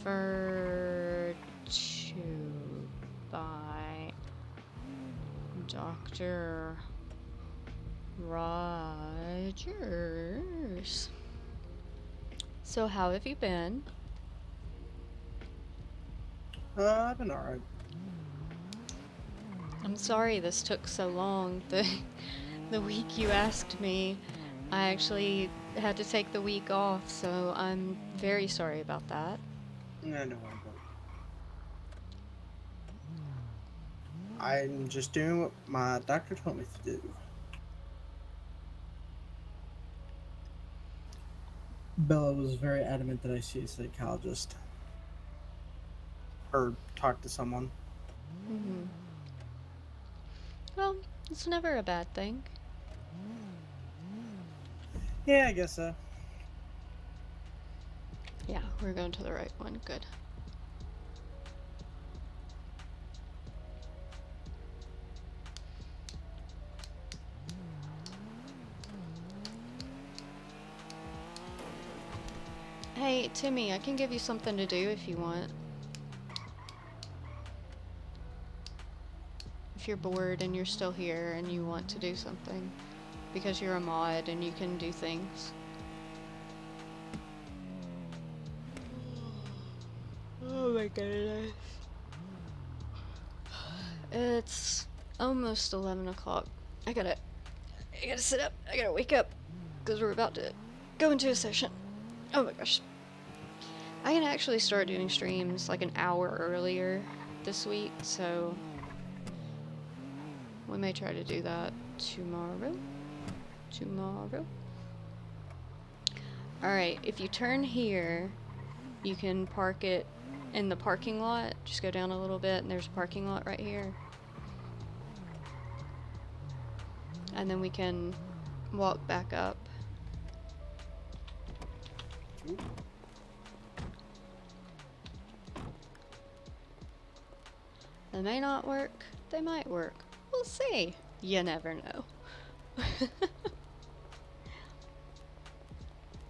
referred to by Dr. Rogers. So how have you been? I've been alright. I'm sorry this took so long. The week you asked me, I actually had to take the week off, so I'm very sorry about that. No, don't worry about it. I'm just doing what my doctor told me to do. Bella was very adamant that I see a psychologist. Or talk to someone. Mm-hmm. Well, it's never a bad thing. Yeah, I guess so. Yeah, we're going to the right one. Good. Hey, Timmy, I can give you something to do if you want. If you're bored and you're still here and you want to do something. Because you're a mod and you can do things. Oh my goodness. It's almost 11 o'clock. I gotta sit up. I gotta wake up. Because we're about to go into a session. Oh my gosh. I can actually start doing streams like an hour earlier this week, so we may try to do that tomorrow. Alright, if you turn here, you can park it in the parking lot. Just go down a little bit and there's a parking lot right here. And then we can walk back up. They may not work, they might work. We'll see. You never know.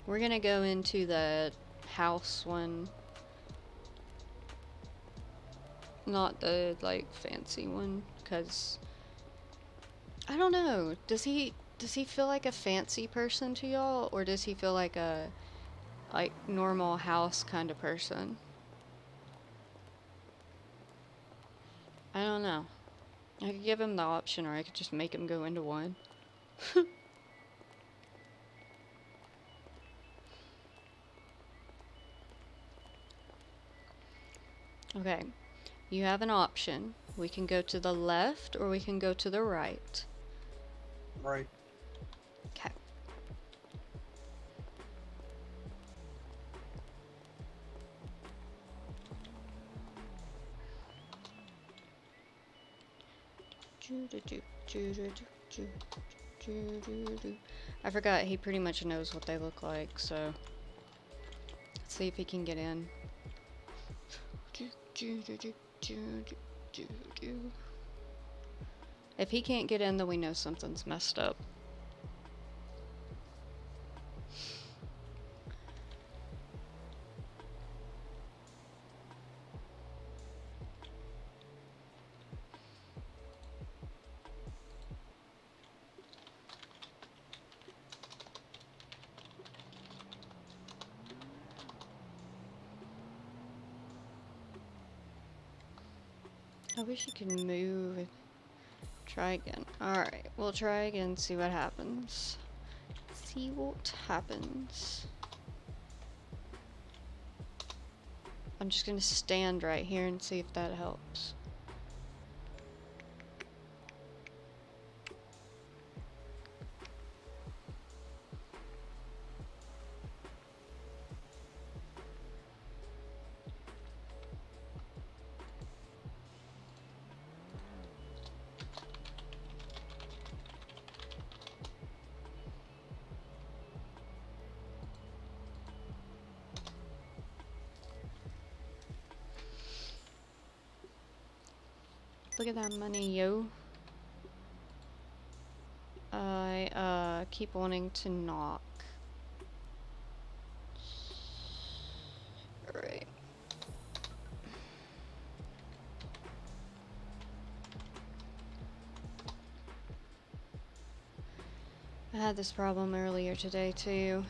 We're gonna go into the house one. Not the, like, fancy one, because I don't know. Does he feel like a fancy person to y'all, or does he feel like a, like, normal house kind of person? I don't know. I could give him the option, or I could just make him go into one. Okay. You have an option. We can go to the left, or we can go to the right. Right. Okay. I forgot he pretty much knows what they look like, so let's see if he can get in. If he can't get in, then we know something's messed up. I wish you could move. Try again. Alright, we'll try again, see what happens. See what happens. I'm just gonna stand right here and see if that helps. Look at that money, yo. I, keep wanting to knock. Alright. I had this problem earlier today, too.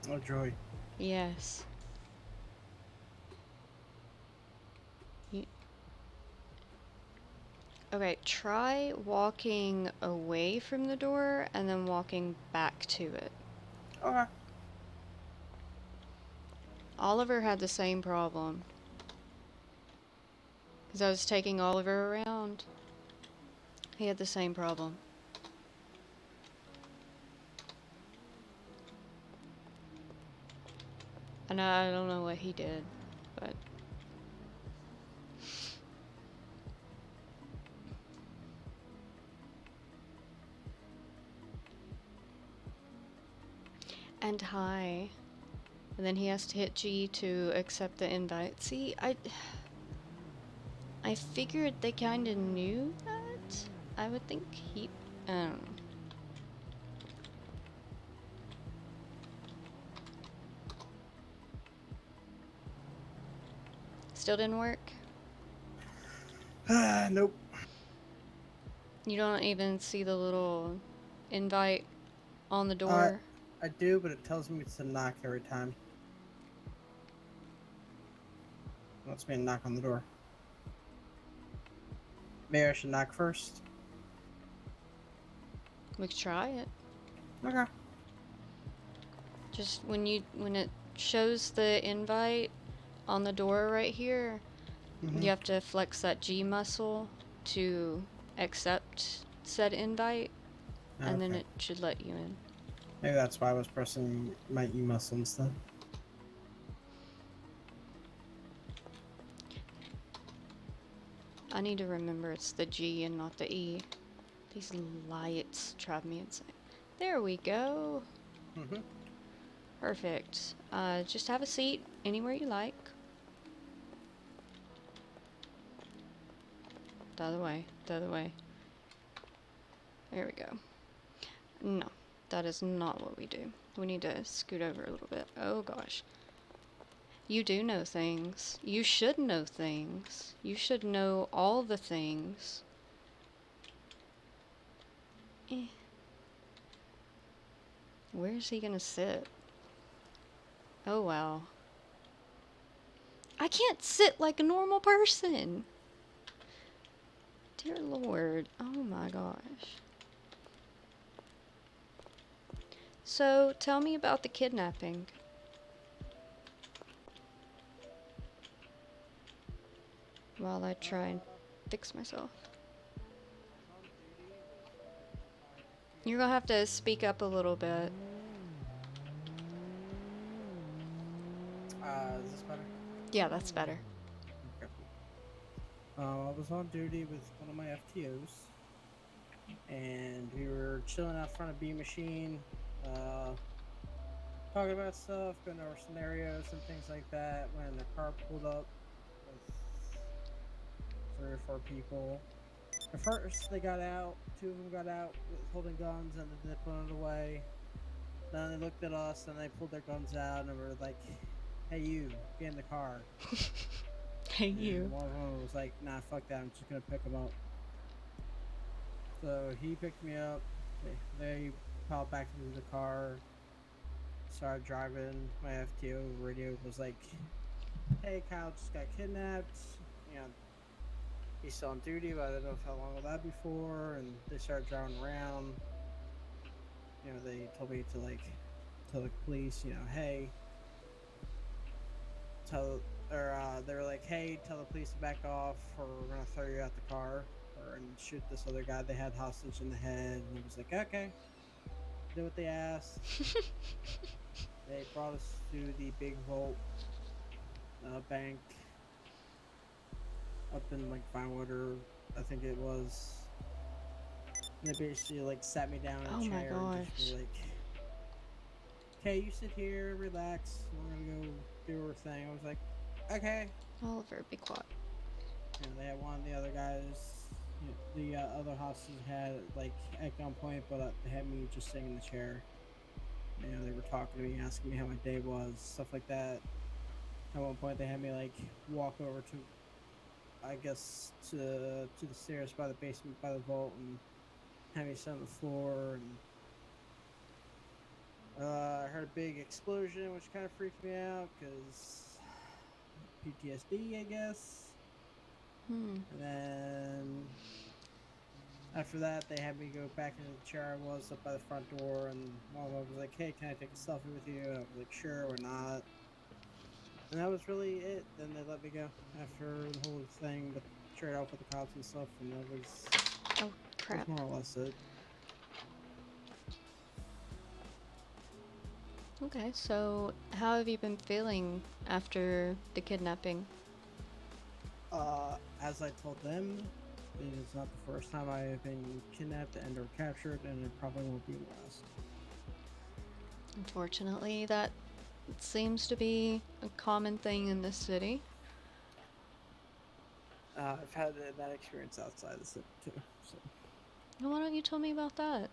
Oh, joy. Yes. Okay, try walking away from the door and then walking back to it. Okay. Oliver had the same problem. Because I was taking Oliver around. He had the same problem. And I don't know what he did, but... And hi. And then he has to hit G to accept the invite. See, I figured they kind of knew that. I would think he... I don't know. Still didn't work? Nope. You don't even see the little invite on the door? I do, but it tells me to knock every time. It wants me to knock on the door. Maybe I should knock first. We could try it. Okay. Just when it shows the invite on the door right here, you have to flex that G muscle to accept said invite, and then Okay. it should let you in. Maybe that's why I was pressing my E muscle instead. I need to remember it's the G and not the E. These lights drive me insane. There we go. Perfect. Just have a seat anywhere you like. The other way. The other way. There we go. No, that is not what we do. We need to scoot over a little bit. Oh gosh. You do know things. You should know things. You should know all the things. Where is he gonna sit? Oh wow. I can't sit like a normal person! Dear Lord. Oh my gosh. So, tell me about the kidnapping. While I try and fix myself. You're gonna have to speak up a little bit. Is this better? Yeah, that's better. Okay. I was on duty with one of my FTOs, and we were chilling out front of B Machine, talking about stuff, going over scenarios and things like that, when the car pulled up with 3 or 4 people. At first, they got out. 2 of them got out with holding guns, and then they put it away. Then they looked at us, and they pulled their guns out, and were like, "Hey, you, get in the car." Hey, And you. one of them was like, "Nah, fuck that. I'm just gonna pick him up." So he picked me up. They piled back into the car. Started driving. My FTO radio was like, "Hey, Kyle just got kidnapped. You know, he's still on duty, but I don't know how long will that be for." And they started driving around. You know, they told me to like tell the police, you know, hey, they were like, "Hey, tell the police to back off, or we're gonna throw you out the car, or and shoot this other guy they had hostage in the head." And I was like, "Okay." Did what they asked. They brought us to the big vault bank up in like Vinewater, I think it was. And they basically like sat me down in a Oh my chair and just gosh. were like, "Okay, you sit here, relax. We're gonna go do our thing." I was like, "Okay." Oliver, be quiet. You know, they had one of the other guys, you know, the other hostages had like at gunpoint, but they had me just sitting in the chair. You know, they were talking to me, asking me how my day was, stuff like that. At one point, they had me like walk over to, I guess, to the stairs by the basement by the vault and had me sit on the floor. And I heard a big explosion, which kind of freaked me out because PTSD, I guess. Hmm. And then After that, they had me go back into the chair I was up by the front door, and one of them was like, "Hey, can I take a selfie with you?" And I was like, "Sure, or not." And that was really it. Then they let me go after the whole thing, but straight off with the cops and stuff, and that was Crap. more or less it. Okay, so how have you been feeling after the kidnapping? As I told them, it is not the first time I have been kidnapped and or captured, and it probably won't be the last. Unfortunately, that seems to be a common thing in this city. I've had that experience outside the city too. So. Well, why don't you tell me about that?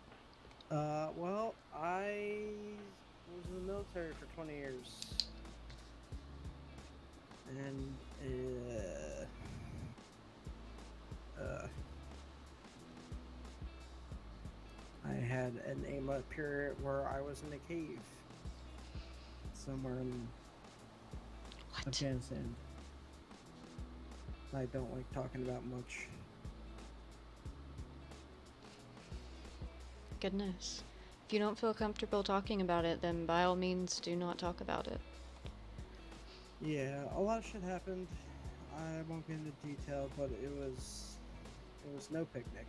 Well, I was in the military for 20 years. And, I had an 8-month period where I was in a cave. Somewhere in Afghanistan. I don't like talking about much. Goodness. If you don't feel comfortable talking about it, then by all means do not talk about it. Yeah, a lot of shit happened. I won't get into detail, but it was no picnic.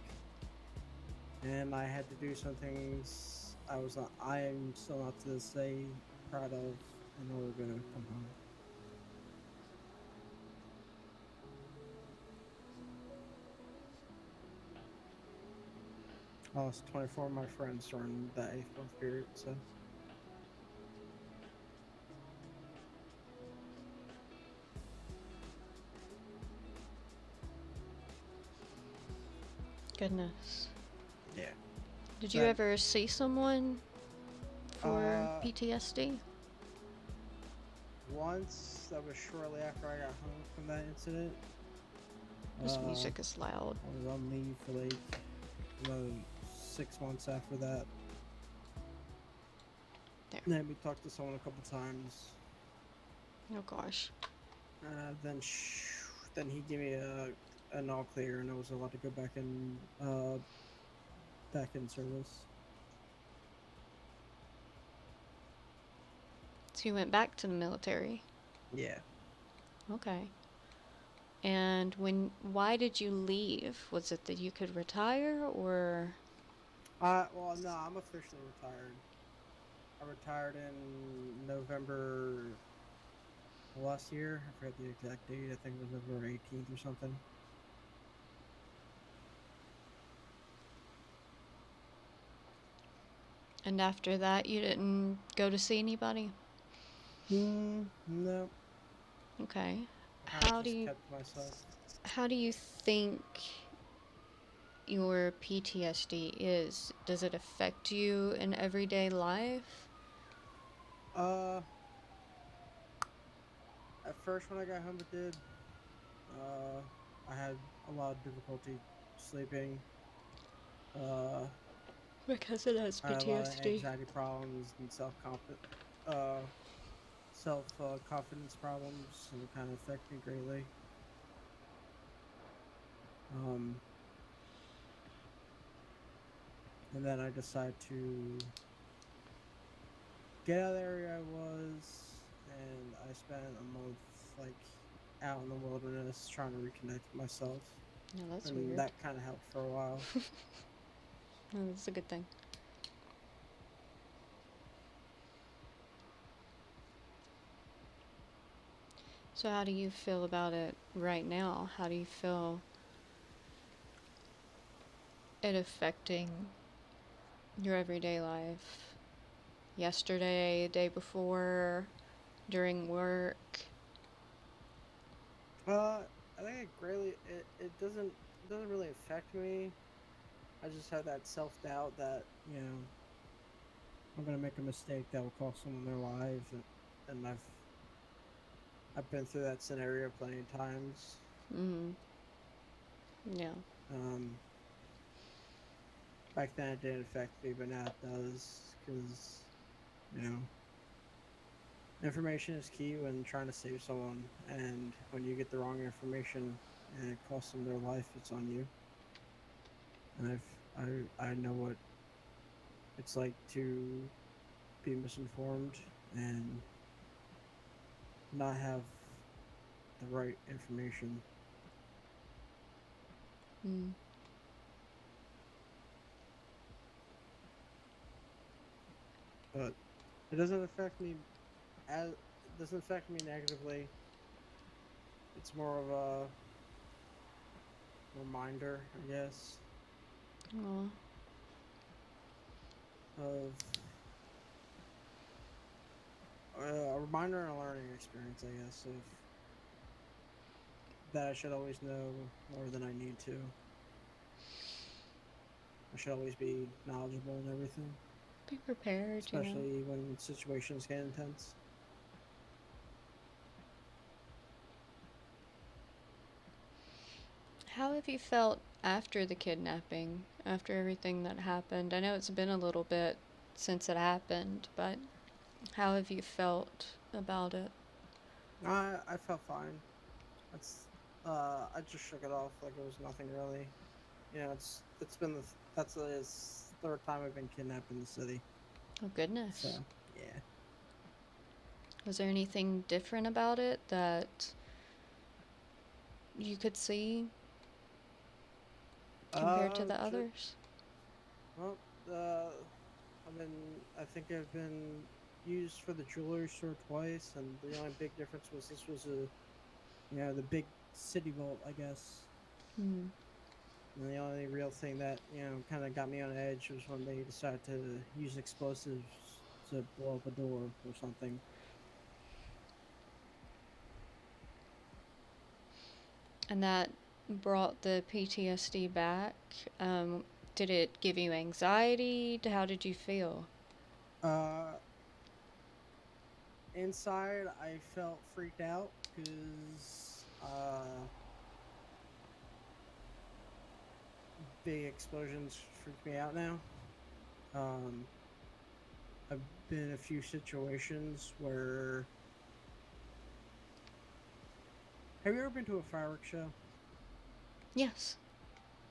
And I had to do some things I am still not to this day proud of in order to come home. I lost 24 of my friends during that 8-month period, so. Goodness. Yeah. Did you ever see someone for PTSD? Once, that was shortly after I got home from that incident. This music is loud. I was on leave for like about 6 months after that. There. Then we talked to someone a couple times. Oh gosh. Then he gave me an all clear, and I was allowed to go back in service. So you went back to the military? Yeah. Okay. And why did you leave? Was it that you could retire, or? Well, no, I'm officially retired. I retired in November last year. I forget the exact date. I think it was November 18th or something. And after that, you didn't go to see anybody? No. Okay. How do you kept myself? How do you think your PTSD is? Does it affect you in everyday life? At first when I got home it did. I had a lot of difficulty sleeping. Because it has I had a lot of PTSD. anxiety problems and self-confidence problems, and it kind of affected me greatly. And then I decided to get out of the area I was, and I spent a month like out in the wilderness trying to reconnect with myself. No, that's and weird. that kind of helped for a while. No, that's a good thing. So how do you feel about it right now? How do you feel it affecting your everyday life? Yesterday, day before, during work? I think it doesn't really affect me. I just have that self-doubt that, I'm gonna make a mistake that will cost someone their lives, and I've been through that scenario plenty of times. Yeah. Back then it didn't affect me, but now it does, because, information is key when trying to save someone, and when you get the wrong information and it costs them their life, it's on you. and I know what it's like to be misinformed and not have the right information. Hmm. But it doesn't affect me as it doesn't affect me negatively. It's more of a reminder, I guess, Aw. of a reminder and a learning experience, I guess, of that I should always know more than I need to. I should always be knowledgeable in everything, Be prepared, you know. especially when situations get intense. How have you felt after the kidnapping? After everything that happened? I know it's been a little bit since it happened, but how have you felt about it? I felt fine. That's I just shook it off like it was nothing really. You know, it's been that's his third time I've been kidnapped in the city. Oh, goodness. So yeah. Was there anything different about it that you could see compared to the others? Well, I think I've been used for the jewelry store twice, and the only big difference was this was the big city vault, I guess. Hmm. And the only real thing that kind of got me on edge was when they decided to use explosives to blow up a door or something. And that brought the PTSD back. Um, did it give you anxiety? How did you feel? Inside, I felt freaked out because big explosions freak me out now. I've been in a few situations where. Have you ever been to a fireworks show? Yes.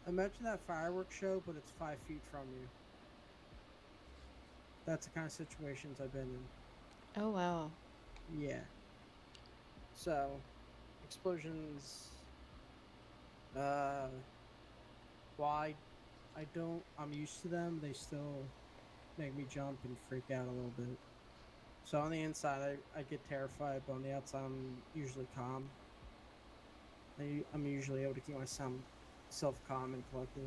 Imagine that fireworks show, but it's 5 feet from you. That's the kind of situations I've been in. Oh, wow. Yeah. So, explosions. Why? I'm used to them. They still make me jump and freak out a little bit. So on the inside, I get terrified, but on the outside, I'm usually calm. I'm usually able to keep myself calm and collective.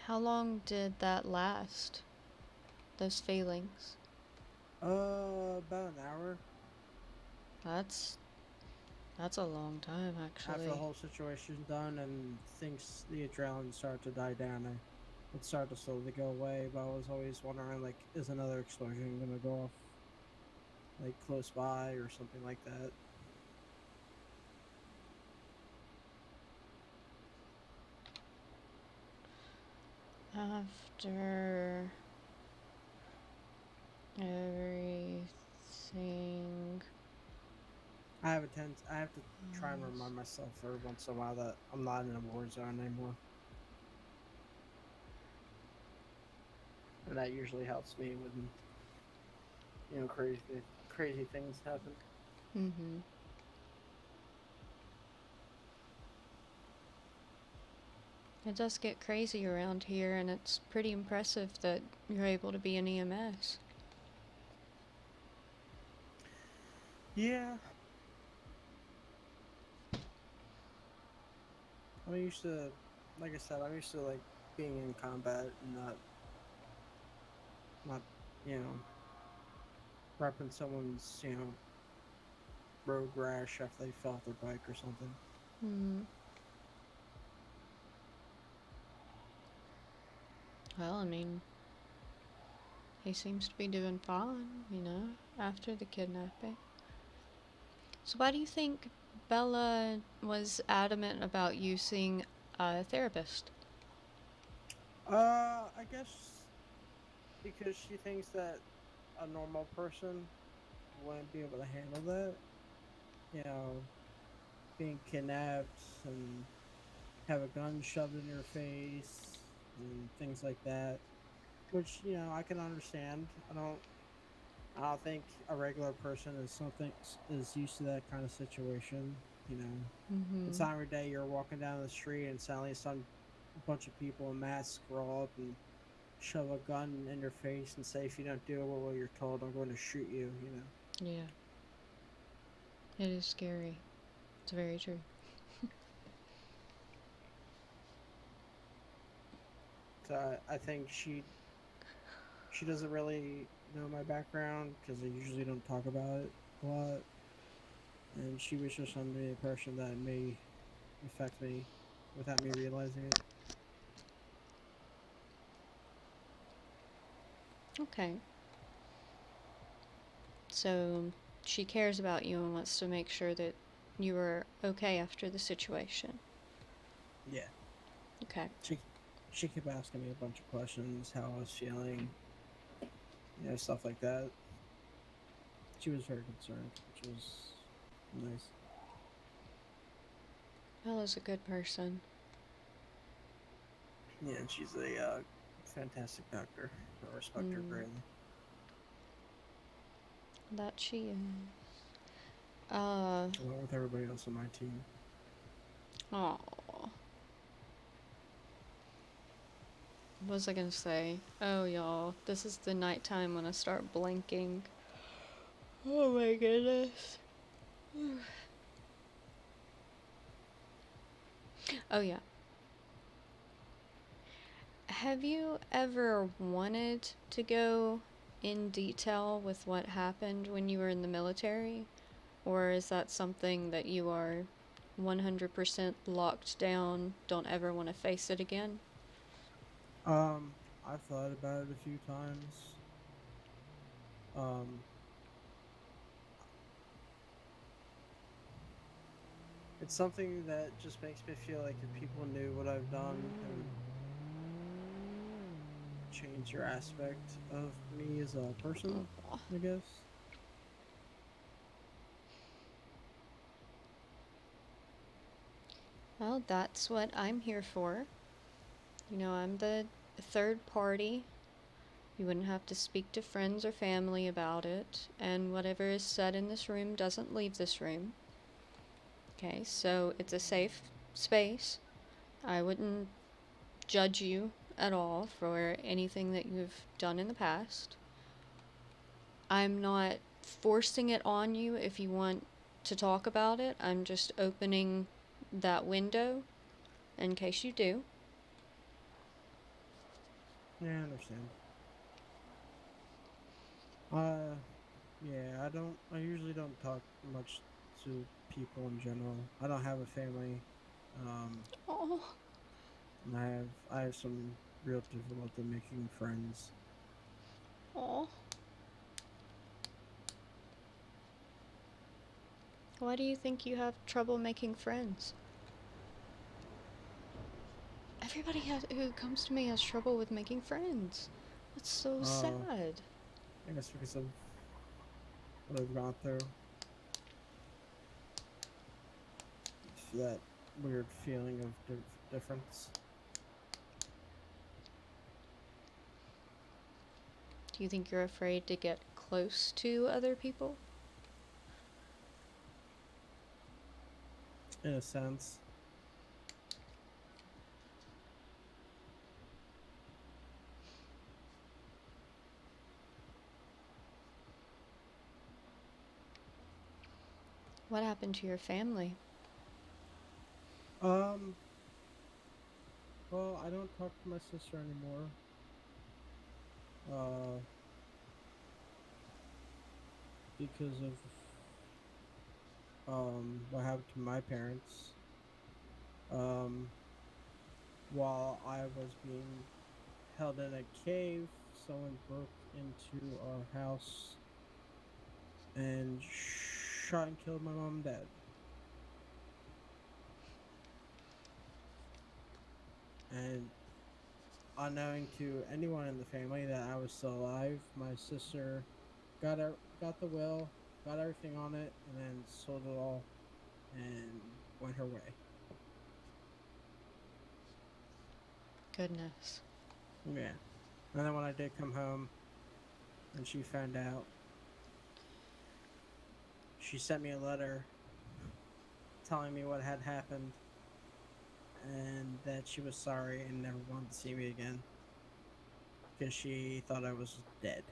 How long did that last? Those feelings? About an hour. That's a long time, actually. After the whole situation's done and the adrenaline started to die down, it started to slowly go away. But I was always wondering, like, is another explosion gonna go off, like close by or something like that? After everything. I have to try and remind myself every once in a while that I'm not in a war zone anymore. And that usually helps me when crazy things happen. Mm-hmm. It does get crazy around here, and it's pretty impressive that you're able to be an EMS. Yeah. I'm used to, like I said, I'm used to like being in combat and not repping someone's road rash after they fell off their bike or something. Hmm. Well, I mean, he seems to be doing fine, after the kidnapping. So why do you think Bella was adamant about using a therapist? I guess because she thinks that a normal person wouldn't be able to handle that. You know, being kidnapped and have a gun shoved in your face and things like that. Which, you know, I can understand. I don't think a regular person is used to that kind of situation. You know, the Mm-hmm. time of day you're walking down the street and suddenly some bunch of people in masks roll up and shove a gun in your face and say if you don't do what you're told, I'm going to shoot you. You know. Yeah. It is scary. It's very true. So I think she doesn't really know my background because I usually don't talk about it a lot, and she was just under the impression that it may affect me without me realizing it. Okay. So she cares about you and wants to make sure that you are okay after the situation. Yeah. Okay. She kept asking me a bunch of questions, how I was feeling, you know, stuff like that. She was very concerned, which was nice. Bella's a good person. Yeah, and she's a fantastic doctor. I respect her greatly. That she is. Along with everybody else on my team. Oh. What was I gonna say? Oh, y'all. This is the nighttime when I start blinking. Oh my goodness. Oh, yeah. Have you ever wanted to go in detail with what happened when you were in the military? Or is that something that you are 100% locked down, don't ever want to face it again? I've thought about it a few times. Um, it's something that just makes me feel like if people knew what I've done, it would change your aspect of me as a person, I guess. Well, that's what I'm here for. You know, I'm the third party. You wouldn't have to speak to friends or family about it, and whatever is said in this room doesn't leave this room. Okay, so it's a safe space. I wouldn't judge you at all for anything that you've done in the past. I'm not forcing it on you if you want to talk about it. I'm just opening that window in case you do. Yeah, I understand. Yeah, I usually don't talk much to people in general. I don't have a family. Oh. And I have some real difficulty making friends. Aw. Why do you think you have trouble making friends? Everybody who comes to me has trouble with making friends. That's so sad. I guess because of what I've gone through. That weird feeling of difference. Do you think you're afraid to get close to other people? In a sense. What happened to your family? Well, I don't talk to my sister anymore. Because of what happened to my parents. While I was being held in a cave, someone broke into our house and shot and killed my mom and dad. And unknowing to anyone in the family that I was still alive, my sister got the will, got everything on it, and then sold it all, and went her way. Goodness. Yeah. And then when I did come home, and she found out, she sent me a letter telling me what had happened, and that she was sorry and never wanted to see me again because she thought I was dead.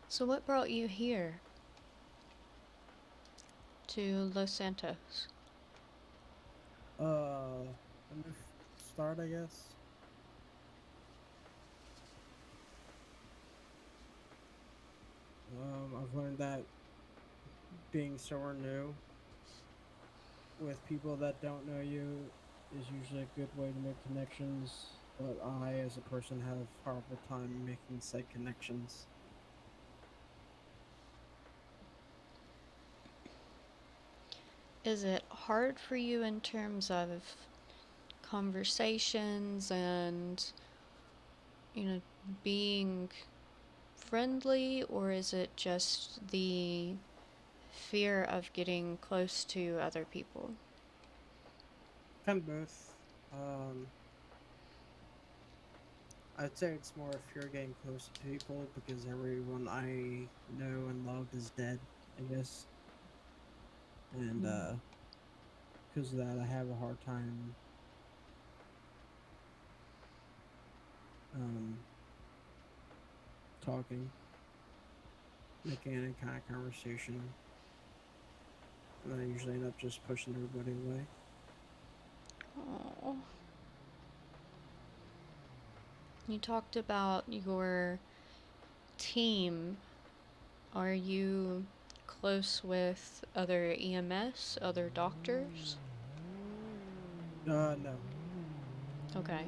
So what brought you here? To Los Santos? A new start, I guess. I've learned that being somewhere new with people that don't know you is usually a good way to make connections, but I, as a person, have a horrible time making said connections. Is it hard for you in terms of conversations and, you know, being friendly, or is it just the fear of getting close to other people? Kind of both. I'd say it's more if you're getting close to people because everyone I know and loved is dead, I guess. And because of that, I have a hard time um, talking, making any kind of conversation. And I usually end up just pushing everybody away. Oh. You talked about your team. Are you close with other EMS, other doctors? No. Okay.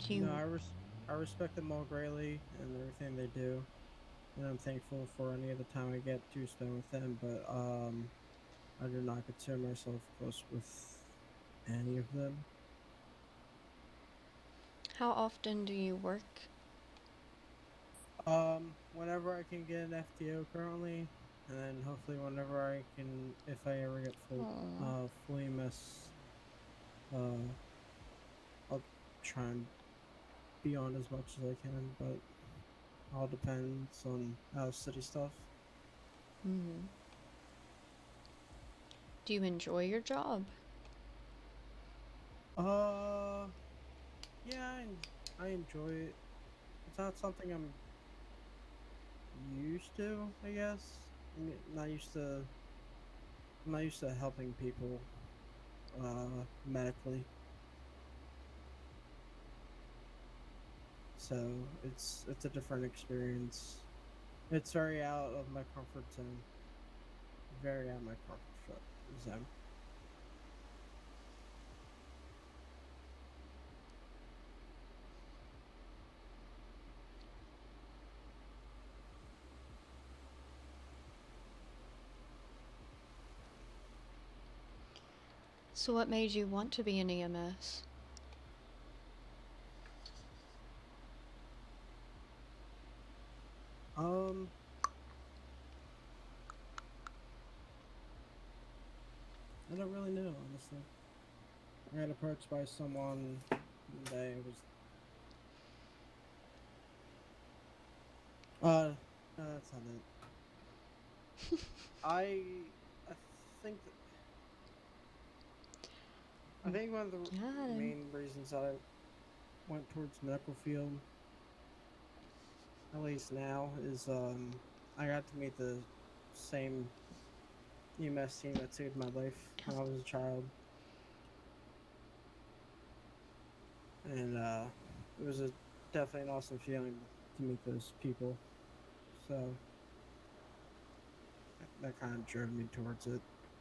Do No, you... I respect them all greatly and everything they do, and I'm thankful for any of the time I get to spend with them. But I do not consider myself close with any of them. How often do you work? Whenever I can get an FTO currently, and then hopefully whenever I can, if I ever get full EMS, I'll try and be on as much as I can, but all depends on out of city stuff. Mm-hmm. Do you enjoy your job? Yeah, I enjoy it. It's not something I'm used to, I guess. Not used to. I'm not used to helping people, medically. So it's a different experience. It's very out of my comfort zone. Very out of my comfort zone. So what made you want to be an EMS? I don't really know, honestly. I got approached by someone one day. It was no, that's not it. I think that, I think one of the main reasons that I went towards medical field, at least now, is I got to meet the same EMS team that saved my life when I was a child, and it was definitely an awesome feeling to meet those people. So that kind of drove me towards it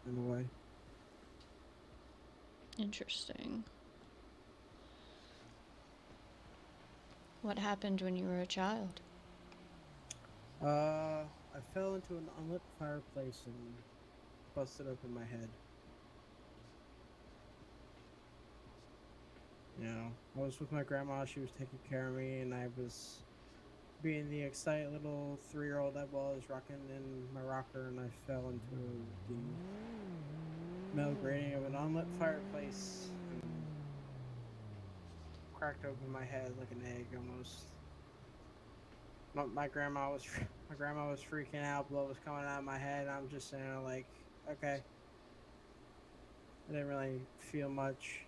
in a way. Interesting. What happened when you were a child? I fell into an unlit fireplace and busted open my head. You know, I was with my grandma, she was taking care of me, and I was being the excited little 3-year-old I was, rocking in my rocker, and I fell into the metal grating of an unlit fireplace and cracked open my head like an egg almost. My grandma was my grandma was freaking out. Blood was coming out of my head. I'm just sitting there like, okay. I didn't really feel much.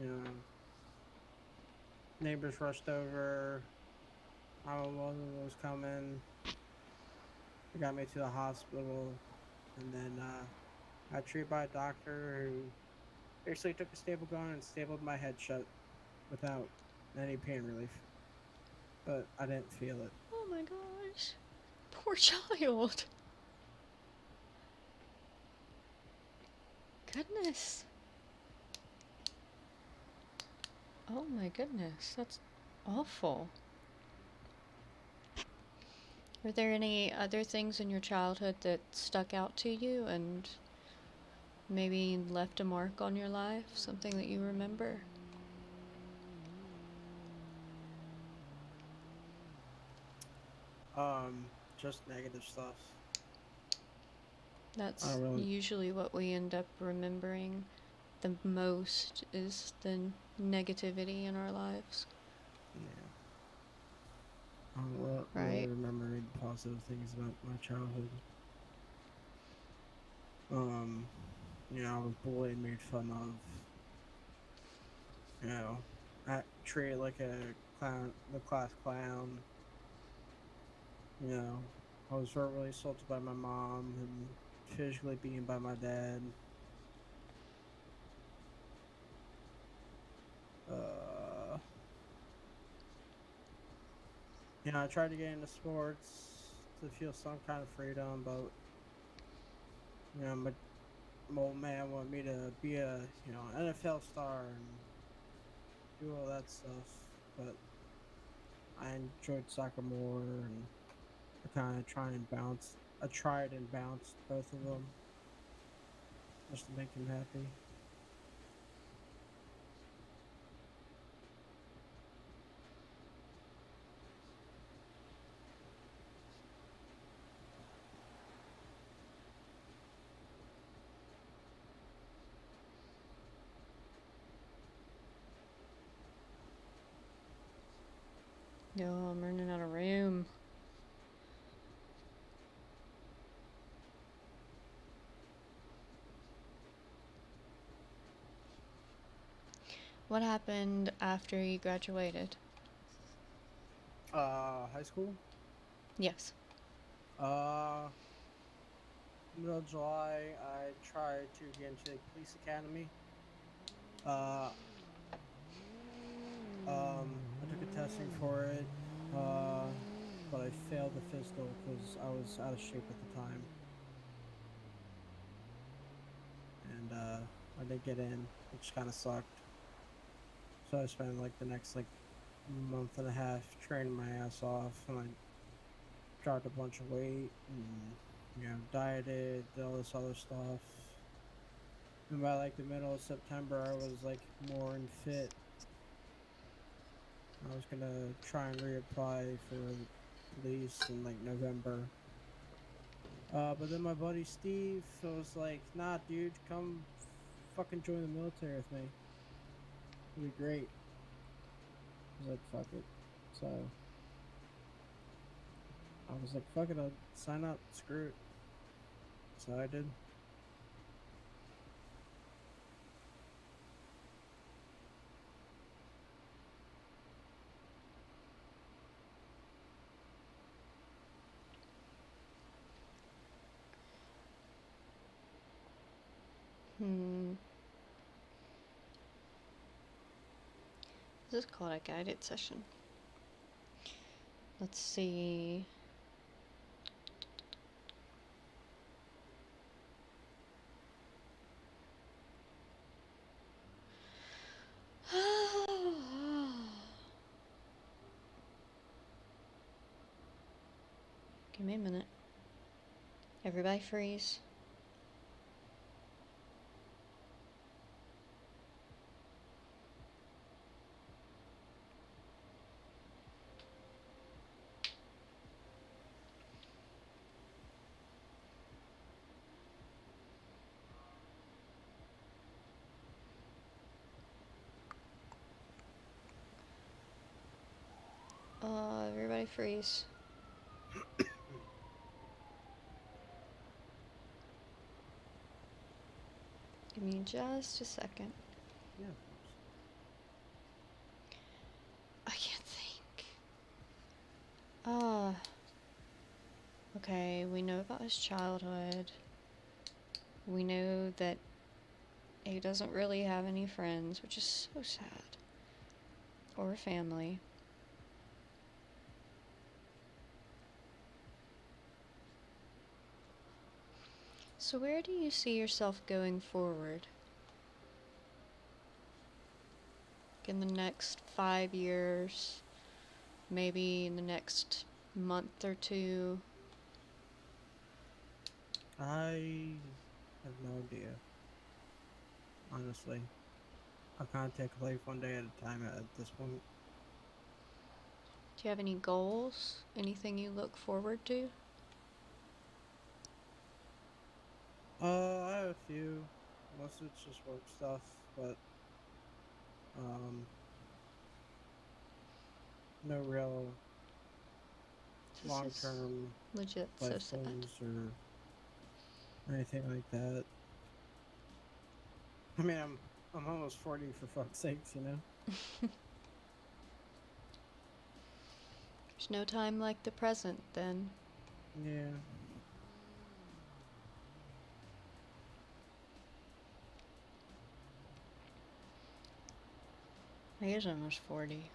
You know, neighbors rushed over. My mother was coming. They got me to the hospital, and then I got treated by a doctor who basically took a staple gun and stapled my head shut without any pain relief. But I didn't feel it. Oh my gosh. Poor child. Goodness. Oh my goodness. That's awful. Were there any other things in your childhood that stuck out to you and maybe left a mark on your life? Something that you remember? Just negative stuff. That's usually what we end up remembering the most is the negativity in our lives. Yeah. I don't really remember any positive things about my childhood. You know, I was bullied, made fun of. You know, I treated like a clown, the class clown. You know, I was verbally assaulted by my mom and physically beaten by my dad. You know, I tried to get into sports to feel some kind of freedom, but you know, my old man wanted me to be a NFL star and do all that stuff. But I enjoyed soccer more, and I kind of I tried and bounced both of them just to make him happy. Yo, I'm running out of room. What happened after you graduated? High school? Yes. Middle of July, I tried to get into the police academy. I took a testing for it, but I failed the physical because I was out of shape at the time. And I didn't get in, which kind of sucked. So I spent like the next month and a half training my ass off, and I dropped a bunch of weight and dieted, did all this other stuff. And by like the middle of September, I was like more in fit. I was gonna try and reapply for police in like November. But then my buddy Steve was like, "Nah, dude, come fucking join the military with me. It'd be great." I was like, "Fuck it." So I was like, "Fuck it, I'll sign up. Screw it." So I did. This is called a guided session. Let's see. Give me a minute. Everybody freeze. Everybody freeze. Give me just a second. Yeah. I can't think. Okay, we know about his childhood. We know that he doesn't really have any friends, which is so sad. Or a family. So where do you see yourself going forward? In the next 5 years? Maybe in the next month or two? I have no idea. Honestly. I kind of take life one day at a time at this point. Do you have any goals? Anything you look forward to? I have a few. Most of it's just work stuff, but no real This long is term legit so life sad. goals or anything like that. I mean, I'm almost 40 for fuck's sakes, you know. There's no time like the present, then. Yeah. He is almost 40.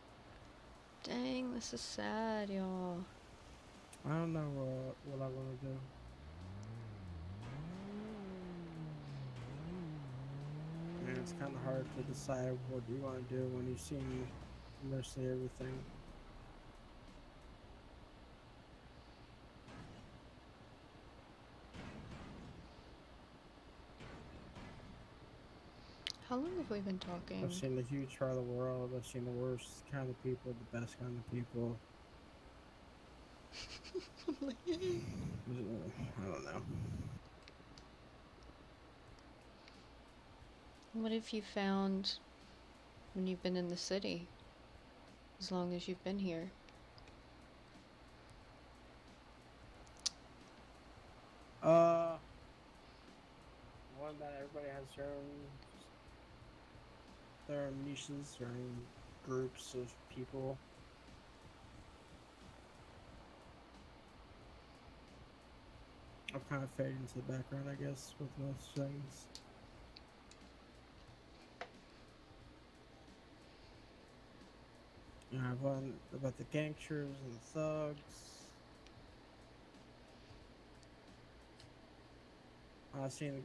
Dang, this is sad, y'all. I don't know what I want to do. I mean, it's kind of hard to decide what you want to do when you've seen mostly everything. How long have we been talking? I've seen the huge part of the world. I've seen the worst kind of people, the best kind of people. I don't know. What have you found when you've been in the city? As long as you've been here? One that everybody has their own niches, their own groups of people. I've kind of faded into the background, I guess, with most things. I've learned about the gangsters and the thugs. I've seen,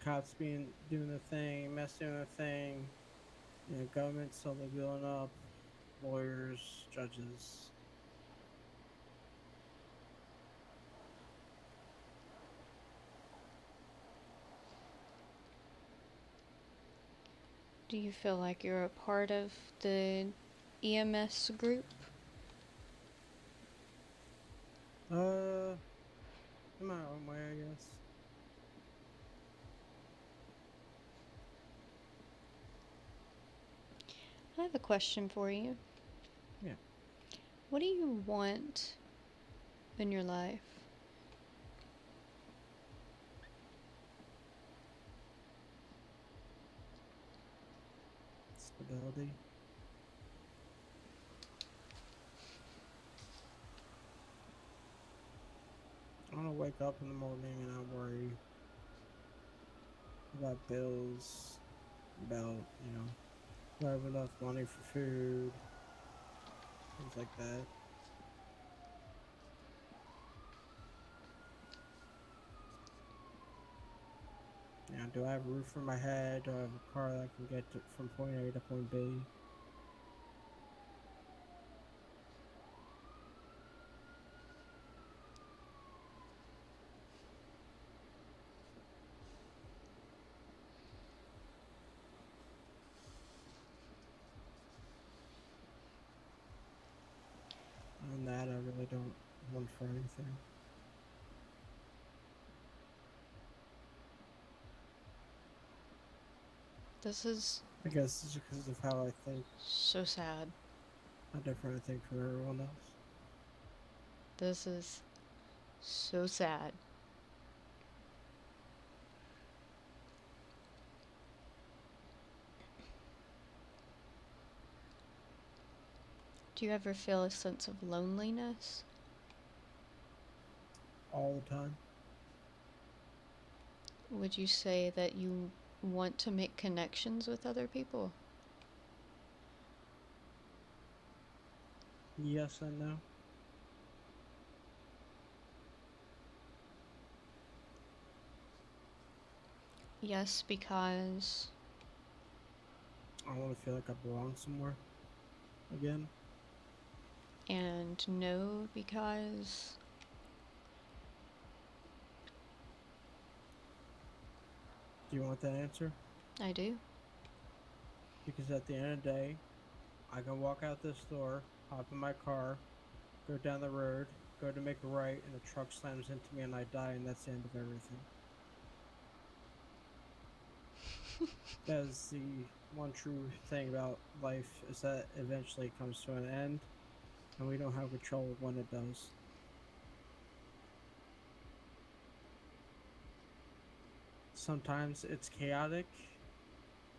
cops doing their thing, mess doing their thing, government slowly building up, lawyers, judges. Do you feel like you're a part of the EMS group? In my own way, I guess. I have a question for you. Yeah. What do you want in your life? Stability. I want to wake up in the morning and not worry about bills, about, do I have enough money for food, things like that. Do I have a roof over my head? Do I have a car that I can get from point A to point B? than that, I really don't want for anything. This is I guess it's because of how I think, so sad. how different I think from everyone else. This is so sad. Do you ever feel a sense of loneliness? All the time. Would you say that you want to make connections with other people? Yes and no. Yes, because I want to feel like I belong somewhere again. and no, because Do you want that answer? I do. Because at the end of the day, I can walk out this door, hop in my car, go down the road, go to make a right, and a truck slams into me and I die, and that's the end of everything. Because the one true thing about life is that eventually it comes to an end, and we don't have control when it does. Sometimes it's chaotic,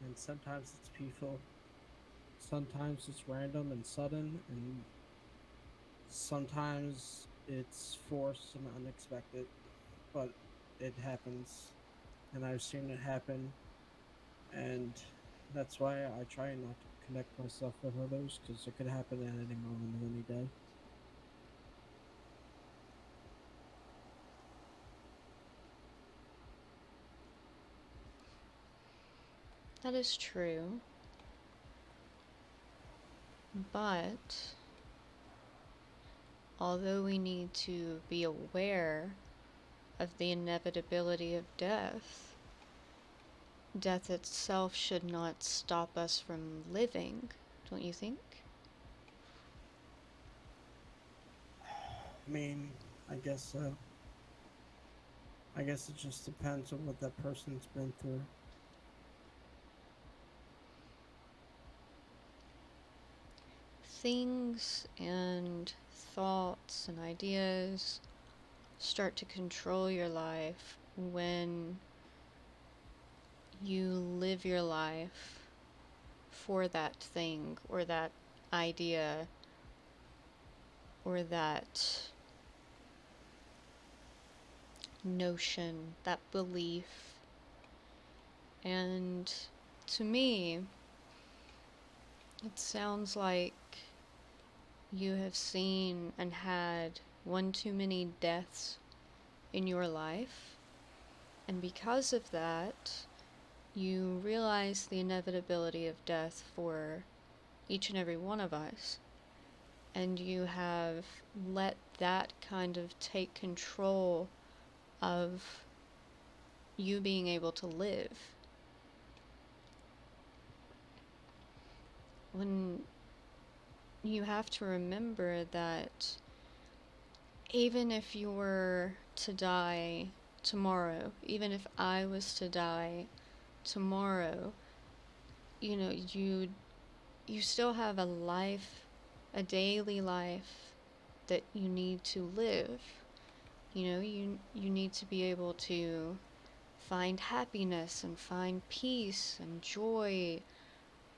and sometimes it's peaceful. Sometimes it's random and sudden, and sometimes it's forced and unexpected. But it happens, and I've seen it happen, and that's why I try not to connect myself with others, because it could happen at any moment of any day. That is true. But although we need to be aware of the inevitability of death, death itself should not stop us from living, don't you think? I mean, I guess so. I guess it just depends on what that person's been through. Things and thoughts and ideas start to control your life when you live your life for that thing or that idea or that notion, that belief. And to me, it sounds like you have seen and had one too many deaths in your life, and because of that, you realize the inevitability of death for each and every one of us, and you have let that kind of take control of you being able to live. When you have to remember that even if you were to die tomorrow, even if I was to die tomorrow, you know, you still have a life, a daily life that you need to live. You know, you need to be able to find happiness and find peace and joy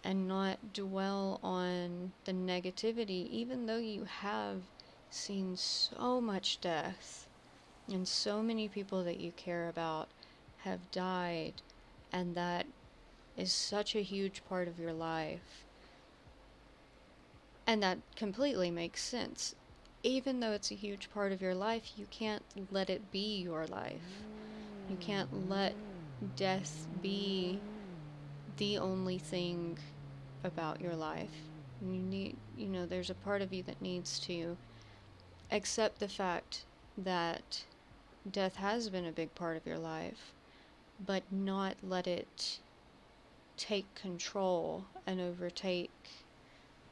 and not dwell on the negativity, even though you have seen so much death and so many people that you care about have died, and that is such a huge part of your life. And that completely makes sense. Even though it's a huge part of your life, you can't let it be your life. You can't let death be the only thing about your life. There's a part of you that needs to accept the fact that death has been a big part of your life, but not let it take control and overtake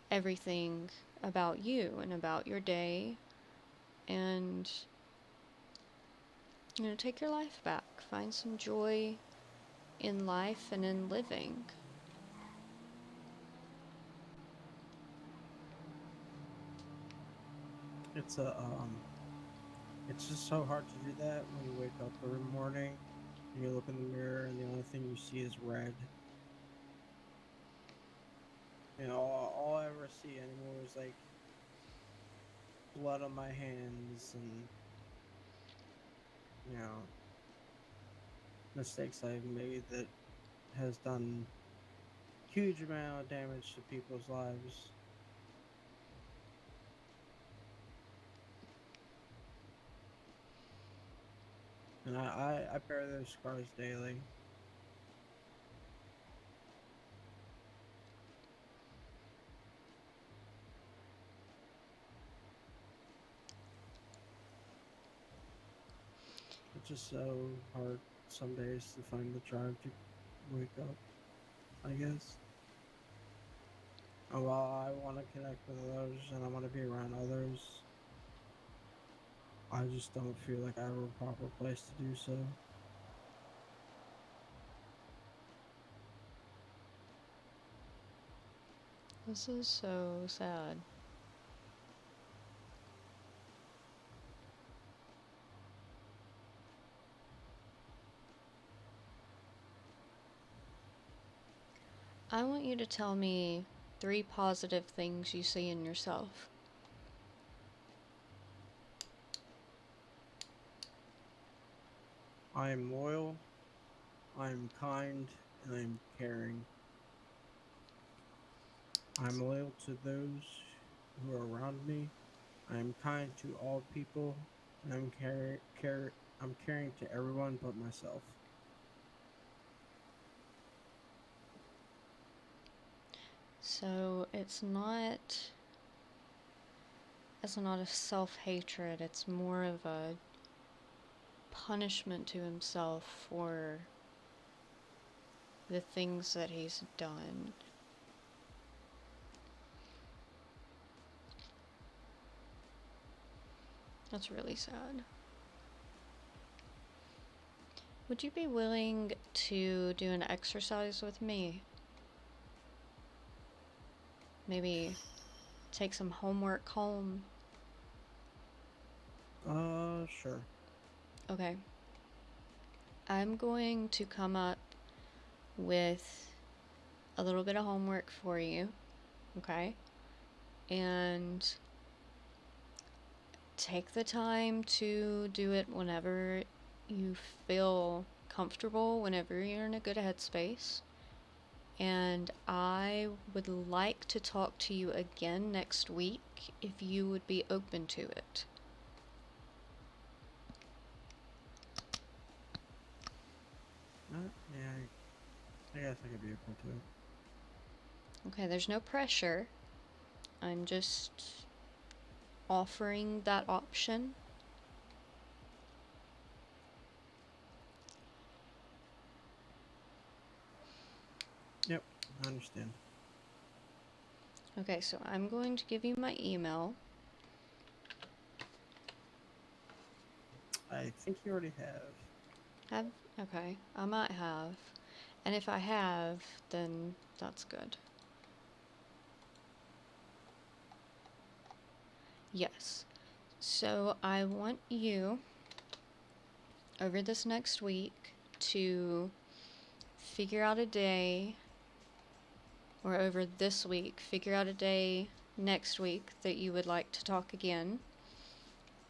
everything about you and about your day, and take your life back. Find some joy in life and in living. It's just so hard to do that when you wake up every morning and you look in the mirror and the only thing you see is red. All I ever see anymore is like blood on my hands and you know mistakes I've made that has done huge amount of damage to people's lives. And I bear those scars daily. It's just so hard some days to find the drive to wake up, I guess. And while I want to connect with others and I want to be around others, I just don't feel like I have a proper place to do so. This is so sad. I want you to tell me 3 positive things you see in yourself. I am loyal, I am kind, and I am caring. I am loyal to those who are around me. I am kind to all people, and I'm caring to everyone but myself. So it's not a self-hatred, it's more of a punishment to himself for the things that he's done. That's really sad. Would you be willing to do an exercise with me? Maybe take some homework home? Sure. Okay. I'm going to come up with a little bit of homework for you, okay? And take the time to do it whenever you feel comfortable, whenever you're in a good headspace. And I would like to talk to you again next week if you would be open to it. Yeah, I guess I could be open to it. Okay, there's no pressure. I'm just offering that option. Yep, I understand. Okay, so I'm going to give you my email. I think you already have. Okay, I might have. And if I have, then that's good. Yes. So I want you, over this next week, to figure out a day, or over this week, figure out a day next week that you would like to talk again.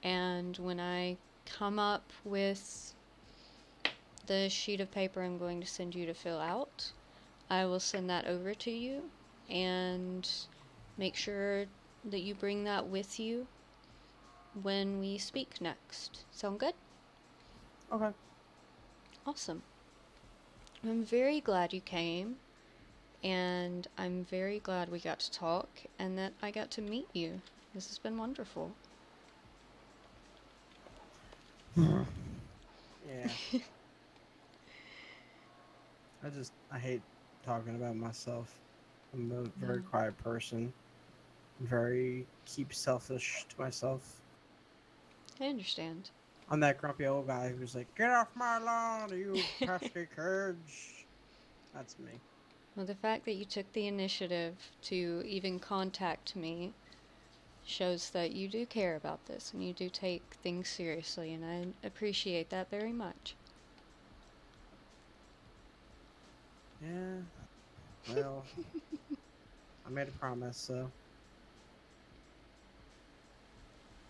And when I come up with the sheet of paper I'm going to send you to fill out, I will send that over to you, and make sure that you bring that with you when we speak next. Sound good? Okay. Awesome. I'm very glad you came, and I'm very glad we got to talk and that I got to meet you. This has been wonderful. Yeah. I hate talking about myself. I'm a very quiet person. very keep selfish to myself. I understand. I'm that grumpy old guy who's like, "Get off my lawn, you pesky kids." That's me. Well, the fact that you took the initiative to even contact me shows that you do care about this and you do take things seriously, and I appreciate that very much. Yeah. Well, I made a promise, so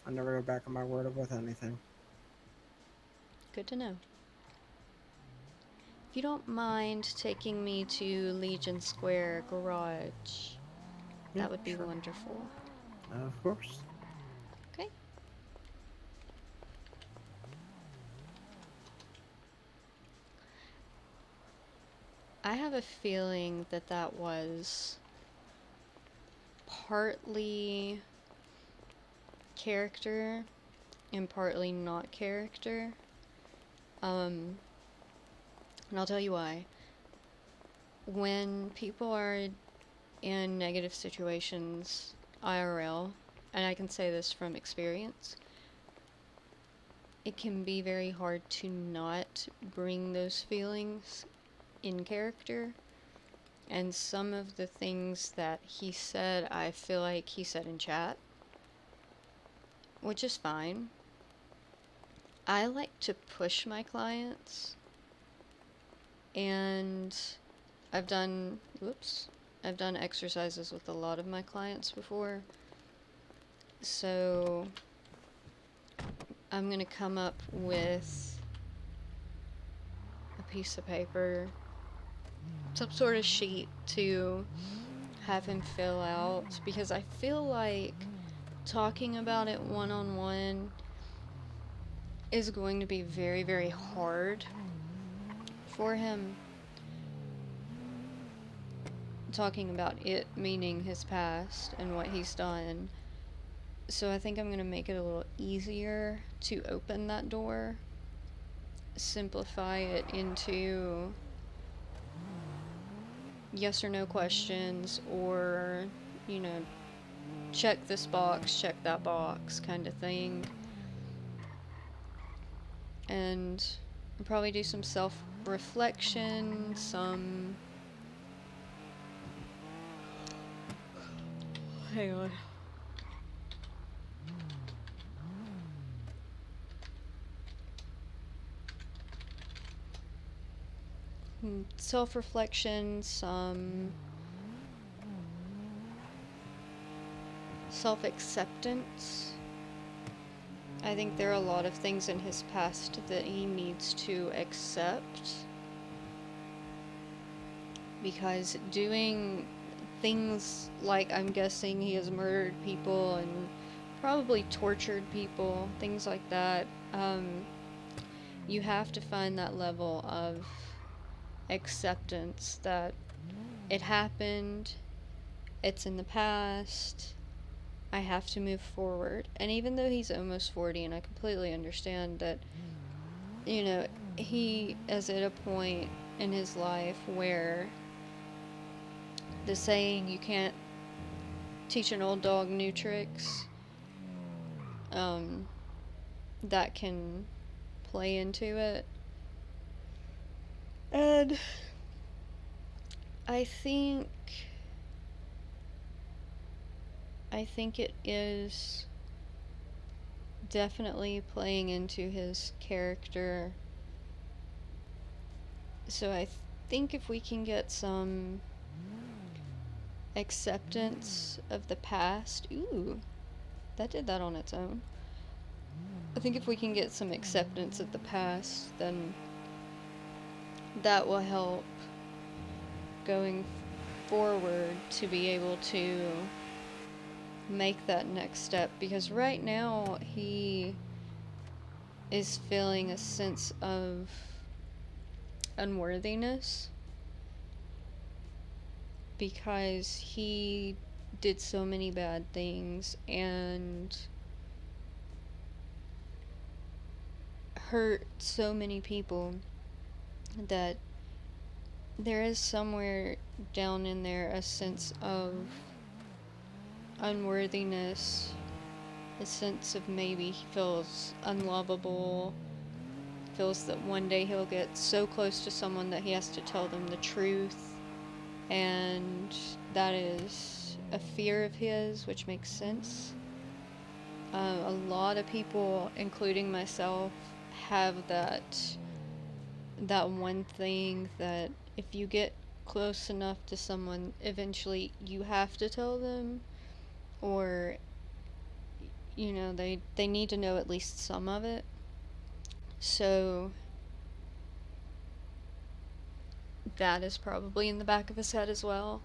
I never go back on my word with anything. Good to know. If you don't mind taking me to Legion Square Garage, Yeah, that would be sure. wonderful. Of course. Okay. I have a feeling that that was partly character and partly not character. And I'll tell you why. When people are in negative situations IRL, and I can say this from experience, it can be very hard to not bring those feelings in character. And some of the things that he said, I feel like he said in chat, which is fine. I like to push my clients, and I've done exercises with a lot of my clients before. So I'm gonna come up with a piece of paper, some sort of sheet to have him fill out, because I feel like talking about it one-on-one is going to be very, very hard for him. Talking about it meaning his past and what he's done. So I think I'm going to make it a little easier to open that door, simplify it into yes or no questions, or, you know, check this box, check that box kind of thing. And I'll probably do some self-reflection, some... Hang on. Self-reflection, some self-acceptance. I think there are a lot of things in his past that he needs to accept, because doing things like, I'm guessing he has murdered people and probably tortured people, things like that, you have to find that level of acceptance that it happened, it's in the past, I have to move forward. And even though he's almost 40, and I completely understand that, you know, he is at a point in his life where the saying, you can't teach an old dog new tricks, that can play into it. And I think it is definitely playing into his character. So I think if we can get some acceptance of the past, ooh, that did that on its own. I think if we can get some acceptance of the past, then that will help going forward to be able to make that next step. Because right now he is feeling a sense of unworthiness because he did so many bad things and hurt so many people, that there is somewhere down in there a sense of unworthiness, a sense of maybe he feels unlovable, feels that one day he'll get so close to someone that he has to tell them the truth, and that is a fear of his, which makes sense. A lot of people, including myself, have that one thing that if you get close enough to someone, eventually you have to tell them, or you know, they need to know at least some of it. So that is probably in the back of his head as well.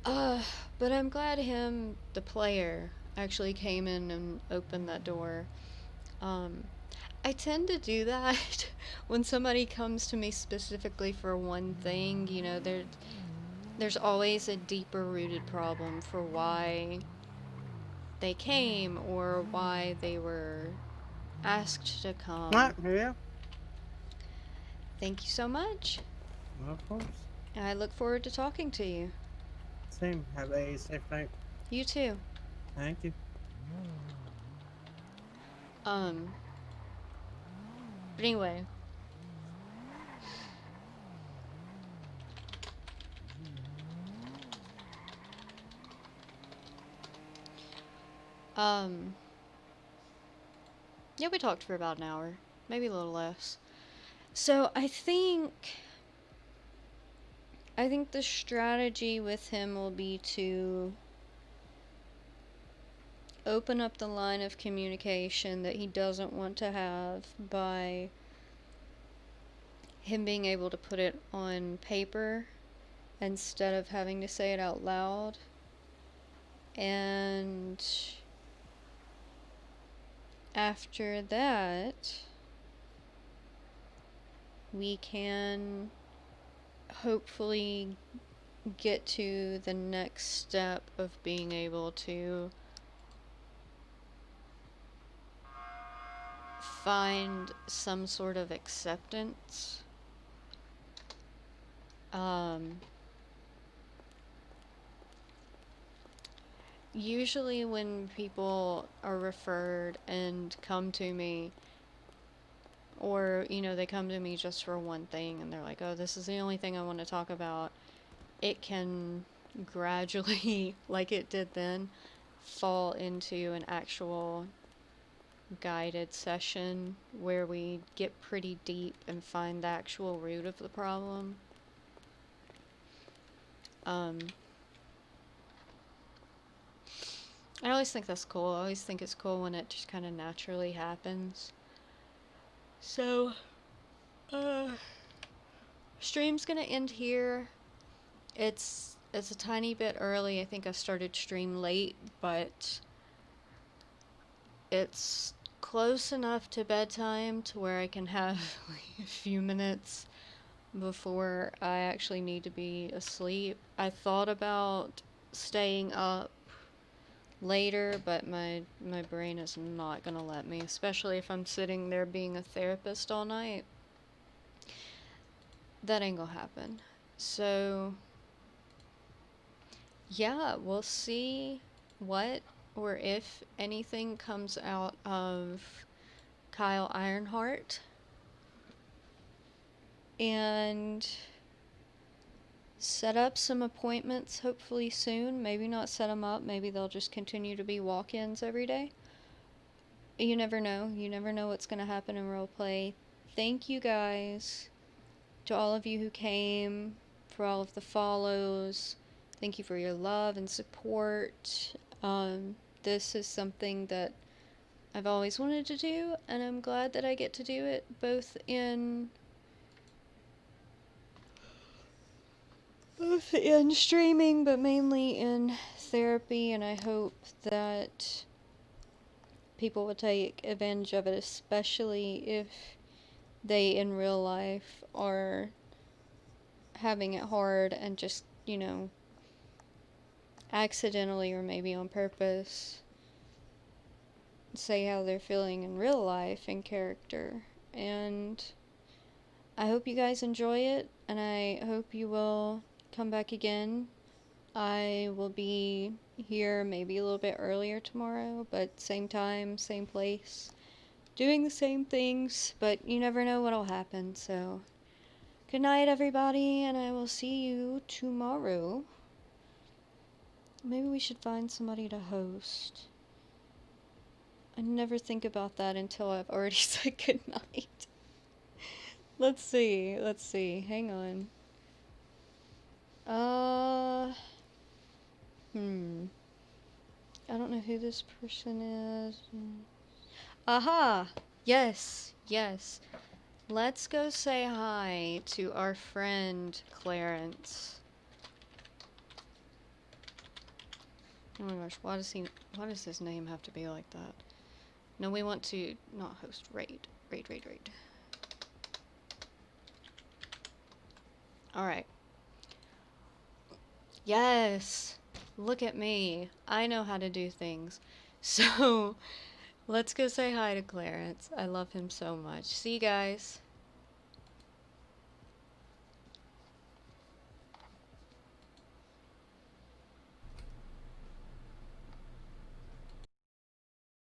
But I'm glad him, the player, actually came in and opened that door. I tend to do that when somebody comes to me specifically for one thing. You know, there's always a deeper rooted problem for why they came or why they were asked to come. Yeah. Thank you so much. Of course. I look forward to talking to you. Same. Have a safe night. You too. Thank you. But anyway. Yeah, we talked for about an hour. Maybe a little less. So I think the strategy with him will be to open up the line of communication that he doesn't want to have by him being able to put it on paper instead of having to say it out loud. And after that, we can hopefully get to the next step of being able to find some sort of acceptance. Usually when people are referred and come to me, or, you know, they come to me just for one thing and they're like, oh, this is the only thing I want to talk about, it can gradually, like it did then, fall into an actual guided session where we get pretty deep and find the actual root of the problem. I always think that's cool. I always think it's cool when it just kind of naturally happens. So, stream's gonna end here. It's a tiny bit early. I think I started stream late, but it's close enough to bedtime to where I can have like a few minutes before I actually need to be asleep. I thought about staying up later, but my brain is not gonna let me, especially if I'm sitting there being a therapist all night. That ain't gonna happen. So yeah, we'll see what or if anything comes out of Kyle Ironheart. And set up some appointments hopefully soon. Maybe not set them up. Maybe they'll just continue to be walk-ins every day. You never know. You never know what's going to happen in roleplay. Thank you guys to all of you who came, for all of the follows. Thank you for your love and support. This is something that I've always wanted to do, and I'm glad that I get to do it both in streaming, but mainly in therapy, and I hope that people will take advantage of it, especially if they in real life are having it hard and just, you know, accidentally or maybe on purpose say how they're feeling in real life in character. And I hope you guys enjoy it, and I hope you will come back again. I will be here, maybe a little bit earlier tomorrow, but same time, same place, doing the same things, but you never know what'll happen, so good night, everybody, and I will see you tomorrow. Maybe we should find somebody to host. I never think about that until I've already said good night. Let's see, hang on. I don't know who this person is. Aha! Yes, yes. Let's go say hi to our friend Clarence. Oh my gosh, why does his name have to be like that? No, we want to not host, raid. Alright. Yes! Look at me. I know how to do things. So, let's go say hi to Clarence. I love him so much. See you guys.